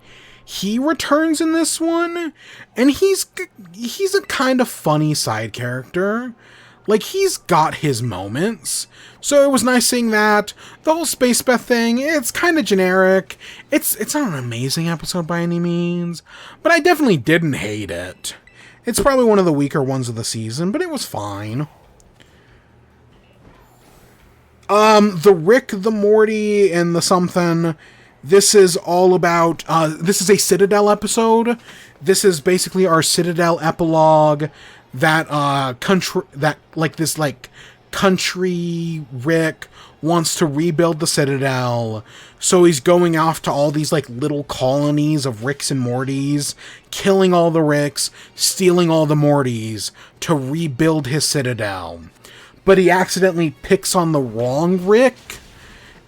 he returns in this one, and he's a kind of funny side character. Like, he's got his moments. So it was nice seeing that. The whole Space Beth thing, it's kind of generic. It's not an amazing episode by any means, but I definitely didn't hate it. It's probably one of the weaker ones of the season, but it was fine. The Rick, the Morty, and the something, this is all about, this is a Citadel episode. This is basically our Citadel epilogue that, country Rick wants to rebuild the Citadel, so he's going off to all these, like, little colonies of Ricks and Mortys, killing all the Ricks, stealing all the Mortys, to rebuild his Citadel. But he accidentally picks on the wrong Rick,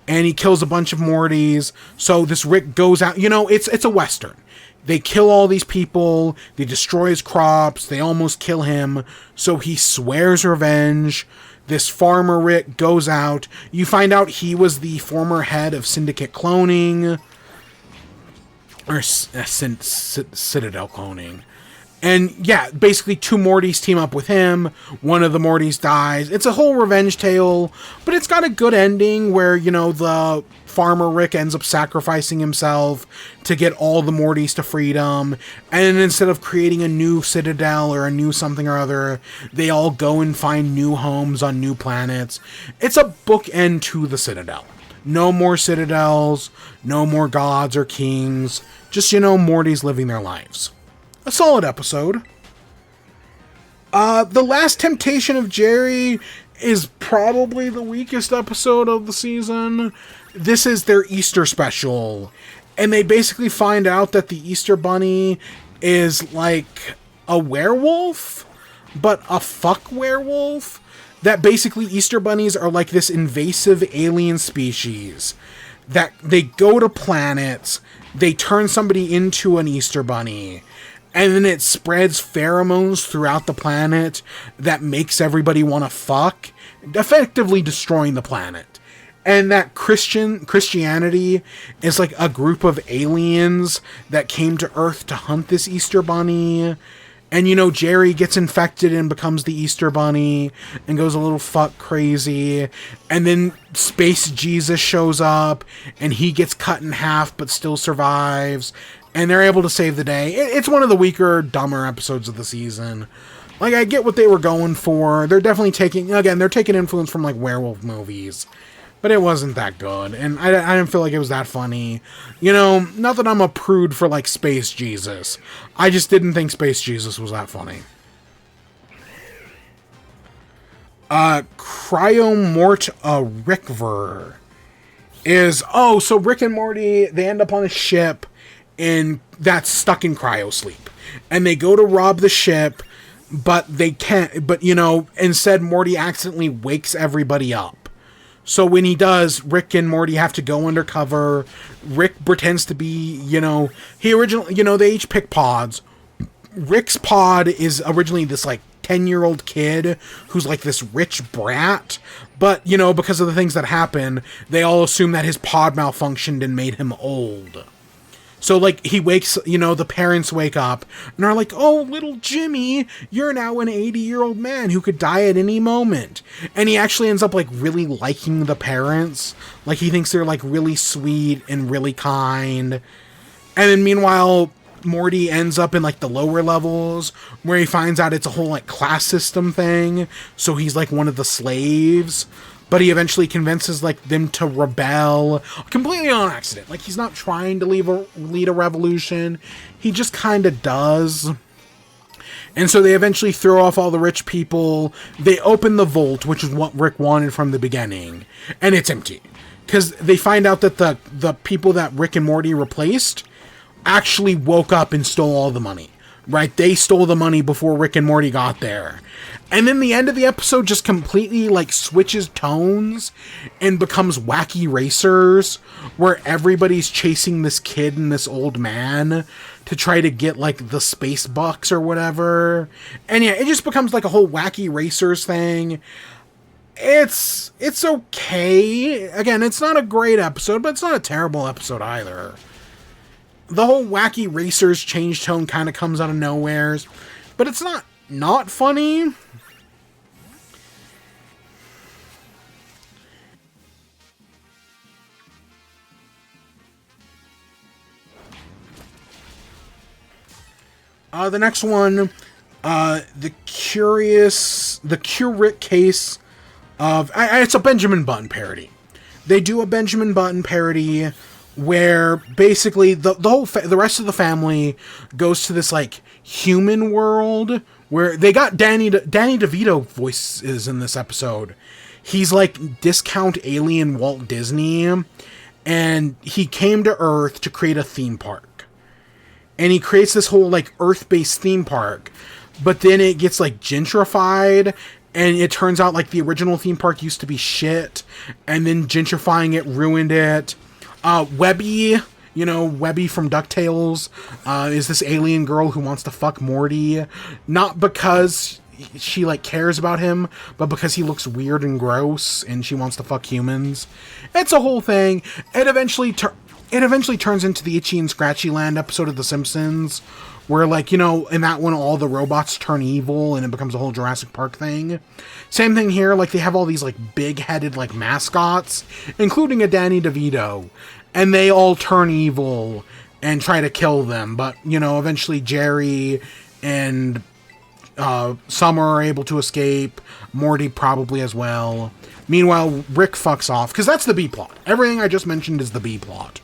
and he kills a bunch of Mortys, so this Rick goes out, it's a Western. They kill all these people, they destroy his crops, they almost kill him, so he swears revenge. This farmer Rick goes out. You find out he was the former head of Syndicate Cloning. Or Citadel Cloning. And yeah, basically 2 Mortys team up with him. One of the Mortys dies. It's a whole revenge tale, but it's got a good ending where, the farmer Rick ends up sacrificing himself to get all the Mortys to freedom. And instead of creating a new Citadel or a new something or other, they all go and find new homes on new planets. It's a bookend to the Citadel. No more Citadels, no more gods or kings. Just, Mortys living their lives. A solid episode. The Last Temptation of Jerry is probably the weakest episode of the season. This is their Easter special. And they basically find out that the Easter Bunny is like a werewolf, but a fuck werewolf. That basically Easter Bunnies are like this invasive alien species. That they go to planets, they turn somebody into an Easter Bunny, and then it spreads pheromones throughout the planet that makes everybody want to fuck, effectively destroying the planet. And that Christianity is like a group of aliens that came to Earth to hunt this Easter Bunny. And, Jerry gets infected and becomes the Easter Bunny and goes a little fuck crazy. And then Space Jesus shows up and he gets cut in half but still survives. And they're able to save the day. It's one of the weaker, dumber episodes of the season. Like, I get what they were going for. They're definitely taking influence from, like, werewolf movies. But it wasn't that good. And I didn't feel like it was that funny. Not that I'm a prude for, like, Space Jesus. I just didn't think Space Jesus was that funny. Cryomort Rickver is... Oh, so Rick and Morty, they end up on a ship... and that's stuck in cryosleep. And they go to rob the ship, but they can't, instead Morty accidentally wakes everybody up. So when he does, Rick and Morty have to go undercover. Rick pretends to be, he originally, they each pick pods. Rick's pod is originally this, 10-year-old kid who's like this rich brat, but, because of the things that happen, they all assume that his pod malfunctioned and made him old. So, he wakes, the parents wake up and are like, oh, little Jimmy, you're now an 80-year-old man who could die at any moment. And he actually ends up, really liking the parents. He thinks they're, really sweet and really kind. And then, meanwhile, Morty ends up in, the lower levels where he finds out it's a whole, class system thing. So he's, one of the slaves. But he eventually convinces, them to rebel completely on accident. He's not trying to lead a revolution. He just kind of does. And so they eventually throw off all the rich people. They open the vault, which is what Rick wanted from the beginning. And it's empty. Because they find out that the people that Rick and Morty replaced actually woke up and stole all the money. Right? They stole the money before Rick and Morty got there. And then the end of the episode just completely, switches tones and becomes Wacky Racers, where everybody's chasing this kid and this old man to try to get, the space bucks or whatever. And yeah, it just becomes, a whole Wacky Racers thing. It's okay. Again, it's not a great episode, but it's not a terrible episode either. The whole wacky racers change tone kind of comes out of nowhere, but it's not funny. The next one, the curious case of it's a Benjamin Button parody. They do a Benjamin Button parody where basically the rest of the family goes to this like human world where they got Danny DeVito voices in this episode. He's like discount alien Walt Disney, and he came to Earth to create a theme park. And he creates this whole like Earth-based theme park, but then it gets like gentrified, and it turns out like the original theme park used to be shit, and then gentrifying it ruined it. Webby, Webby from DuckTales, is this alien girl who wants to fuck Morty, not because she like cares about him, but because he looks weird and gross, and she wants to fuck humans. It's a whole thing. It eventually turns into the Itchy and Scratchy Land episode of The Simpsons, where, like, in that one, all the robots turn evil, and it becomes a whole Jurassic Park thing. Same thing here, like, they have all these, like, big-headed, like, mascots, including a Danny DeVito, and they all turn evil and try to kill them, but, eventually Jerry and Summer are able to escape, Morty probably as well. Meanwhile, Rick fucks off, because that's the B-plot. Everything I just mentioned is the B-plot.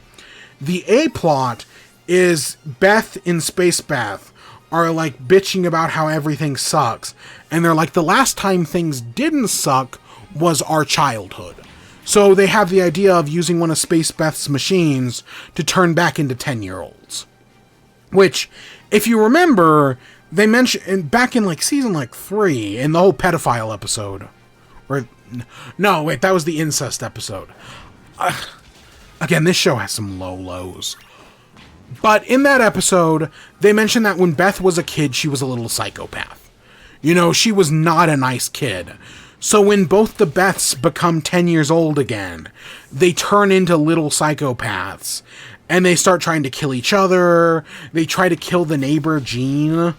The A-plot is Beth and Space Beth are like bitching about how everything sucks. And they're like, the last time things didn't suck was our childhood. So they have the idea of using one of Space Beth's machines to turn back into 10-year-olds. Which, if you remember, they mentioned back in like season like 3 in the whole pedophile episode. No, wait, that was the incest episode. Again, this show has some low lows. But in that episode, they mentioned that when Beth was a kid, she was a little psychopath. She was not a nice kid. So when both the Beths become 10 years old again, they turn into little psychopaths. And they start trying to kill each other. They try to kill the neighbor, Jean.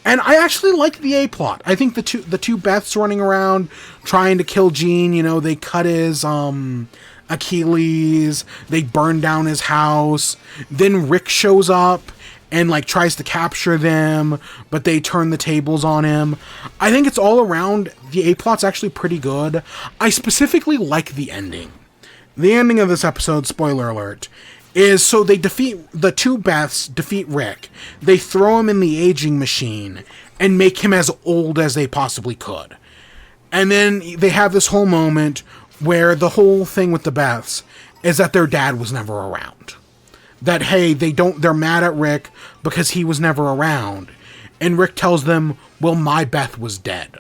And I actually like the A-plot. I think the two Beths running around trying to kill Jean, they cut his Achilles, they burn down his house, then Rick shows up and like tries to capture them, but they turn the tables on him. I think it's all around, the A-plot's actually pretty good. I specifically like the ending. The ending of this episode, spoiler alert, is so the two Beths defeat Rick, they throw him in the aging machine and make him as old as they possibly could. And then they have this whole moment where the whole thing with the Beths is that their dad was never around. That, hey, they're mad at Rick because he was never around. And Rick tells them, well, my Beth was dead.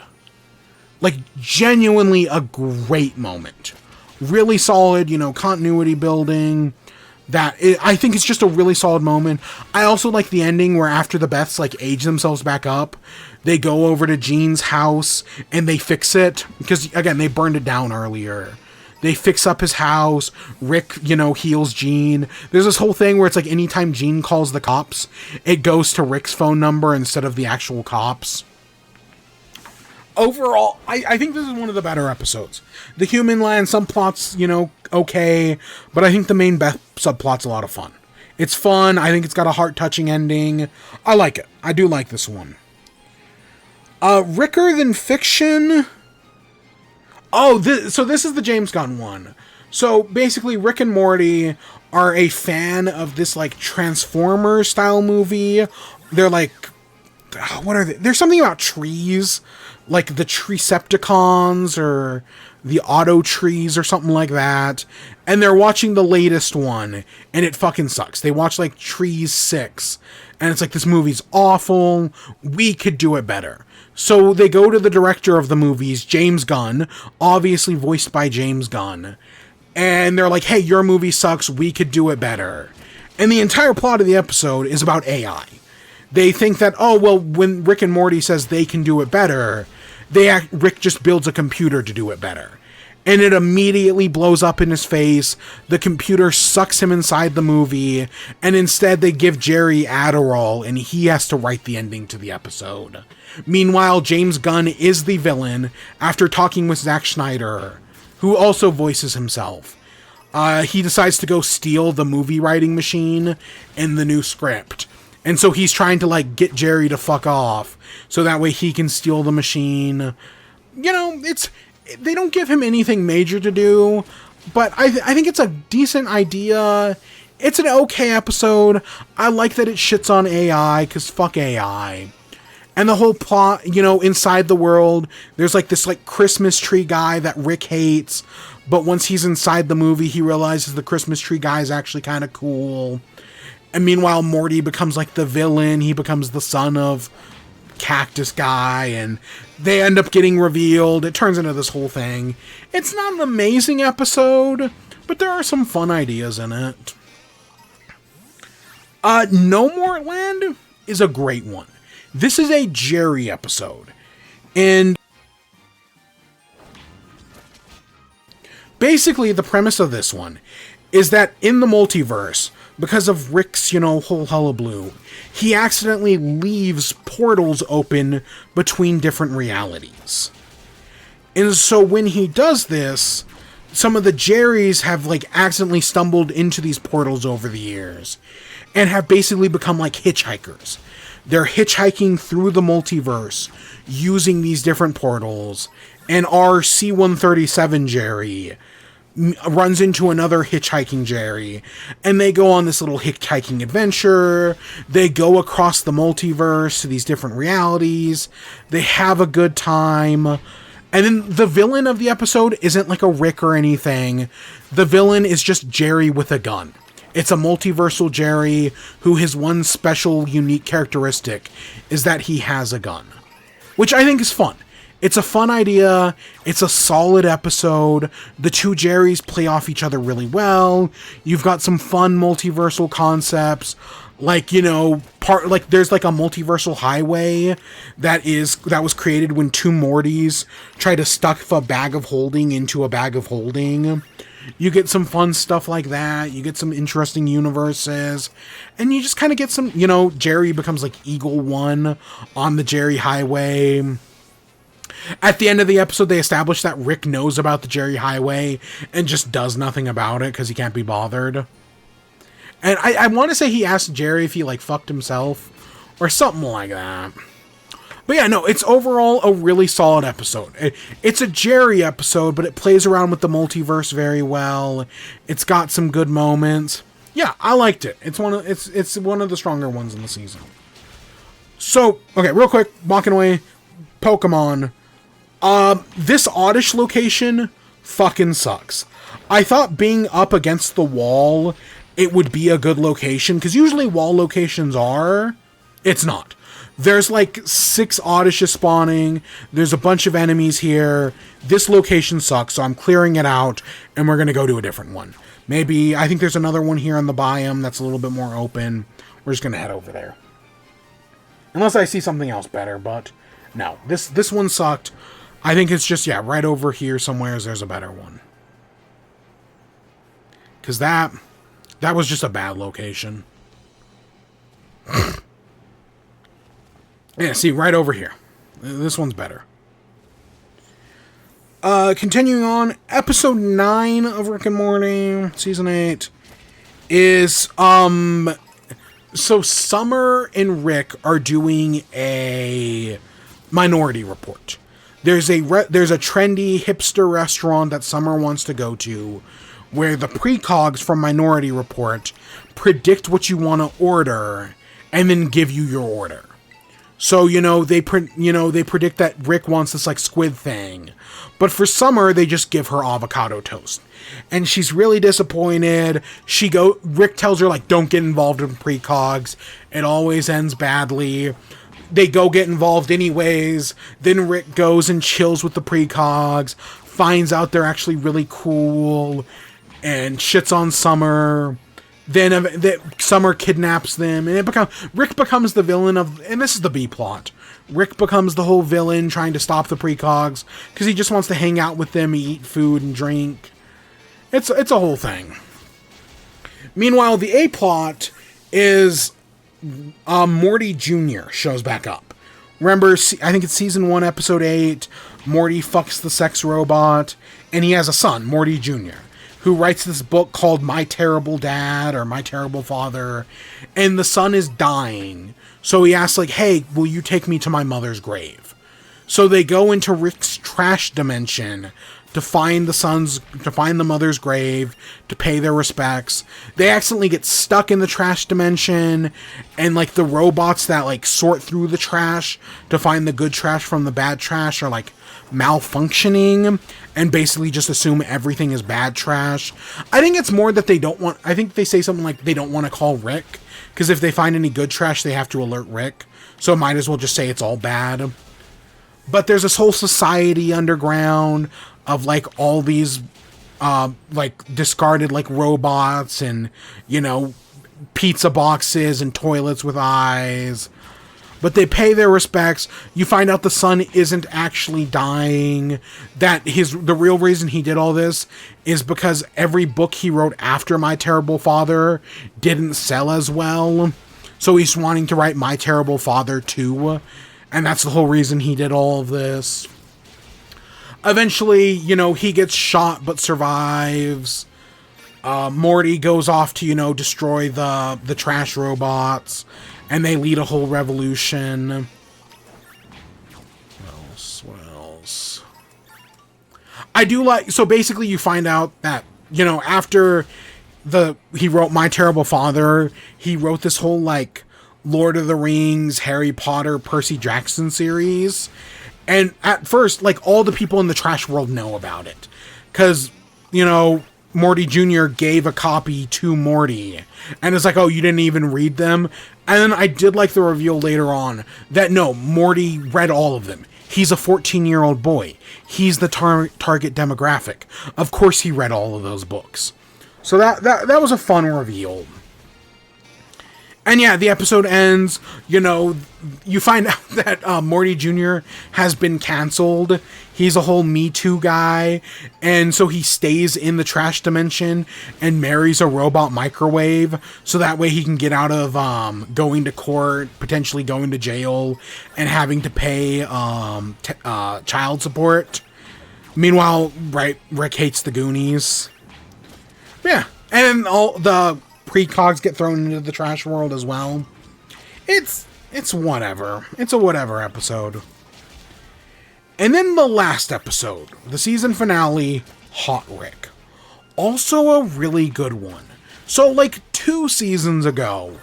Like, genuinely a great moment. Really solid, continuity building. I think it's just a really solid moment. I also like the ending where after the Beths, like, age themselves back up, they go over to Jean's house and they fix it. Because, again, they burned it down earlier. They fix up his house. Rick, heals Jean. There's this whole thing where it's like anytime Jean calls the cops, it goes to Rick's phone number instead of the actual cops. Overall, I think this is one of the better episodes. The Human Land, some plots, okay, but I think the main Beth subplot's a lot of fun. It's fun. I think it's got a heart-touching ending. I like it. I do like this one. Ricker Than Fiction. Oh, so this is the James Gunn one. So basically, Rick and Morty are a fan of this like Transformers style movie. They're like, what are they? There's something about trees, like the Treecepticons or the Auto Trees or something like that. And they're watching the latest one, and it fucking sucks. They watch like Trees 6, and it's like, this movie's awful. We could do it better. So they go to the director of the movies, James Gunn, obviously voiced by James Gunn, and they're like, hey, your movie sucks, we could do it better. And the entire plot of the episode is about AI. They think that, oh, well, when Rick and Morty says they can do it better, Rick just builds a computer to do it better. and it immediately blows up in his face. The computer sucks him inside the movie, and instead they give Jerry Adderall, and he has to write the ending to the episode. Meanwhile, James Gunn is the villain after talking with Zack Snyder, who also voices himself. He decides to go steal the movie writing machine in the new script. And so he's trying to, like, get Jerry to fuck off, so that way he can steal the machine. You know, they don't give him anything major to do, but I think it's a decent idea. It's an okay episode. I like that it shits on AI, because fuck AI. And the whole plot, you know, inside the world, there's like this like Christmas tree guy that Rick hates, but once he's inside the movie, he realizes the Christmas tree guy is actually kind of cool. And meanwhile, Morty becomes like the villain. He becomes the son of Cactus Guy, and they end up getting revealed. It turns into this whole thing. It's not an amazing episode, but there are some fun ideas in it. No More Land is a great one. This is a Jerry episode, and basically the premise of this one is that in the multiverse, because of Rick's, you know, whole hullabaloo, he accidentally leaves portals open between different realities. And so when he does this, some of the Jerrys have, like, accidentally stumbled into these portals over the years and have basically become like hitchhikers. They're hitchhiking through the multiverse using these different portals, and our C-137 Jerry runs into another hitchhiking Jerry, and they go on this little hitchhiking adventure. They go across the multiverse to these different realities. They have a good time. And then the villain of the episode isn't like a Rick or anything. The villain is just Jerry with a gun. It's a multiversal Jerry who his one special unique characteristic is that he has a gun, which I think is fun. It's a fun idea. It's a solid episode. The two Jerrys play off each other really well. You've got some fun multiversal concepts. Like, you know, there's like a multiversal highway that was created when two Mortys tried to stuff a bag of holding into a bag of holding. You get some fun stuff like that. You get some interesting universes. And you just kind of get some, you know, Jerry becomes like Eagle One on the Jerry Highway. At the end of the episode, they establish that Rick knows about the Jerry Highway and just does nothing about it because he can't be bothered. And I want to say he asked Jerry if he, like, fucked himself or something like that. But yeah, no, it's overall a really solid episode. It's a Jerry episode, but it plays around with the multiverse very well. It's got some good moments. Yeah, I liked it. It's one of the stronger ones in the season. So, okay, real quick, walking away, Pokemon. This Oddish location fucking sucks. I thought being up against the wall, it would be a good location, because usually wall locations are. It's not. There's like 6 Oddishes spawning. There's a bunch of enemies here. This location sucks, so I'm clearing it out, and we're going to go to a different one. Maybe, I think there's another one here on the biome that's a little bit more open. We're just going to head over there. Unless I see something else better, but no. This one sucked. I think it's just, yeah, right over here somewhere there's a better one. Because that was just a bad location. Yeah, see, right over here. This one's better. Continuing on, episode 9 of Rick and Morty, season 8, is, so Summer and Rick are doing a Minority Report. There's a trendy hipster restaurant that Summer wants to go to, where the precogs from Minority Report predict what you want to order, and then give you your order. So, they predict that Rick wants this, like, squid thing. But for Summer, they just give her avocado toast. And she's really disappointed. Rick tells her, like, don't get involved in precogs. It always ends badly. They go get involved anyways. Then Rick goes and chills with the precogs. Finds out they're actually really cool. And shits on Summer. Then Summer kidnaps them, and Rick becomes the villain of, and this is the B plot. Rick becomes the whole villain trying to stop the precogs because he just wants to hang out with them, eat food and drink. It's a whole thing. Meanwhile, the A-plot is Morty Jr. shows back up. Remember, I think it's season 1, episode 8, Morty fucks the sex robot, and he has a son, Morty Jr., who writes this book called My Terrible Dad or My Terrible Father, and the son is dying. So he asks, like, hey, will you take me to my mother's grave? So they go into Rick's trash dimension to find the mother's grave, to pay their respects. They accidentally get stuck in the trash dimension, and like the robots that like sort through the trash to find the good trash from the bad trash are like malfunctioning and basically just assume everything is bad trash. I think it's more that I think they say something like they don't want to call Rick, because if they find any good trash, they have to alert Rick. So might as well just say it's all bad. But there's this whole society underground of like all these like discarded like robots and, you know, pizza boxes and toilets with eyes. But they pay their respects. You find out the son isn't actually dying. That the real reason he did all this is because every book he wrote after My Terrible Father didn't sell as well. So he's wanting to write My Terrible Father 2. And that's the whole reason he did all of this. Eventually, you know, he gets shot but survives. Morty goes off to, you know, destroy the trash robots. And they lead a whole revolution. What else? I do like... So basically you find out that, you know, after he wrote My Terrible Father, he wrote this whole, like, Lord of the Rings, Harry Potter, Percy Jackson series. And at first, like, all the people in the trash world know about it. Because, you know, Morty Jr. gave a copy to Morty. And it's like, oh, you didn't even read them? And then I did like the reveal later on that, no, Morty read all of them. He's a 14-year-old boy. He's the target demographic. Of course he read all of those books. So that was a fun reveal. And yeah, the episode ends, you know, you find out that Morty Jr. has been canceled. He's a whole Me Too guy. And so he stays in the trash dimension and marries a robot microwave. So that way he can get out of going to court, potentially going to jail, and having to pay child support. Meanwhile, right, Rick hates the Goonies. Yeah, and all the precogs get thrown into the trash world as well. It's whatever. It's a whatever episode. And then the last episode, the season finale, Hot Rick. Also a really good one. So like 2 seasons ago,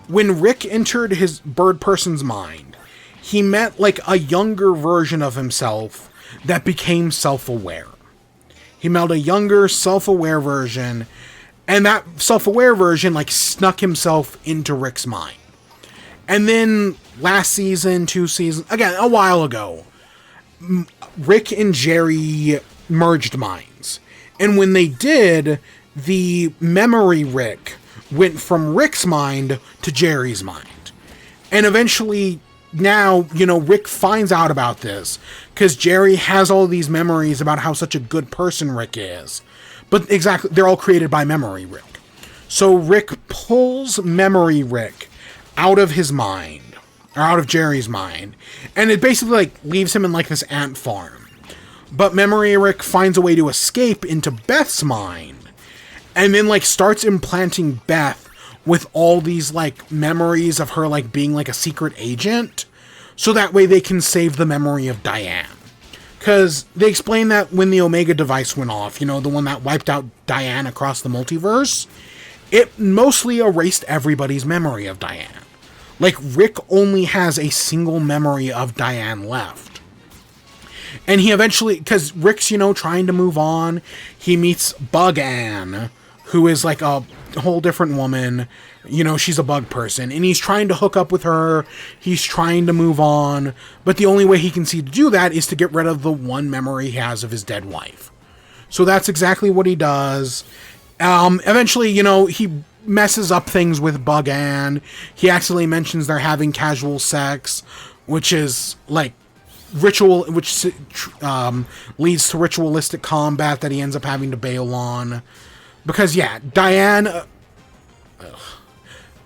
when Rick entered his bird person's mind, he met like a younger version of himself that became self-aware. He met a younger, self-aware version. And that self-aware version, like, snuck himself into Rick's mind. And then last season, 2 seasons, again, a while ago, Rick and Jerry merged minds. And when they did, the memory Rick went from Rick's mind to Jerry's mind. And eventually, now, you know, Rick finds out about this, because Jerry has all these memories about how such a good person Rick is. But exactly, they're all created by Memory Rick. So Rick pulls Memory Rick out of his mind, or out of Jerry's mind, and it basically like leaves him in like this ant farm. But Memory Rick finds a way to escape into Beth's mind, and then like starts implanting Beth with all these like memories of her like being like a secret agent, so that way they can save the memory of Diane. Because they explain that when the Omega device went off, you know, the one that wiped out Diane across the multiverse, it mostly erased everybody's memory of Diane. Like, Rick only has a single memory of Diane left. And he eventually, because Rick's, you know, trying to move on, he meets Bug Ann, who is like a whole different woman. You know, she's a bug person, and he's trying to hook up with her. He's trying to move on, but the only way he can see to do that is to get rid of the one memory he has of his dead wife. So that's exactly what he does. Eventually, you know, he messes up things with Bug Ann. He accidentally mentions they're having casual sex which is like ritual, which leads to ritualistic combat that he ends up having to bail on. Because, yeah, Diana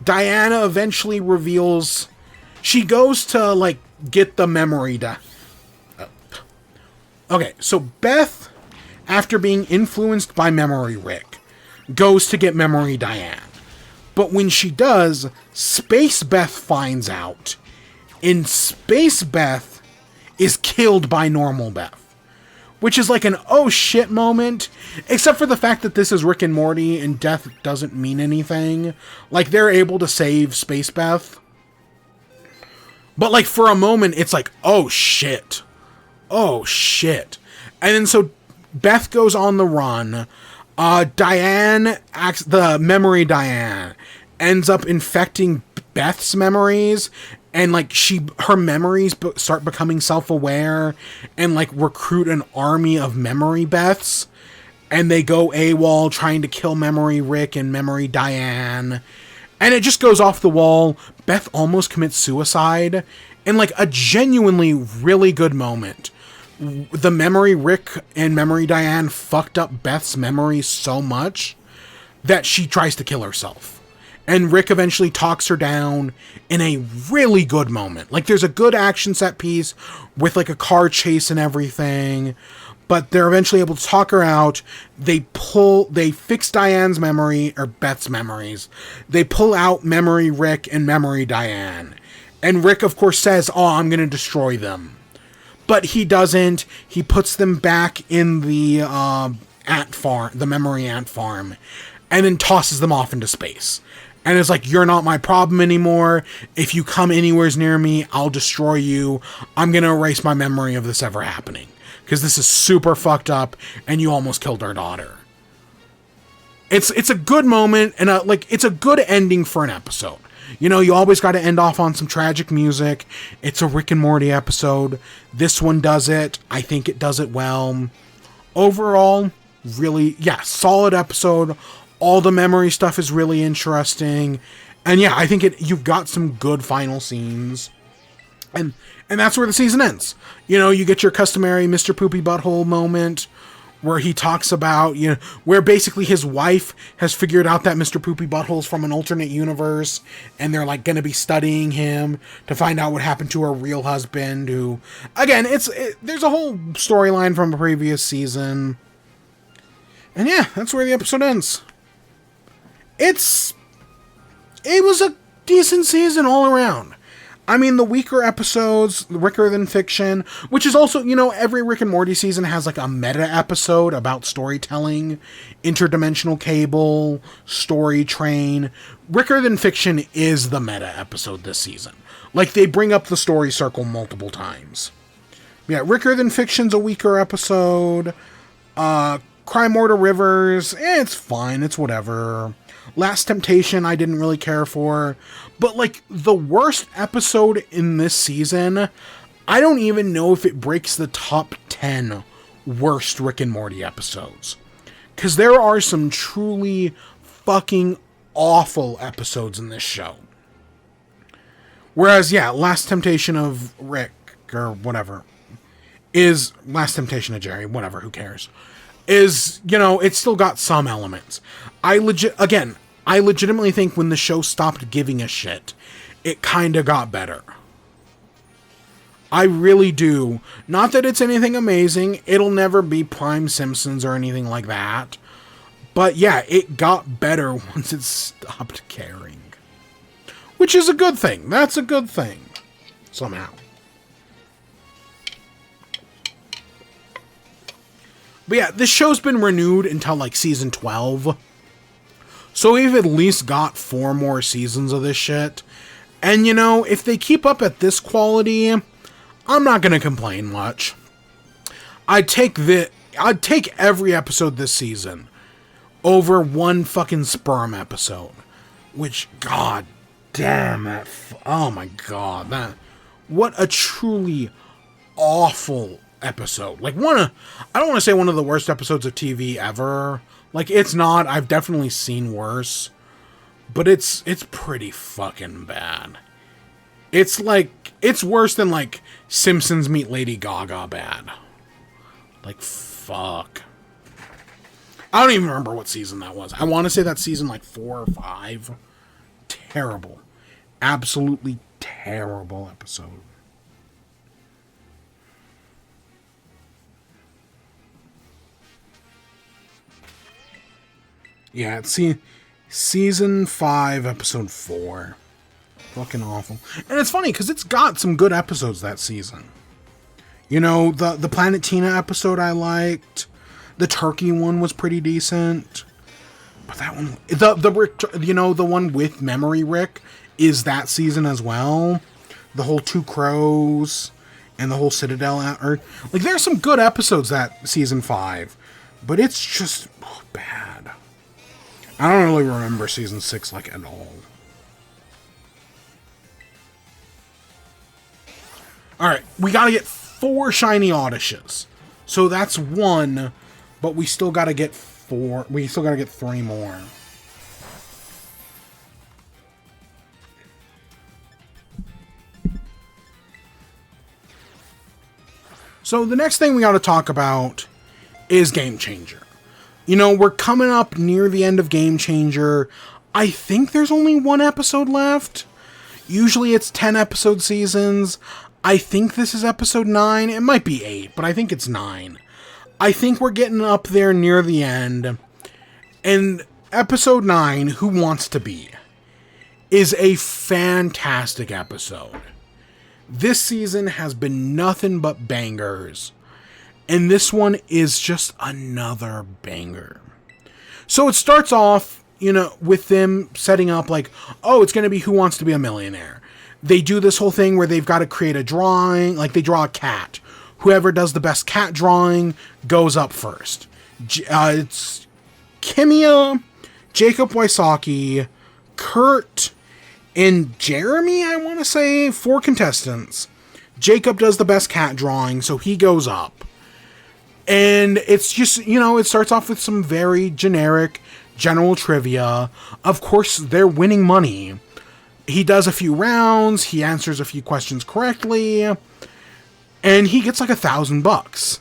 eventually reveals... She goes to, like, get the memory Okay, so Beth, after being influenced by Memory Rick, goes to get Memory Diane. But when she does, Space Beth finds out. And Space Beth is killed by Normal Beth. Which is like an oh shit moment. Except for the fact that this is Rick and Morty and death doesn't mean anything. Like, they're able to save Space Beth. But, like, for a moment, it's like, oh shit. Oh shit. And then so Beth goes on the run. Diane acts, the memory Diane ends up infecting Beth's memories, and like her memories start becoming self-aware and like recruit an army of memory Beths, and they go AWOL trying to kill Memory Rick and Memory Diane, and it just goes off the wall. Beth almost commits suicide in like a genuinely really good moment. The Memory Rick and Memory Diane fucked up Beth's memory so much that she tries to kill herself. And Rick eventually talks her down in a really good moment. Like, there's a good action set piece with like a car chase and everything, but they're eventually able to talk her out. They fix Diane's memory, or Beth's memories. They pull out Memory Rick and Memory Diane. And Rick, of course, says, oh, I'm going to destroy them. But he doesn't. He puts them back in the ant farm, the memory ant farm, and then tosses them off into space. And it's like, you're not my problem anymore. If you come anywhere near me, I'll destroy you. I'm going to erase my memory of this ever happening. Because this is super fucked up, and you almost killed our daughter. It's a good moment, and it's a good ending for an episode. You know, you always got to end off on some tragic music. It's a Rick and Morty episode. This one does it. I think it does it well. Overall, really, yeah, solid episode. All the memory stuff is really interesting. And yeah, I think you've got some good final scenes. And that's where the season ends. You know, you get your customary Mr. Poopy Butthole moment where he talks about, you know, where basically his wife has figured out that Mr. Poopy Butthole's from an alternate universe, and they're like going to be studying him to find out what happened to her real husband, who, again, there's a whole storyline from a previous season. And yeah, that's where the episode ends. It was a decent season all around. I mean, the weaker episodes, Ricker Than Fiction, which is also, you know, every Rick and Morty season has like a meta episode about storytelling, interdimensional cable, story train. Ricker Than Fiction is the meta episode this season. Like, they bring up the story circle multiple times. Yeah, Ricker Than Fiction's a weaker episode. Crime Order Rivers, it's fine, it's whatever. Last Temptation, I didn't really care for. But, like, the worst episode in this season, I don't even know if it breaks the top 10 worst Rick and Morty episodes. Because there are some truly fucking awful episodes in this show. Whereas, yeah, Last Temptation of Rick, or whatever, is Last Temptation of Jerry, whatever, who cares, is, you know, it's still got some elements. I legitimately think when the show stopped giving a shit, it kind of got better. I really do. Not that it's anything amazing. It'll never be Prime Simpsons or anything like that. But yeah, it got better once it stopped caring. Which is a good thing. That's a good thing. Somehow. But yeah, this show's been renewed until like season 12. So we've at least got 4 more seasons of this shit. And you know, if they keep up at this quality, I'm not gonna complain much. I'd take every episode this season over one fucking sperm episode. Which, god damn it. Oh my god. What a truly awful episode. Like, I don't want to say one of the worst episodes of TV ever. Like, it's not. I've definitely seen worse. But it's pretty fucking bad. It's like, it's worse than like Simpsons Meet Lady Gaga bad. Like, fuck. I don't even remember what season that was. I want to say that's season like 4 or 5. Terrible. Absolutely terrible episode. Yeah, it's season 5, episode 4. Fucking awful. And it's funny because it's got some good episodes that season. You know, the Planet Tina episode I liked. The turkey one was pretty decent. But that one, the Rick, you know, the one with Memory Rick is that season as well. The whole Two Crows and the whole Citadel Earth. Like, there's some good episodes that season 5, but it's just bad. I don't really remember season 6 like at all. Alright, we gotta get 4 shiny Odyshes. So that's 1, but we still gotta get 4. We still gotta get 3 more. So the next thing we gotta talk about is Game Changer. You know, we're coming up near the end of Game Changer. I think there's only 1 episode left. Usually it's 10 episode seasons. I think this is episode 9. It might be 8, but I think it's 9. I think we're getting up there near the end. And episode 9, Who Wants to Be, is a fantastic episode. This season has been nothing but bangers. And this one is just another banger. So it starts off, you know, with them setting up like, oh, it's going to be Who Wants to Be a Millionaire. They do this whole thing where they've got to create a drawing, like they draw a cat. Whoever does the best cat drawing goes up first. It's Kimia, Jacob Wysocki, Kurt, and Jeremy, I want to say, 4 contestants. Jacob does the best cat drawing, so he goes up. And it's just, you know, it starts off with some very generic, general trivia. Of course, they're winning money. He does a few rounds, he answers a few questions correctly, and he gets like $1,000.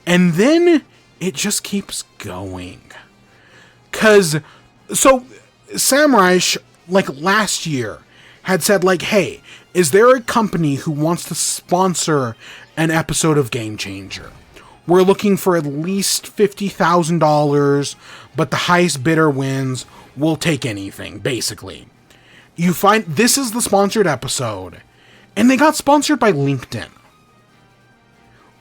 And then it just keeps going. So Samurai, like last year, had said like, hey, is there a company who wants to sponsor an episode of Game Changer? We're looking for at least $50,000, but the highest bidder wins. We'll take anything, basically. You find this is the sponsored episode, and they got sponsored by LinkedIn.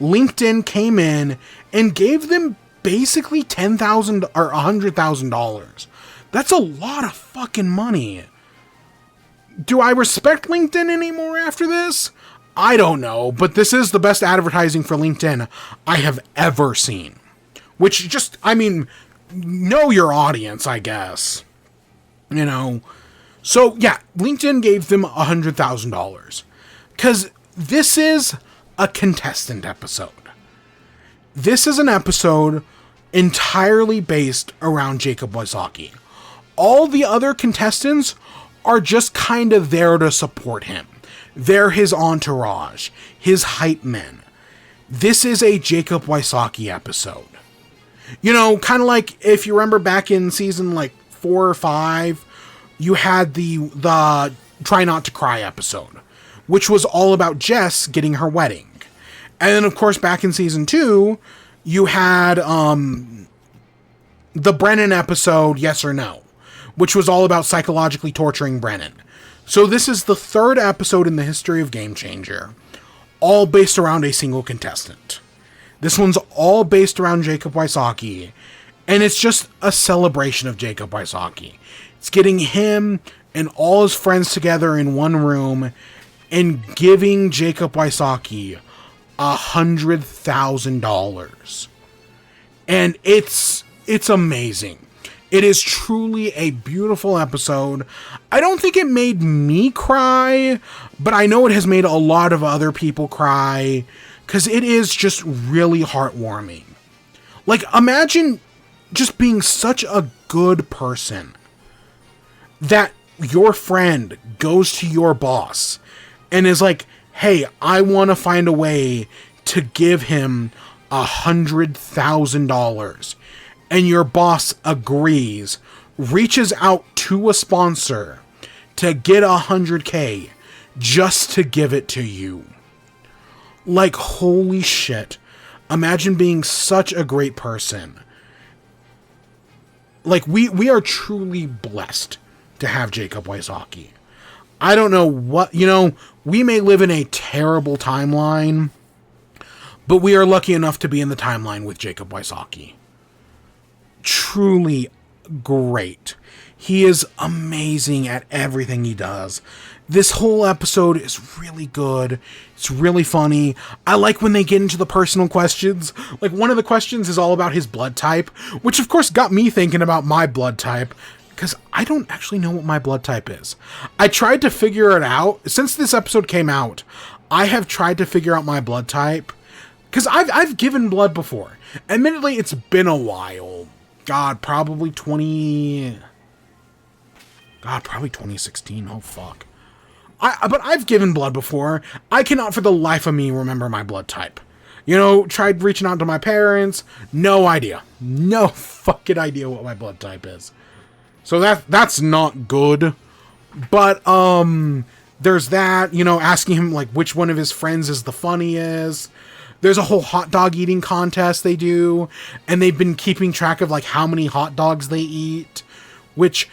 LinkedIn came in and gave them basically $10,000 or $100,000. That's a lot of fucking money. Do I respect LinkedIn anymore after this? I don't know, but this is the best advertising for LinkedIn I have ever seen. Which just, I mean, know your audience, I guess. You know. So, yeah, LinkedIn gave them $100,000. Because this is a contestant episode. This is an episode entirely based around Jacob Wysocki. All the other contestants are just kind of there to support him. They're his entourage, his hype men. This is a Jacob Wysocki episode. You know, kind of like if you remember back in season like 4 or 5, you had the Try Not to Cry episode, which was all about Jess getting her wedding. And then, of course, back in season 2, you had the Brennan episode, Yes or No, which was all about psychologically torturing Brennan. So this is the 3rd episode in the history of Game Changer, all based around a single contestant. This one's all based around Jacob Wysocki, and it's just a celebration of Jacob Wysocki. It's getting him and all his friends together in one room and giving Jacob Wysocki $100,000. And it's amazing. It is truly a beautiful episode. I don't think it made me cry, but I know it has made a lot of other people cry, because it is just really heartwarming. Like, imagine just being such a good person that your friend goes to your boss and is like, hey, I want to find a way to give him $100,000. And your boss agrees, reaches out to a sponsor to get $100K just to give it to you. Like, holy shit. Imagine being such a great person. Like, we are truly blessed to have Jacob Wysocki. I don't know what, we may live in a terrible timeline, but we are lucky enough to be in the timeline with Jacob Wysocki. Truly great. He is amazing at everything he does. This whole episode is really good. It's really funny. I like when they get into the personal questions. Like, one of the questions is all about his blood type, which of course got me thinking about my blood type, because I don't actually know what my blood type is. I tried to figure it out. Since this episode came out, I have tried to figure out my blood type, because I've given blood before. Admittedly, it's been a while. God, probably 2016. Oh, fuck. But I've given blood before. I cannot for the life of me remember my blood type. Tried reaching out to my parents. No idea. No fucking idea what my blood type is. So that's not good. But, there's that, asking him, like, which one of his friends is the funniest. There's a whole hot dog eating contest they do. And they've been keeping track of, like, how many hot dogs they eat. Which,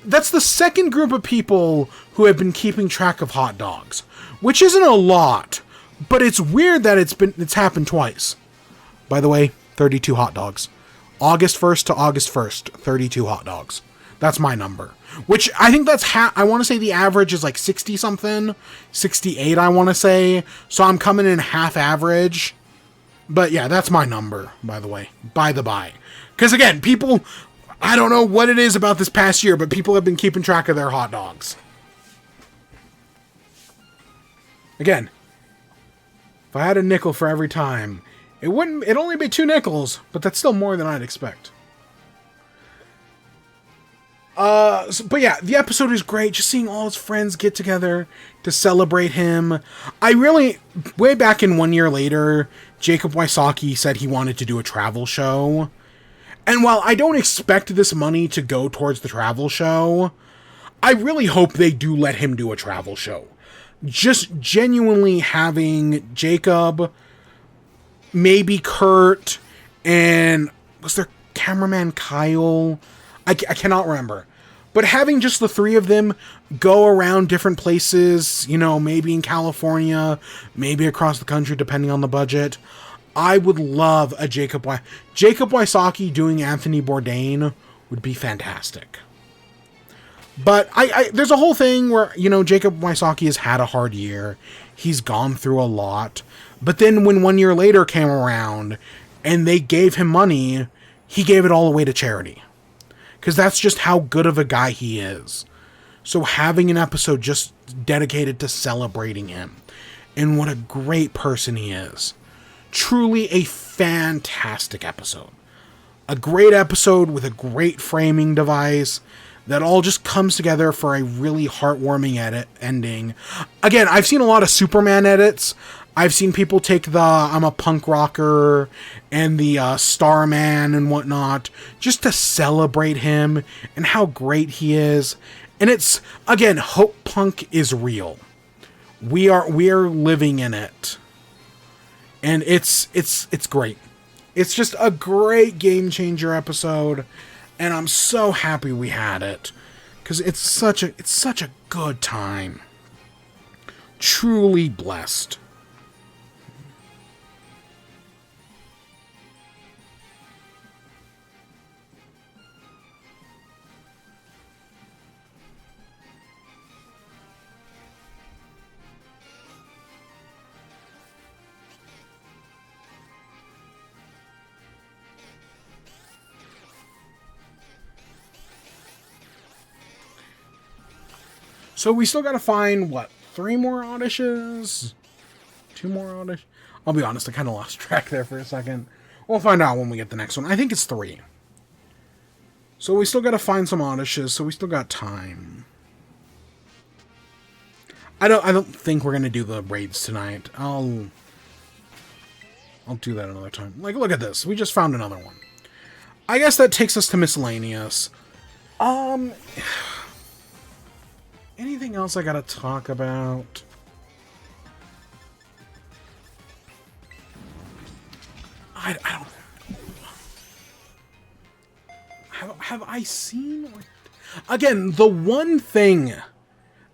that's the second group of people who have been keeping track of hot dogs. Which isn't a lot. But it's weird that it's happened twice. By the way, 32 hot dogs. August 1st to August 1st, 32 hot dogs. That's my number. Which, I think that's I want to say the average is like 60-something. 68, I want to say. So I'm coming in half average. But yeah, that's my number, by the way. By the by. Because again, people, I don't know what it is about this past year, but people have been keeping track of their hot dogs. Again, if I had a nickel for every time, it'd only be 2 nickels, but that's still more than I'd expect. But yeah, the episode is great. Just seeing all his friends get together to celebrate him. Way back in 1 year later, Jacob Wysocki said he wanted to do a travel show. And while I don't expect this money to go towards the travel show, I really hope they do let him do a travel show. Just genuinely having Jacob, maybe Kurt, and was there cameraman Kyle? I cannot remember. But having just the 3 of them go around different places, maybe in California, maybe across the country, depending on the budget. I would love a Jacob Wysocki doing Anthony Bourdain would be fantastic. But there's a whole thing where, Jacob Wysocki has had a hard year. He's gone through a lot. But then when 1 year later came around and they gave him money, he gave it all away to charity. Because that's just how good of a guy he is. So having an episode just dedicated to celebrating him and what a great person he is. Truly a fantastic episode. A great episode with a great framing device that all just comes together for a really heartwarming ending. Again, I've seen a lot of Superman edits. I've seen people take the I'm a punk rocker and the Starman and whatnot just to celebrate him and how great he is. And it's, again, Hope Punk is real. We are living in it. And it's great. It's just a great game changer episode. And I'm so happy we had it. Because it's such a good time. Truly blessed. So we still gotta find, 3 more auditions? 2 more auditions? I'll be honest, I kind of lost track there for a second. We'll find out when we get the next one. I think it's 3. So we still gotta find some odysses, so we still got time. I don't think we're gonna do the raids tonight. I'll do that another time. Like, look at this. We just found another one. I guess that takes us to miscellaneous. Anything else I gotta talk about? I don't... Have I seen... Again, the one thing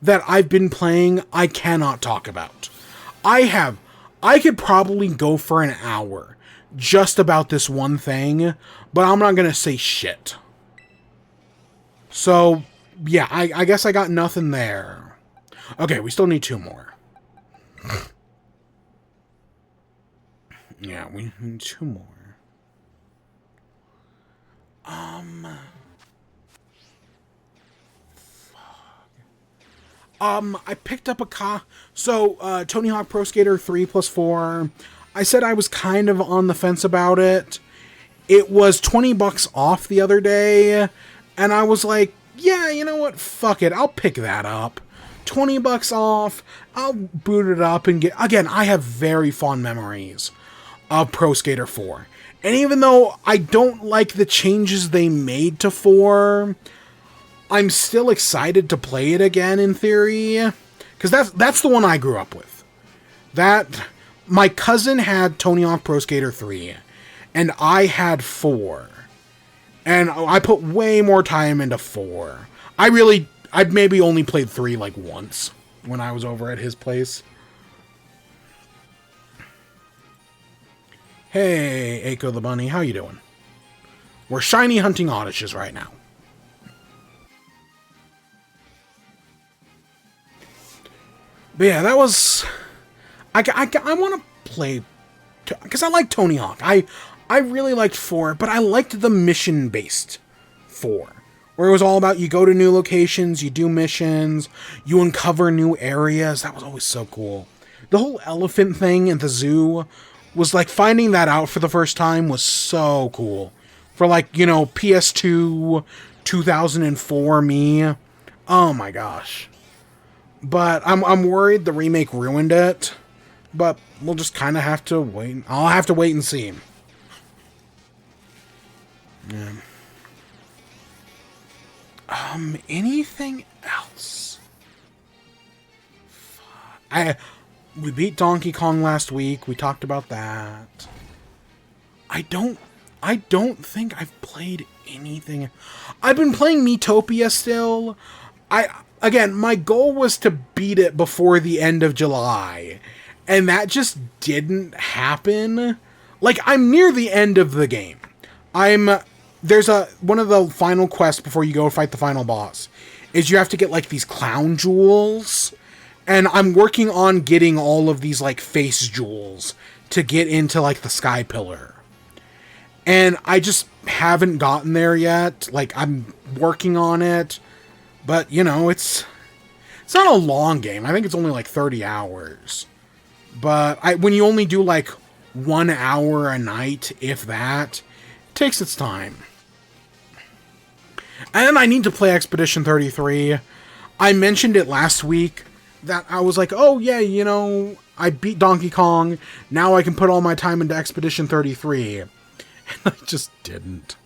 that I've been playing, I cannot talk about. I could probably go for an hour just about this one thing, but I'm not gonna say shit. So, yeah, I guess I got nothing there. Okay, we still need 2 more. Yeah, we need 2 more. I picked up Tony Hawk Pro Skater 3+4. I said I was kind of on the fence about it. It was $20 off the other day, and I was like, yeah, you know what? Fuck it. I'll pick that up. $20 off. I'll boot it up and get... Again, I have very fond memories of Pro Skater 4. And even though I don't like the changes they made to 4, I'm still excited to play it again, in theory. Because that's the one I grew up with. My cousin had Tony Hawk Pro Skater 3, and I had 4. And I put way more time into 4. I'd maybe only played 3 like once when I was over at his place. Hey, Aiko the Bunny, how you doing? We're shiny hunting odysses right now. But yeah, that was... I want to play... Because I like Tony Hawk. I really liked 4, but I liked the mission-based 4. Where it was all about you go to new locations, you do missions, you uncover new areas. That was always so cool. The whole elephant thing at the zoo was like, finding that out for the first time was so cool. For like, you know, PS2, 2004 me. Oh my gosh. But I'm worried the remake ruined it. But we'll just kind of have to wait. I'll have to wait and see. Yeah. Anything else? We beat Donkey Kong last week. We talked about that. I don't think I've played anything. I've been playing Miitopia still. Again, my goal was to beat it before the end of July, and that just didn't happen. Like, I'm near the end of the game. There's one of the final quests before you go fight the final boss is you have to get like these clown jewels. And I'm working on getting all of these, like, face jewels to get into, like, the Sky Pillar. And I just haven't gotten there yet. Like, I'm working on it. But, you know, it's not a long game. I think it's only, like, 30 hours. But when you only do, like, 1 hour a night, if that, it takes its time. And I need to play Expedition 33. I mentioned it last week. That I was like, oh yeah, you know, I beat Donkey Kong, now I can put all my time into Expedition 33. And I just didn't.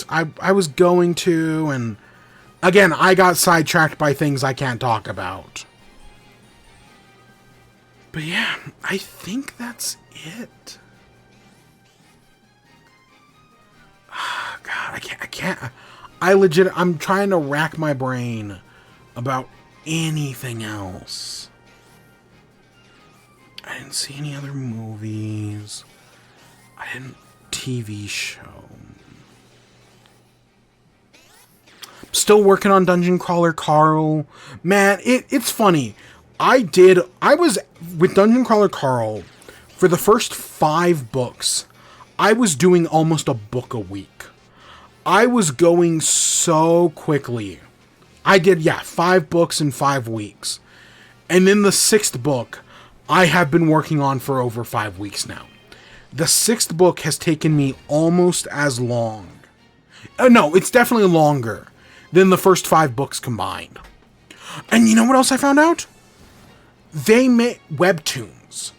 I was going to, and again, I got sidetracked by things I can't talk about. But yeah, I think that's it. God, I can't. I'm trying to rack my brain about anything else. I didn't see any other movies. I didn't TV show. I'm still working on Dungeon Crawler Carl. Man, it's funny. I was with Dungeon Crawler Carl for the first 5 books. I was doing almost a book a week. I was going so quickly. I did, 5 books in 5 weeks. And then the 6th book, I have been working on for over 5 weeks now. The 6th book has taken me almost as long No, it's definitely longer than the first 5 books combined. And you know what else I found out? They make Webtoons.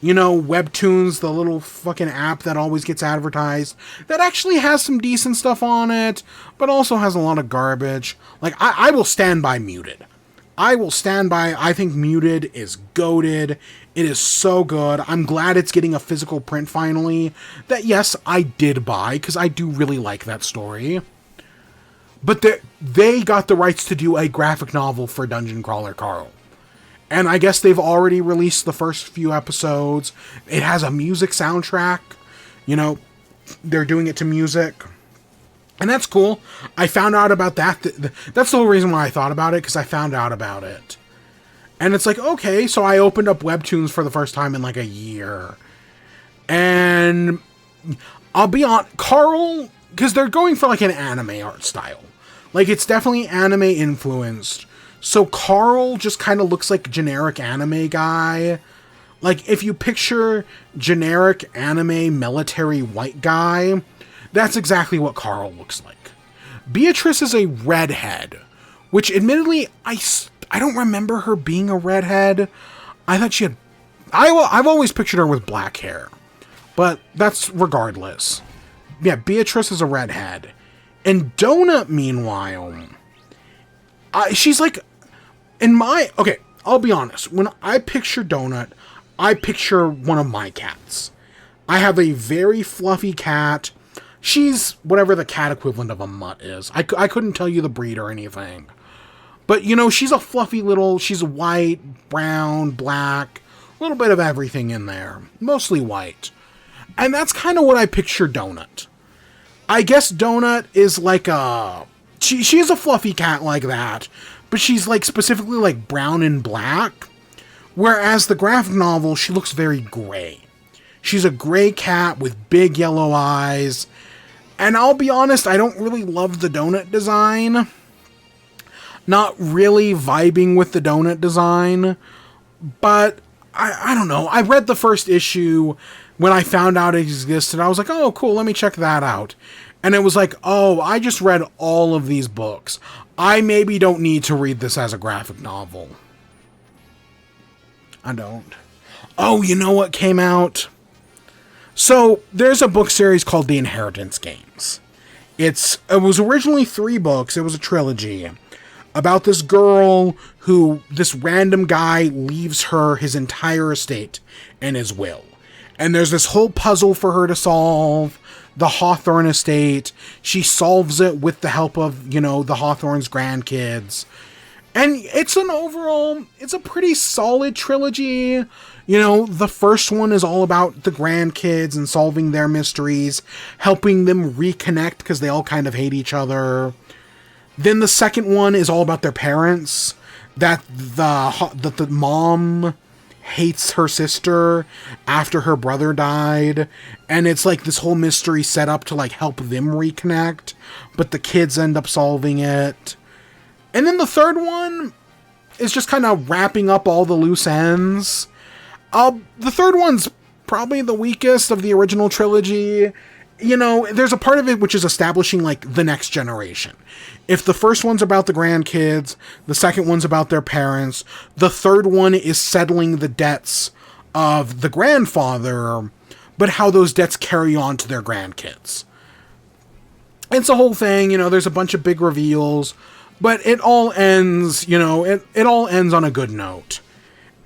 You know, Webtoons, the little fucking app that always gets advertised, that actually has some decent stuff on it, but also has a lot of garbage. Like, I will stand by Muted. I will stand by, I think Muted is goated. It is so good. I'm glad it's getting a physical print finally. That, yes, I did buy, because I do really like that story. But they got the rights to do a graphic novel for Dungeon Crawler Carl. And I guess they've already released the first few episodes. It has a music soundtrack. You know, they're doing it to music. And that's cool. I found out about that. That's the whole reason why I thought about it, because I found out about it. And it's like, okay, so I opened up Webtoons for the first time in like a year. And I'll be on Carl, because they're going for like an anime art style. Like, it's definitely anime influenced. So Carl just kind of looks like generic anime guy. Like, if you picture generic anime military white guy, that's exactly what Carl looks like. Beatrice is a redhead, which admittedly, I don't remember her being a redhead. I thought she had... I've always pictured her with black hair, but that's regardless. Yeah, Beatrice is a redhead. And Donut, meanwhile, she's like... Okay, I'll be honest. When I picture Donut, I picture one of my cats. I have a very fluffy cat. She's whatever the cat equivalent of a mutt is. I couldn't tell you the breed or anything. But, you know, she's a fluffy little... She's white, brown, black, a little bit of everything in there. Mostly white. And that's kind of what I picture Donut. I guess Donut is like a... She is a fluffy cat like that, but she's like specifically like brown and black. Whereas the graphic novel, she looks very gray. She's a gray cat with big yellow eyes. And I'll be honest, I don't really love the donut design. Not really vibing with the donut design. But, I don't know. I read the first issue when I found out it existed. I was like, oh, cool, let me check that out. And it was like, oh, I just read all of these books. I maybe don't need to read this as a graphic novel. I don't. Oh, you know what came out? So, there's a book series called The Inheritance Games. It was originally 3 books. It was a trilogy. About this girl who, this random guy leaves her his entire estate and his will. And there's this whole puzzle for her to solve. The Hawthorne estate. She solves it with the help of, you know, the Hawthorne's grandkids. And it's a pretty solid trilogy. You know, the first one is all about the grandkids and solving their mysteries, helping them reconnect because they all kind of hate each other. Then the second one is all about their parents, that the mom hates her sister after her brother died, and it's like this whole mystery set up to like help them reconnect, but the kids end up solving it. And then the third one is just kind of wrapping up all the loose ends. The third one's probably the weakest of the original trilogy. You know, there's a part of it which is establishing, like, the next generation. If the first one's about the grandkids, the second one's about their parents, the third one is settling the debts of the grandfather, but how those debts carry on to their grandkids. It's a whole thing, you know, there's a bunch of big reveals, but it all ends, you know, it all ends on a good note.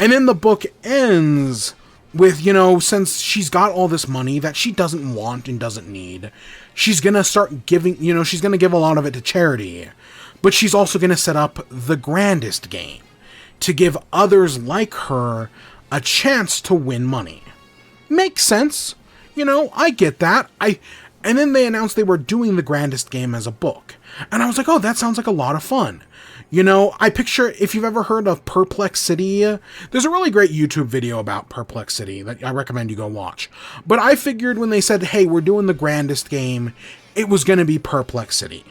And then the book ends with, you know, since she's got all this money that she doesn't want and doesn't need, she's going to start giving, you know, she's going to give a lot of it to charity. But she's also going to set up the grandest game to give others like her a chance to win money. Makes sense. You know, I get that. And then they announced they were doing the grandest game as a book. And I was like, oh, that sounds like a lot of fun. You know, I picture, if you've ever heard of Perplexity, there's a really great YouTube video about Perplexity that I recommend you go watch. But I figured when they said, hey, we're doing the grandest game, it was going to be Perplexity.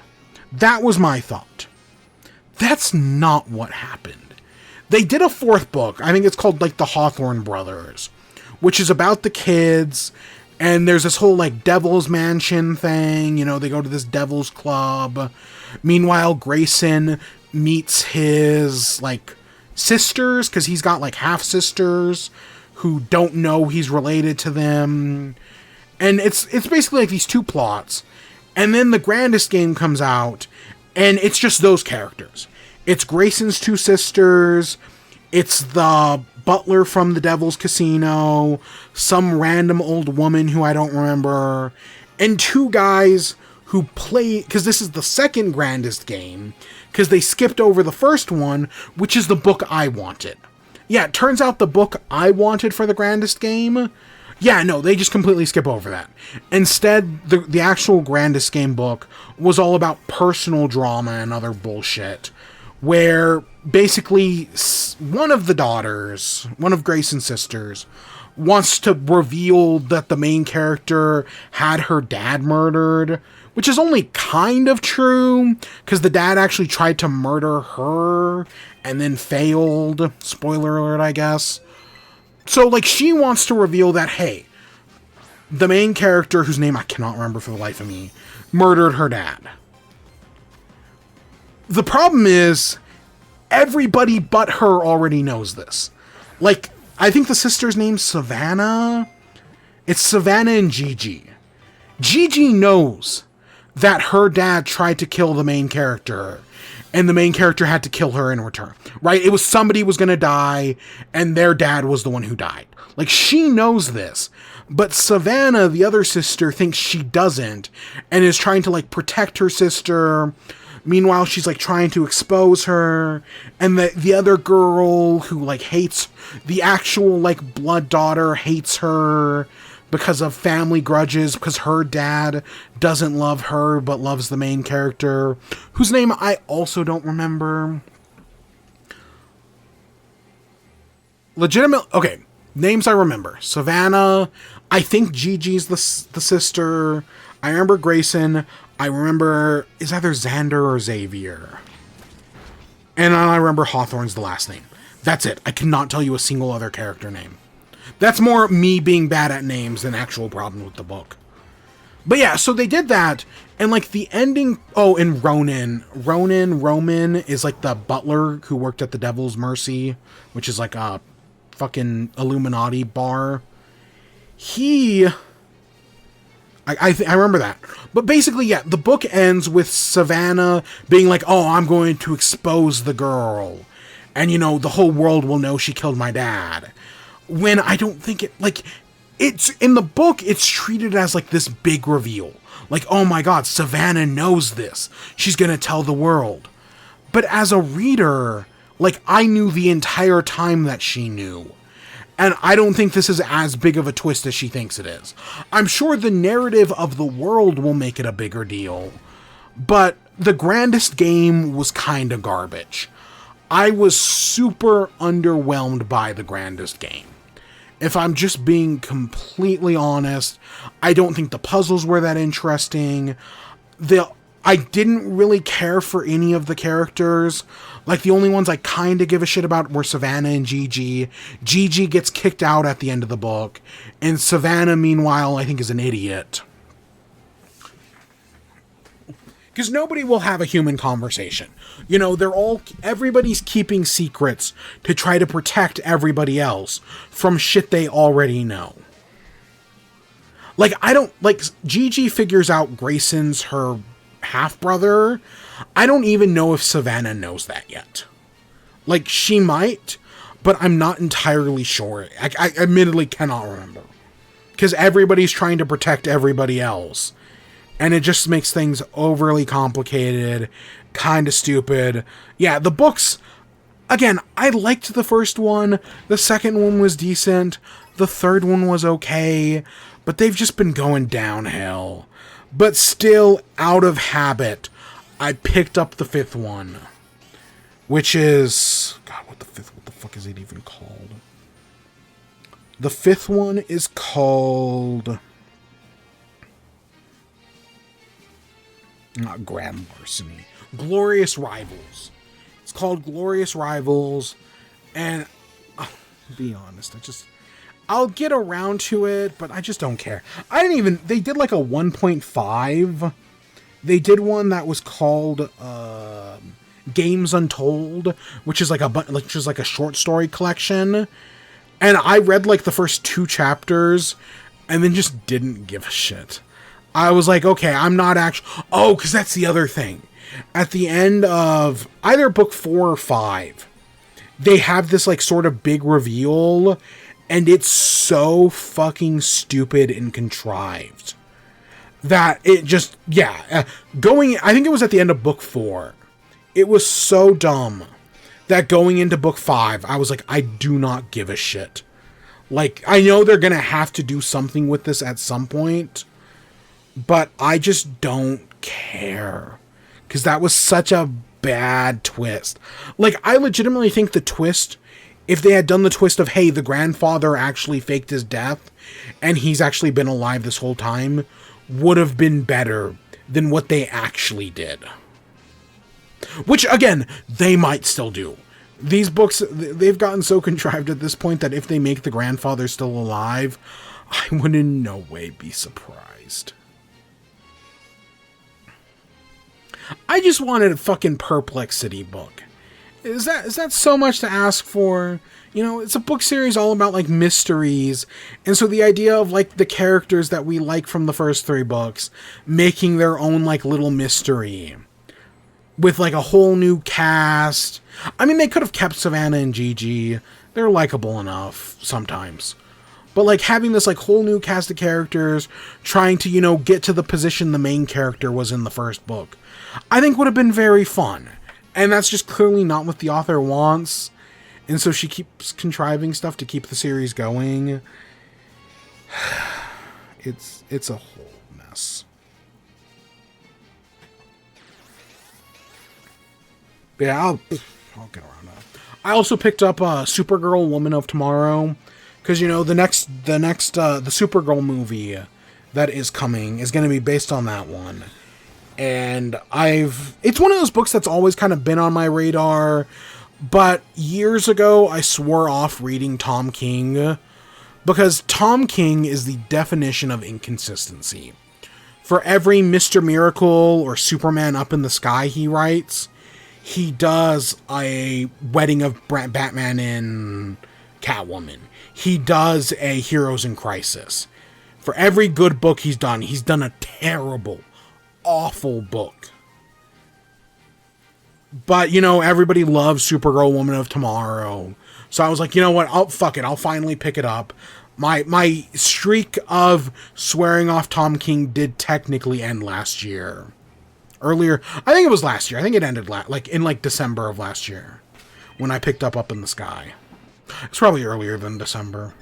That was my thought. That's not what happened. They did a 4th book. I think it's called, like, The Hawthorne Brothers, which is about the kids, And there's this whole, like, devil's mansion thing. You know, they go to this devil's club. Meanwhile, Grayson meets his, like, sisters, because he's got, like, half-sisters who don't know he's related to them. And it's basically, like, these two plots. And then the Grandest Game comes out, and it's just those characters. It's Grayson's two sisters. It's the butler from the Devil's Casino, some random old woman who I don't remember, and two guys who play, because this is the second Grandest Game, because they skipped over the first one, which is the book I wanted. Yeah, it turns out the book I wanted for the Grandest Game, yeah, no, they just completely skip over that. Instead, the actual Grandest Game book was all about personal drama and other bullshit, where basically one of the daughters, one of Grayson's sisters, wants to reveal that the main character had her dad murdered, which is only kind of true, because the dad actually tried to murder her and then failed. Spoiler alert, I guess. So, like, she wants to reveal that, hey, the main character, whose name I cannot remember for the life of me, murdered her dad. The problem is, everybody but her already knows this. Like, I think the sister's name's Savannah. It's Savannah and Gigi. Gigi knows that her dad tried to kill the main character, and the main character had to kill her in return, right? It was somebody was going to die, and their dad was the one who died. Like, she knows this, but Savannah, the other sister, thinks she doesn't, and is trying to, like, protect her sister. Meanwhile, she's, like, trying to expose her, and the other girl who, like, hates the actual, like, blood daughter hates her because of family grudges, because her dad doesn't love her, but loves the main character, whose name I also don't remember. Okay, names I remember. Savannah, I think Gigi's the sister. I remember Grayson. I remember, is either Xander or Xavier. And I remember Hawthorne's the last name. That's it. I cannot tell you a single other character name. That's more me being bad at names than actual problem with the book. But yeah, so they did that, and like the ending, oh, and Roman is like the butler who worked at the Devil's Mercy, which is like a fucking Illuminati bar. I remember that. But basically, yeah, the book ends with Savannah being like, oh, I'm going to expose the girl. And, you know, the whole world will know she killed my dad. When I don't think it, like, it's, in the book, it's treated as, like, this big reveal. Like, oh my god, Savannah knows this. She's gonna tell the world. But as a reader, like, I knew the entire time that she knew. And I don't think this is as big of a twist as she thinks it is. I'm sure the narrative of the world will make it a bigger deal. But the Grandest Game was kinda garbage. I was super underwhelmed by the Grandest Game. If I'm just being completely honest, I don't think the puzzles were that interesting. I didn't really care for any of the characters. Like, the only ones I kind of give a shit about were Savannah and Gigi. Gigi gets kicked out at the end of the book. And Savannah, meanwhile, I think is an idiot. Because nobody will have a human conversation. You know, everybody's keeping secrets to try to protect everybody else from shit they already know. Like, Gigi figures out Grayson's her half-brother. I don't even know if Savannah knows that yet. Like, she might, but I'm not entirely sure. I admittedly cannot remember. Because everybody's trying to protect everybody else. And it just makes things overly complicated, kind of stupid. Yeah, the books, again, I liked the first one. The second one was decent. The third one was okay. But they've just been going downhill. But still, out of habit, I picked up the fifth one. Which is... God, what the fuck is it even called? The fifth one is called... Not Grand Larceny. Glorious Rivals. It's called Glorious Rivals. And, be honest, I'll get around to it, but I just don't care. I didn't even... They did like a 1.5. They did one that was called Games Untold, which is like a short story collection. And I read like the first 2 chapters and then just didn't give a shit. I was like, okay, I'm not actually... Oh, because that's the other thing. At the end of either book 4 or 5, they have this like sort of big reveal, and it's so fucking stupid and contrived that it just, I think it was at the end of book 4. It was so dumb that going into book 5, I was like, I do not give a shit. Like, I know they're gonna have to do something with this at some point, but I just don't care. Because that was such a bad twist. Like, I legitimately think the twist, if they had done the twist of, hey, the grandfather actually faked his death, and he's actually been alive this whole time, would have been better than what they actually did. Which, again, they might still do. These books, they've gotten so contrived at this point that if they make the grandfather still alive, I would in no way be surprised. I just wanted a fucking Perplexity book. Is that so much to ask for? You know, it's a book series all about, like, mysteries. And so the idea of, like, the characters that we like from the first 3 books making their own, like, little mystery with, like, a whole new cast. I mean, they could have kept Savannah and Gigi. They're likable enough sometimes. But, like, having this, like, whole new cast of characters trying to, you know, get to the position the main character was in the first book, I think would have been very fun. And that's just clearly not what the author wants. And so she keeps contriving stuff to keep the series going. It's a whole mess. But yeah, I'll get around that. I also picked up Supergirl Woman of Tomorrow. Because, you know, the Supergirl movie that is coming is going to be based on that one. And it's one of those books that's always kind of been on my radar, but years ago I swore off reading Tom King, because Tom King is the definition of inconsistency. For every Mr. Miracle or Superman up in the sky he writes, he does a Wedding of Batman and Catwoman. He does a Heroes in Crisis. For every good book he's done a terrible, awful book. But, you know, everybody loves Supergirl Woman of Tomorrow. So I was like, you know what? Fuck it. I'll finally pick it up. My streak of swearing off Tom King did technically end last year. Earlier, I think it was last year. I think it ended in December of last year when I picked Up in the Sky. It's probably earlier than December.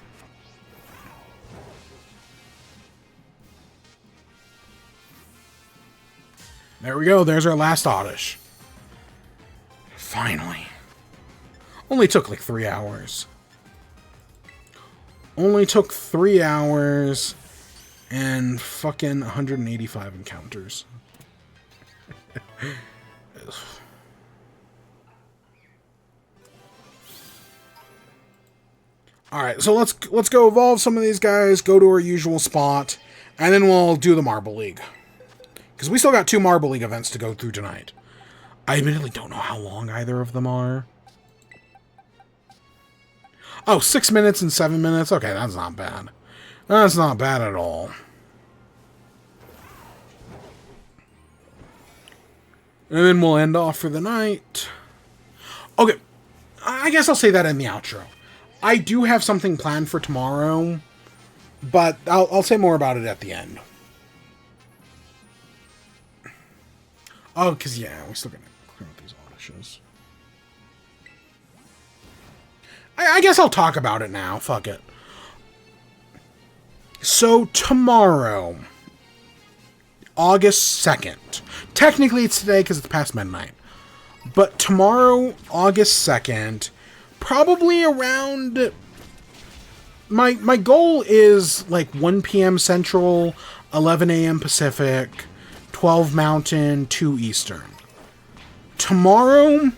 There we go. There's our last Oddish. Finally. Only took like 3 hours. Only took 3 hours and fucking 185 encounters. Alright, so let's go evolve some of these guys, go to our usual spot, and then we'll do the Marble League. Because we still got 2 Marble League events to go through tonight. I admittedly don't know how long either of them are. Oh, 6 minutes and 7 minutes? Okay, that's not bad. That's not bad at all. And then we'll end off for the night. Okay, I guess I'll say that in the outro. I do have something planned for tomorrow, but I'll say more about it at the end. Oh, because, yeah, we're still going to clear out these Oddishes. I guess I'll talk about it now. Fuck it. So, tomorrow, August 2nd. Technically, it's today because it's past midnight. But tomorrow, August 2nd, probably around... My goal is, like, 1 p.m. Central, 11 a.m. Pacific, 12 Mountain, 2 Eastern. Tomorrow,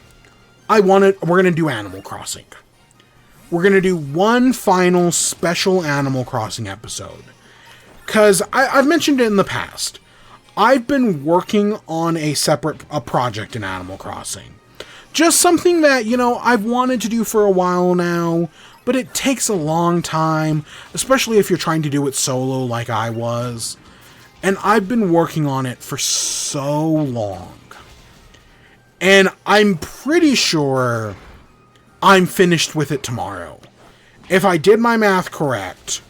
we're going to do Animal Crossing. we're going to do one final special Animal Crossing episode. Because I've mentioned it in the past. I've been working on a project in Animal Crossing. Just something that, you know, I've wanted to do for a while now, but it takes a long time, especially if you're trying to do it solo like I was. And I've been working on it for so long. And I'm pretty sure I'm finished with it tomorrow. If I did my math correct,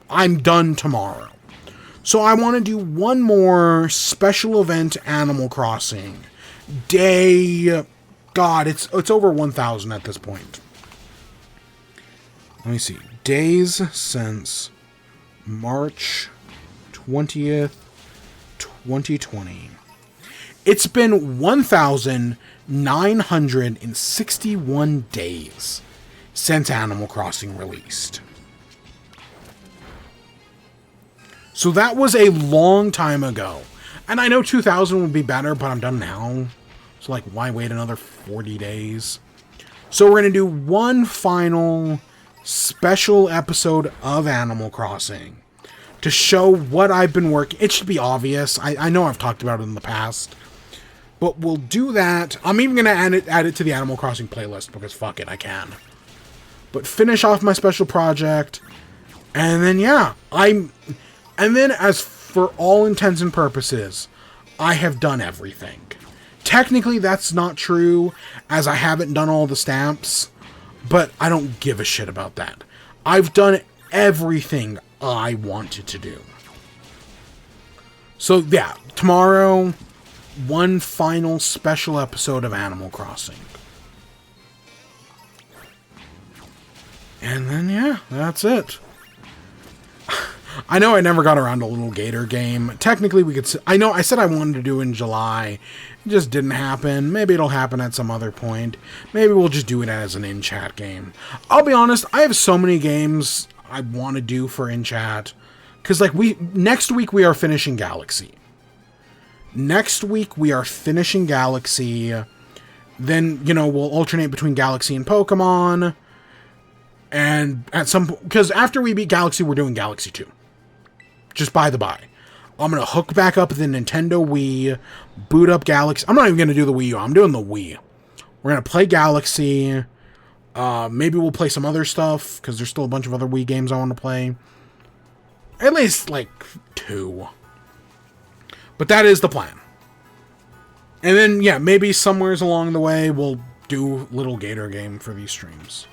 I'm done tomorrow. So I want to do one more special event Animal Crossing. Day... God, it's over 1,000 at this point. Let me see. Days since March 20th, 2020. It's been 1,961 days since Animal Crossing released. So that was a long time ago. And I know 2,000 would be better, but I'm done now. So, like, why wait another 40 days? So we're going to do one final special episode of Animal Crossing to show what I've been working. It should be obvious. I know I've talked about it in the past. But we'll do that. I'm even going to add it to the Animal Crossing playlist because fuck it, I can. But finish off my special project. And then, yeah, and then as for all intents and purposes, I have done everything. Technically, that's not true, as I haven't done all the stamps, but I don't give a shit about that. I've done everything I wanted to do. So, yeah, tomorrow, one final special episode of Animal Crossing. And then, yeah, that's it. I know I never got around to Little Gator game. Technically, we could... I know I said I wanted to do it in July. It just didn't happen. Maybe it'll happen at some other point. Maybe we'll just do it as an in-chat game. I'll be honest, I have so many games I want to do for in-chat. Because, like, next week we are finishing Galaxy. Next week we are finishing Galaxy. Then, you know, we'll alternate between Galaxy and Pokemon. And at some point... Because after we beat Galaxy, we're doing Galaxy 2. Just by the by. I'm going to hook back up the Nintendo Wii, boot up Galaxy. I'm not even going to do the Wii U. I'm doing the Wii. We're going to play Galaxy. Maybe we'll play some other stuff, because there's still a bunch of other Wii games I want to play. At least, like, 2. But that is the plan. And then, yeah, maybe somewheres along the way, we'll do Little Gator game for these streams.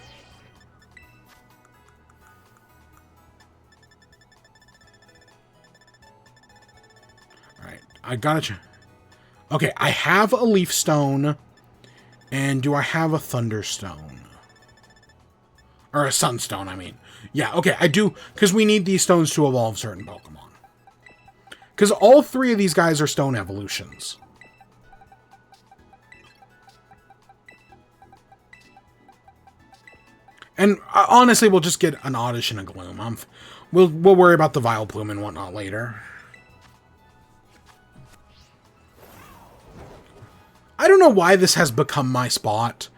I gotta... Okay, I have a Leaf Stone. And do I have a Thunderstone? Or a Sunstone, I mean. Yeah, okay, I do. Because we need these stones to evolve certain Pokemon. Because all 3 of these guys are stone evolutions. And honestly, we'll just get an Oddish and a Gloom. We'll worry about the Vileplume and whatnot later. I don't know why this has become my spot.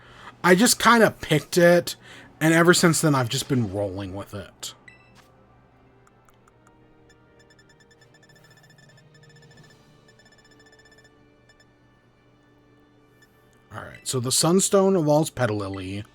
I just kind of picked it, and ever since then I've just been rolling with it. Alright, so the Sunstone evolves Petalilly.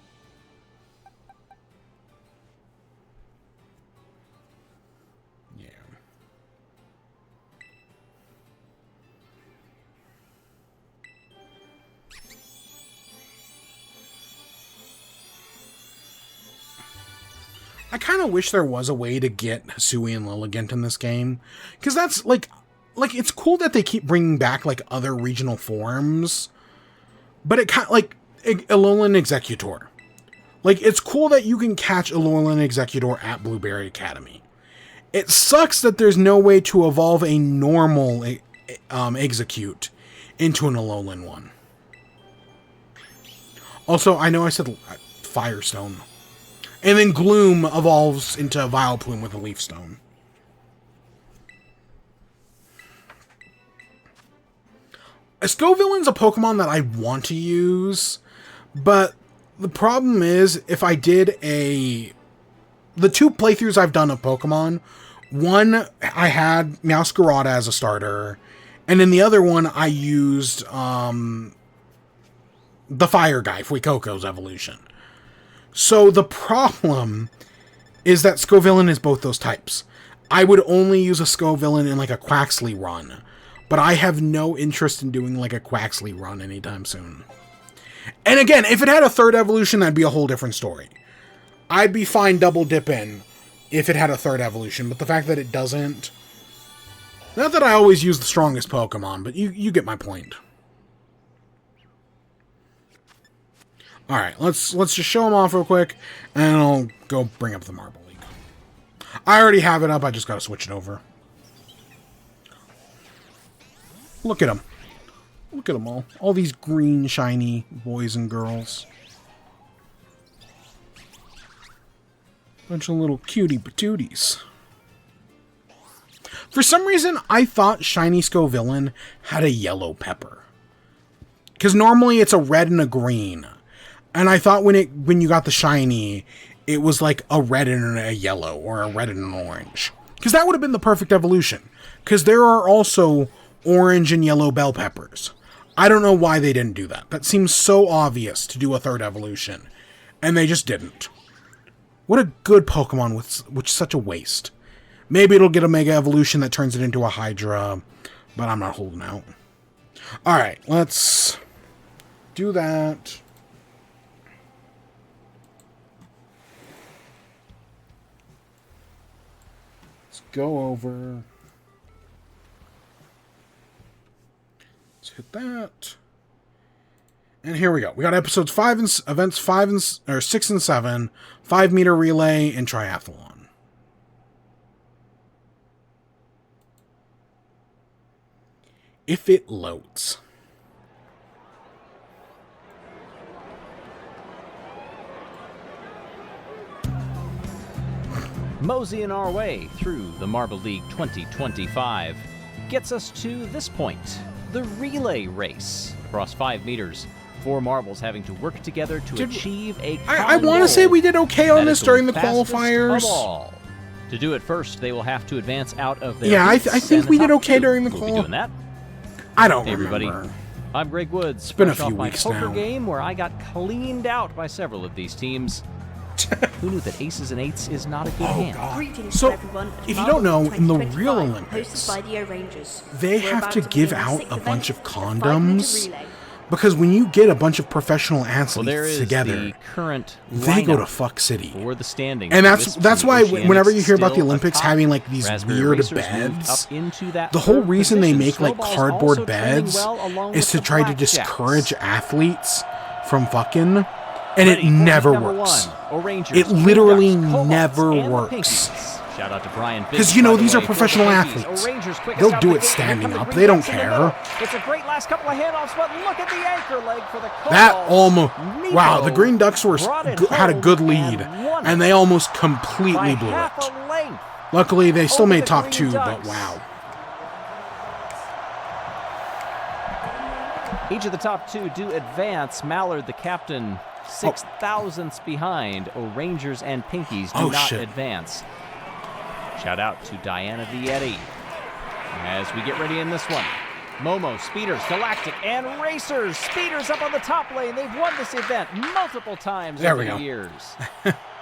I kind of wish there was a way to get Hisui and Lilligant in this game. Because that's, like, it's cool that they keep bringing back, like, other regional forms. But it kind of, like, Alolan Executor. Like, it's cool that you can catch Alolan Executor at Blueberry Academy. It sucks that there's no way to evolve a normal Execute into an Alolan one. Also, I know I said Firestone. And then Gloom evolves into Vileplume with a Leaf Stone. A Scovillain's a Pokemon that I want to use, but The problem is, if I did the 2 playthroughs I've done of Pokemon, one I had Meowscarada as a starter, and in the other one I used the fire guy, Fuecoco's evolution. So the problem is that Scovillain is both those types. I would only use a Scovillain in like a Quaxley run, but I have no interest in doing like a Quaxley run anytime soon. And again, if it had a 3rd evolution, that'd be a whole different story. I'd be fine double dipping if it had a 3rd evolution, but the fact that it doesn't... Not that I always use the strongest Pokemon, but you get my point. Alright, let's just show them off real quick, and I'll go bring up the Marble League. I already have it up, I just gotta switch it over. Look at them. Look at them all. All these green, shiny boys and girls. Bunch of little cutie patooties. For some reason, I thought Shiny Scovillain had a yellow pepper. Because normally it's a red and a green. And I thought when you got the shiny, it was like a red and a yellow, or a red and an orange. Because that would have been the perfect evolution. Because there are also orange and yellow bell peppers. I don't know why they didn't do that. That seems so obvious to do a 3rd evolution. And they just didn't. What a good Pokemon, which is such a waste. Maybe it'll get a Mega Evolution that turns it into a Hydra, but I'm not holding out. Alright, let's do that. Let's go over. Let's hit that. And here we go. We got episodes 5 and events 6 and 7, 5-meter relay, and triathlon. If it loads. Moseying our way through the Marble League 2025 gets us to this point, the relay race. Across 5 meters, 4 marbles having to work together to achieve a common I want to say we did okay on this during the qualifiers. To do it first, they will have to advance out of their I think we did okay during the qualifiers. Doing that. I don't remember. Everybody. I'm Greg Woods. It's been a few weeks now. Poker now. Game where I got cleaned out by several of these teams. Who knew that aces and eights is not a good hand? God. So, if you don't know, in the real Olympics, they have to give out a bunch of condoms, because when you get a bunch of professional athletes together, they go to fuck city. And that's why whenever you hear about the Olympics having like these weird beds, the whole reason they make like cardboard beds is to try to discourage athletes from fucking. And it never works. It literally never works. Shout out to Brian. Because, you know, these are professional athletes. They'll do it standing up. They don't care. It's a great last couple of handoffs, but look at the anchor leg for the that almost... Wow, the Green Ducks had a good lead, and they almost completely blew it. Luckily, they still made top 2, but wow. Each of the top 2 do advance. Mallard, the captain, 6 thousandths behind. O'Rangers and Pinkies do not advance. Shout out to Diana Vietti as we get ready in this one. Momo, Speeders, Galactic, and Racers. Speeders up on the top lane. They've won this event multiple times over the years.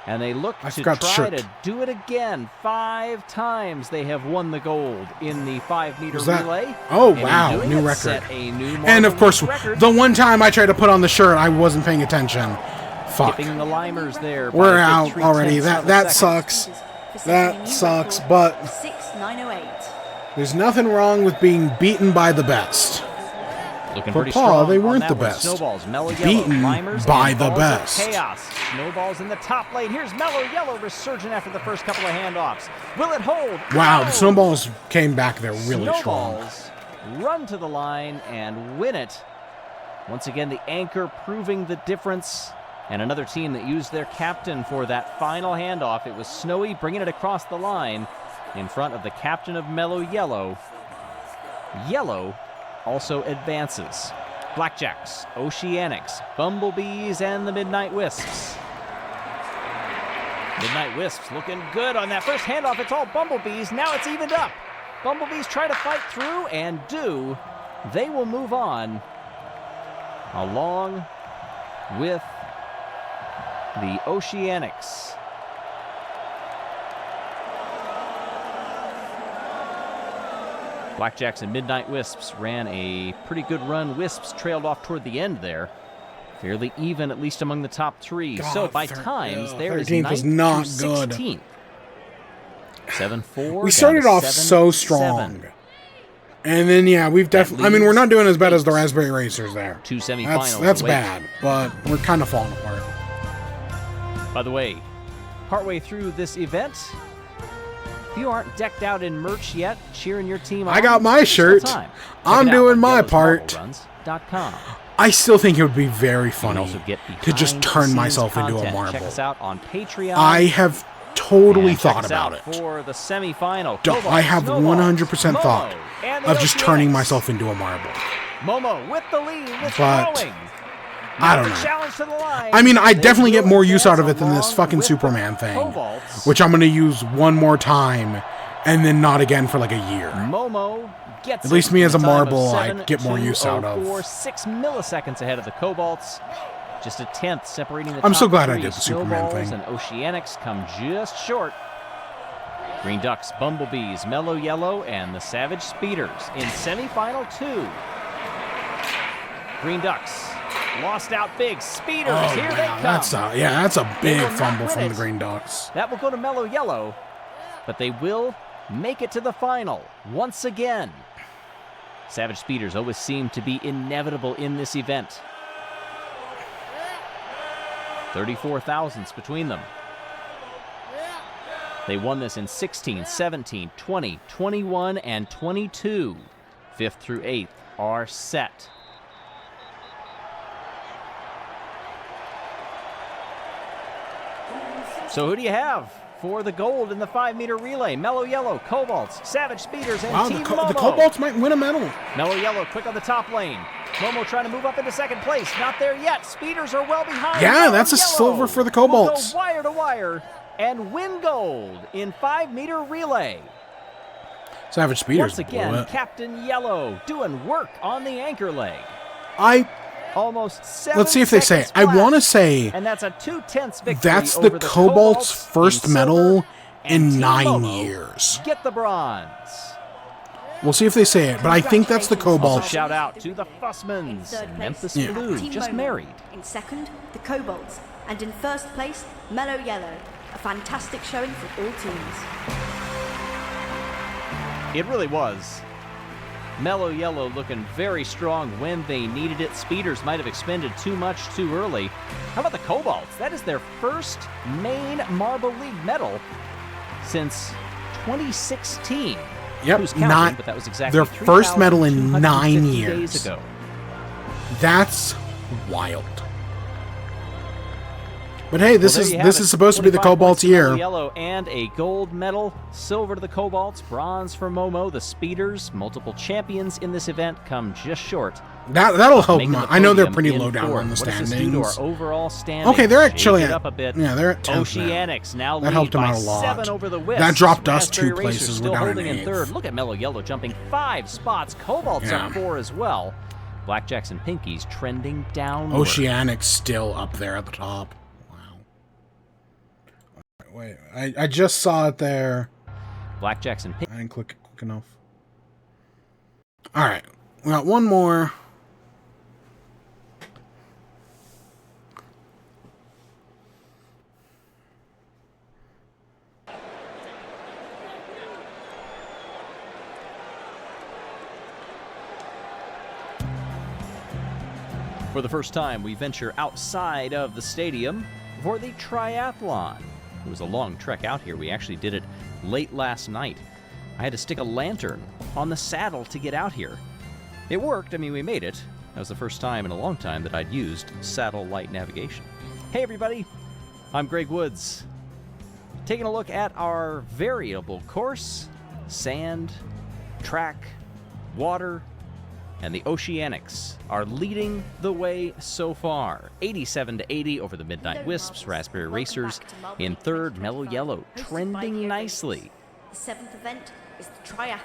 And they look to try to do it again. 5 times they have won the gold in the 5-meter relay. Oh, wow. New record. And, of course, the one time I tried to put on the shirt, I wasn't paying attention. Fuck. The limers there. We're out already. That sucks. That sucks, but there's nothing wrong with being beaten by the best. For Paul, they weren't the best. Beaten by the best. Chaos. Snowballs in the top lane. Here's Mellow Yellow resurgent after the first couple of handoffs. Will it hold? Wow, the Snowballs came back there really strong. Run to the line and win it. Once again, the anchor proving the difference. And another team that used their captain for that final handoff. It was Snowy bringing it across the line in front of the captain of Mellow Yellow. Yellow also advances. Blackjacks, Oceanics, Bumblebees, and the Midnight Wisps. Midnight Wisps looking good on that first handoff. It's all Bumblebees. Now it's evened up. Bumblebees try to fight through and do. They will move on along with the Oceanics. Blackjacks and Midnight Wisps ran a pretty good run. Wisps trailed off toward the end there. Fairly even, at least among the top three. God, so by times, there is 13th was not 9th good. 16th. 7-4. We started off so strong. And then, yeah, we've definitely... I mean, we're not doing as bad as the Raspberry Racers there. 2 semifinals. That's bad, but we're kind of falling apart. By the way, partway through this event, if you aren't decked out in merch yet, cheering your team on, I got my shirt. I'm doing my part. I still think it would be very funny to just turn myself into a marble. Check us out on Patreon. I have totally thought about it. For the semifinal, I have 100% thought of just turning myself into a marble. Momo with the lead. But I don't know. I mean, I definitely get more use out of it than this fucking Superman thing, which I'm going to use one more time and then not again for like a year. Momo gets at least me as a marble, I get more use out of. 6 milliseconds ahead of the Cobalts. Just a 10th separating the I'm top so glad three. I did the Superman thing. And Oceanics come just short. Green Ducks, Bumblebees, Mellow Yellow, and the Savage Speeders in semifinal 2. Green Ducks lost out big. Speeders, here they come. That's a big fumble from the Green Ducks. That will go to Mellow Yellow, but they will make it to the final once again. Savage Speeders always seem to be inevitable in this event. 34 thousandths between them. They won this in 16, 17, 20, 21, and 22. 5th through 8th are set. So who do you have for the gold in the 5-meter relay? Mellow Yellow, Cobalts, Savage Speeders, and Team Momo. The Cobalts might win a medal. Mellow Yellow quick on the top lane. Momo trying to move up into second place. Not there yet. Speeders are well behind. Yeah, Mellow that's a Yellow silver for the Cobalts. Will go wire to wire and win gold in 5-meter relay. Savage Speeders. Once again, Captain Yellow doing work on the anchor leg. Almost 7 Let's see if they say it. I want to say and that's a 2/10 victory. That's the over Cobalts' first medal in 9 Momo years. Get the bronze. We'll see if they say it, but I think that's the Cobalts. Shout out to the Fussmans. Memphis Blue just married. In second, the Cobalts, and in first place, Mellow Yellow. A fantastic showing for all teams. It really was. Mellow Yellow looking very strong when they needed it. Speeders might have expended too much too early. How about the Cobalts? That is their first main Marble League medal since 2016. Yep, counting, but that was exactly their first medal in 9 years. Days ago. That's wild. But hey, this is supposed to be the Cobalts' year. Yellow and a gold medal, silver to the Cobalts, bronze for Momo. The Speeders, multiple champions in this event, come just short. That'll help them. I know they're pretty low down on the standings. What does this do to our overall standings? Okay, they're actually up a bit. Yeah, they're at 10th Oceanics now that helped them out a lot. 7 over the Wisps. That dropped us Raspberry 2 places. Still We're down holding in 8th. 3rd. Look at Mellow Yellow jumping 5 spots. Cobalts up 4 as well. Blackjacks and Pinkies trending downward. Oceanics still up there at the top. Wait, I just saw it there. Blackjacks and Pinkies. I didn't click it quick enough. Alright, we got one more. For the first time, we venture outside of the stadium for the triathlon. It was a long trek out here. We actually did it late last night. I had to stick a lantern on the saddle to get out here. It worked. I mean, we made it. That was the first time in a long time that I'd used satellite navigation. Hey, everybody. I'm Greg Woods. Taking a look at our variable course, sand, track, water, and the Oceanics are leading the way so far. 87-80 over the Midnight Wisps. Raspberry Racers in third. Mellow Yellow trending nicely. The 7th event is the triathlon.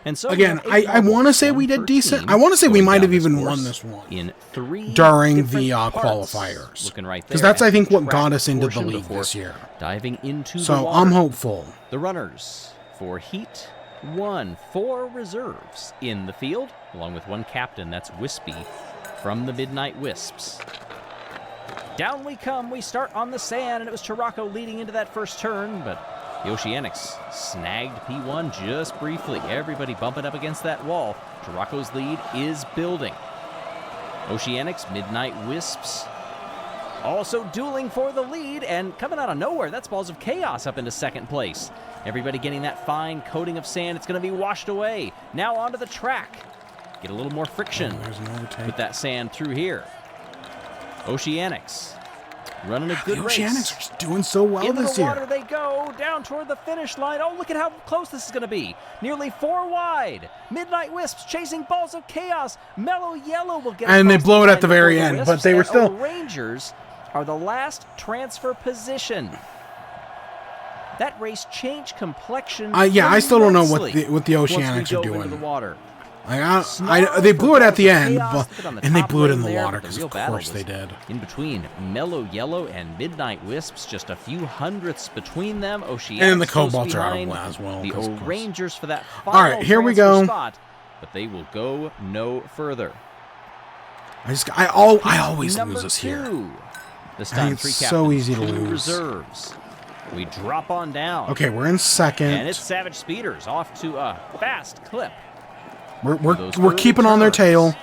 And so again, I want to say we did decent. I want to say we might have even won this one in 3 during the qualifiers. Looking right there, because that's, I think, what got us into the league this year. Diving into so the water. I'm hopeful. The runners for Heat 1, 4 reserves in the field, along with 1 captain. That's Wispy from the Midnight Wisps. Down we come. We start on the sand, and it was Chiraco leading into that first turn, but the Oceanics snagged P1 just briefly. Everybody bumping up against that wall. Chiraco's lead is building. Oceanics, Midnight Wisps, also dueling for the lead, and coming out of nowhere, that's Balls of Chaos up into second place. Everybody getting that fine coating of sand. It's going to be washed away. Now onto the track. Get a little more friction with that sand through here. Oceanics running a good race. The Oceanics are just doing so well this year. Into the water they go, down toward the finish line. Oh, look at how close this is going to be. Nearly 4 wide. Midnight Wisps chasing Balls of Chaos. Mellow Yellow will get and they blow it at the very end, but they were still... Rangers are the last transfer position. That race changed complexion. Yeah, I still don't know what the Oceanics are doing. The water. They blew it at the end, and they blew it in the water, because of course they did. In between Mellow Yellow and Midnight Wisps, just a few hundredths between them. Oceanics and the Cobalts are out of as well. The Rangers for that final all right, here we go. Spot, but they will go no further. I always lose this here. This time, it's so easy to lose. Reserves. We drop on down. Okay, we're in second. And it's Savage Speeders off to a fast clip. We're keeping on their tail.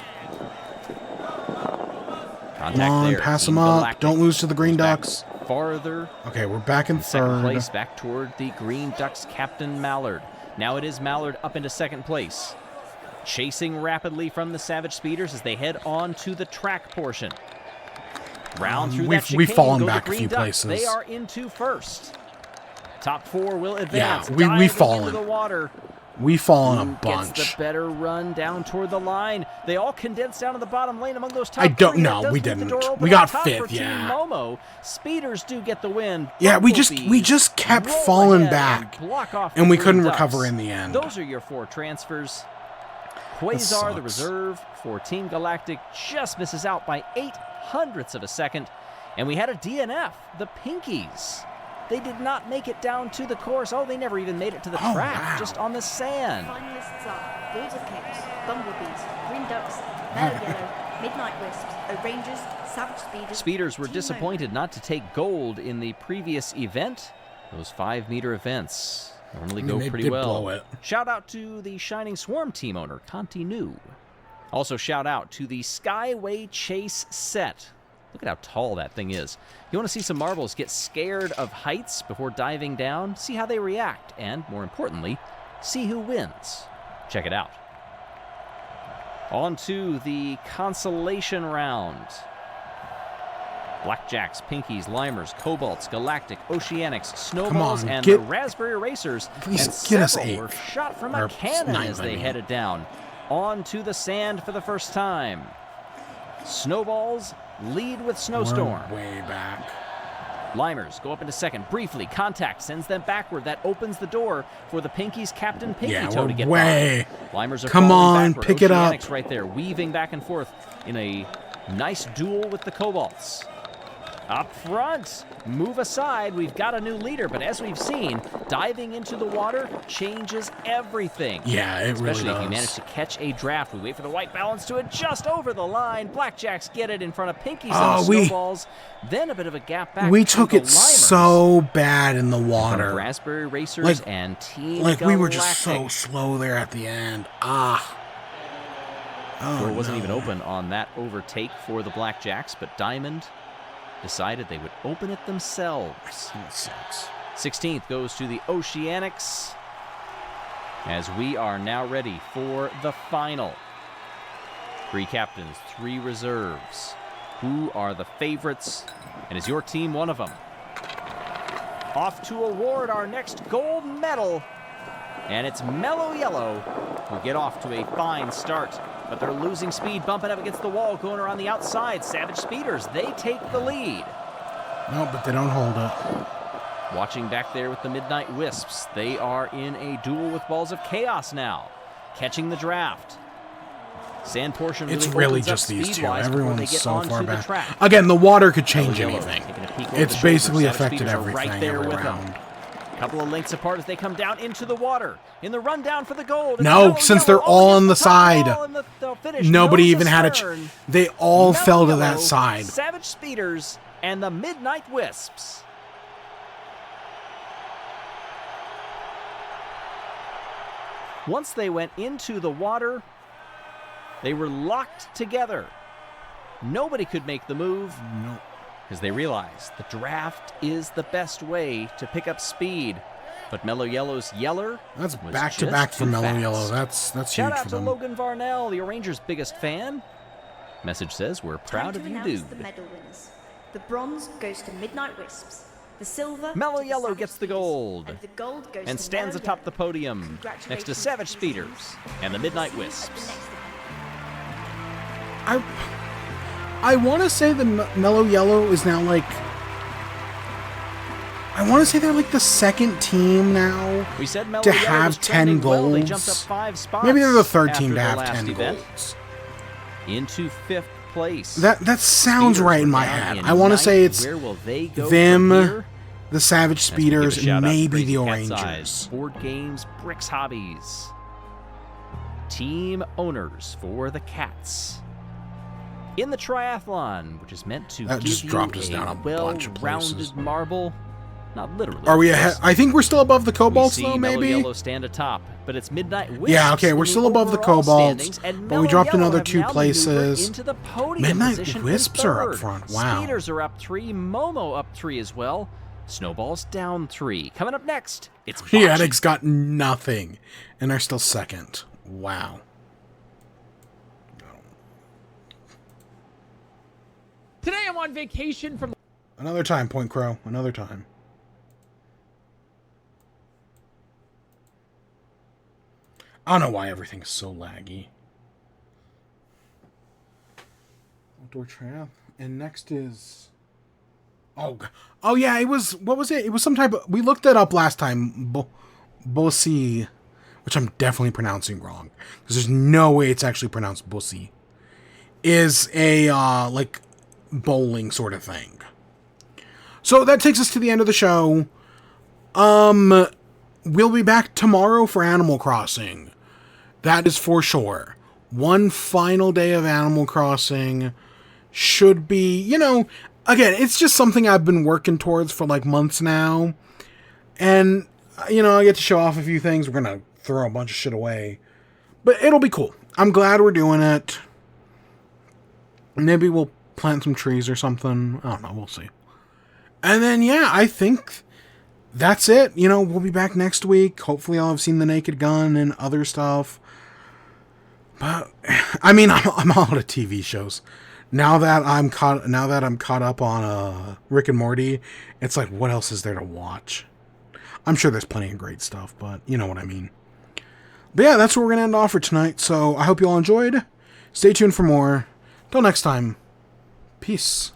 Contact Come on, there. pass them up. Galactic. Don't lose to the Green Ducks. Farther. Okay, we're back in second third. Place, back toward the Green Ducks captain Mallard. Now it is Mallard up into second place. Chasing rapidly from the Savage Speeders as they head on to the track portion. Round through that chicane, we've fallen go back the a few Ducks. places. They are into first. Top 4 will advance. Yeah, we've fallen. Into the water. We've fallen a bunch. Gets the better run down toward the line. They all condensed down to the bottom lane among those top I don't 3. know. We didn't. We got 5th. Yeah. Momo. Speeders do get the win. Yeah, we just kept falling back, and we couldn't recover in the end. Those are your 4 transfers. Quasar, the reserve for Team Galactic, just misses out by 0.08 of a second. And we had a DNF, the Pinkies. They did not make it down to the course. Oh, they never even made it to the track, just on the sand. Finalists are Balls of Chaos, Bumblebees, Green Ducks, Mellow Yellow, Midnight Wisps, O'Rangers, Savage Speeders. Speeders were disappointed not to take gold in the previous event. Those 5-meter events normally go pretty well. Blow it. Shout out to the Shining Swarm team owner, Conti New. Also shout out to the Skyway Chase set. Look at how tall that thing is. You want to see some marbles get scared of heights before diving down? See how they react, and more importantly, see who wins. Check it out. On to the consolation round. Blackjacks, Pinkies, Limers, Cobalts, Galactic, Oceanics, Snowballs, and the Raspberry Racers. And several were shot from a cannon as they headed down. On to the sand for the first time. Snowballs lead with Snowstorm. We're way back. Limers go up into second. Briefly, contact sends them backward. That opens the door for the Pinkies' Captain Pinky Toe to get by. Limers are come on, backward. pick it up. Oceanics right there, weaving back and forth in a nice duel with the Cobalts. Up front, move aside. We've got a new leader, but as we've seen, diving into the water changes everything. Yeah, it really does. Especially if you manage to catch a draft. We wait for the white balance to adjust over the line. Blackjacks get it in front of Pinkies and Snowballs. Then a bit of a gap back. We took it so bad in the water. Raspberry Racers and Team we were just so slow there at the end. Door wasn't even open on that overtake for the Blackjacks, but Diamond decided they would open it themselves. That sucks. 16th goes to the Oceanics as we are now ready for the final. 3 captains, 3 reserves. Who are the favorites? And is your team one of them? Off to award our next gold medal And it's Mellow Yellow who get off to a fine start. But they're losing speed, bumping up against the wall, going around the outside. Savage Speeders, they take the lead. No, but they don't hold it. Watching back there with the Midnight Wisps, they are in a duel with Balls of Chaos now. Catching the draft. Sand portion It's really just these two. Everyone's so far back. back. Again, the water could change anything. It's basically affected everything right there every with round. them. A couple of lengths apart as they come down into the water. In the rundown for the gold. No, since they're all on the side. Nobody even had a they all fell to that side. Savage Speeders and the Midnight Wisps. Once they went into the water, they were locked together. Nobody could make the move. Nope. Because they realized the draft is the best way to pick up speed. But Mellow Yellow's Yeller That's was back to just back for too Mellow fast. Yellow. That's huge Shout out for to them. Logan Varnell, the Rangers' biggest fan. Message says, we're proud Time of to you, announce dude. the medal winners. The bronze goes to Midnight Wisps. The silver Mellow to the Yellow Savage gets the Speeders, gold. and the gold goes And to stands Mellow atop the Yellow. podium next to Congratulations Savage to these Speeders teams. and the Midnight See you at the Wisps. next event. I want to say the Mellow Yellow is now like... I want to say they're like the second team now We said Mellow to Yellow have was 10 trending well. golds. They jumped up 5 spots. Maybe they're the third after team to the have last 10 event. golds. Into 5th place. That sounds Speeders right in were my down head. in I want to ninth. say it's Where will they go them, from here? the Savage As we give a Speeders, shout out to maybe Crazy the Cat's Eyes, Rangers. Board Games, Bricks Hobbies. Team owners for the Cats. In the triathlon, which is meant to That give just you dropped us down a bunch of places. well-rounded marble. Not literally. Are we of ahead? course. I think we're still above the We Cobalts, see though, Mellow maybe? Yellow stand atop, but it's Midnight Wisps. Yeah, okay, we're in still above the overall Cobalts, standings, and but we Mellow dropped Yellow another have 2 now places. maneuvered into the podium Midnight position in Wisps are up third. front, wow. Speeders are up 3, Momo up 3 as well. Snowball's down 3. Coming up next, it's The Bocce. Addicts got nothing, and they're still second. Wow. Today I'm on vacation from... Another time, Point Crow. Another time. I don't know why everything's so laggy. Outdoor Trail. And next is... Oh yeah, it was... What was it? It was some type of... We looked that up last time. Bossy. Which I'm definitely pronouncing wrong. Because there's no way it's actually pronounced Bossy. Is a, like, bowling sort of thing. So that takes us to the end of the show. We'll be back tomorrow for Animal Crossing. That is for sure. One final day of Animal Crossing should be, you know, again, it's just something I've been working towards for like months now. And, you know, I get to show off a few things. We're going to throw a bunch of shit away. But it'll be cool. I'm glad we're doing it. Maybe we'll plant some trees or something. I don't know. We'll see. And then, yeah, I think that's it. You know, we'll be back next week. Hopefully I'll have seen The Naked Gun and other stuff. But, I mean, I'm out of TV shows. Now that I'm caught up on Rick and Morty, it's like, what else is there to watch? I'm sure there's plenty of great stuff, but you know what I mean. But yeah, that's what we're going to end off for tonight. So I hope you all enjoyed. Stay tuned for more. Till next time. Peace.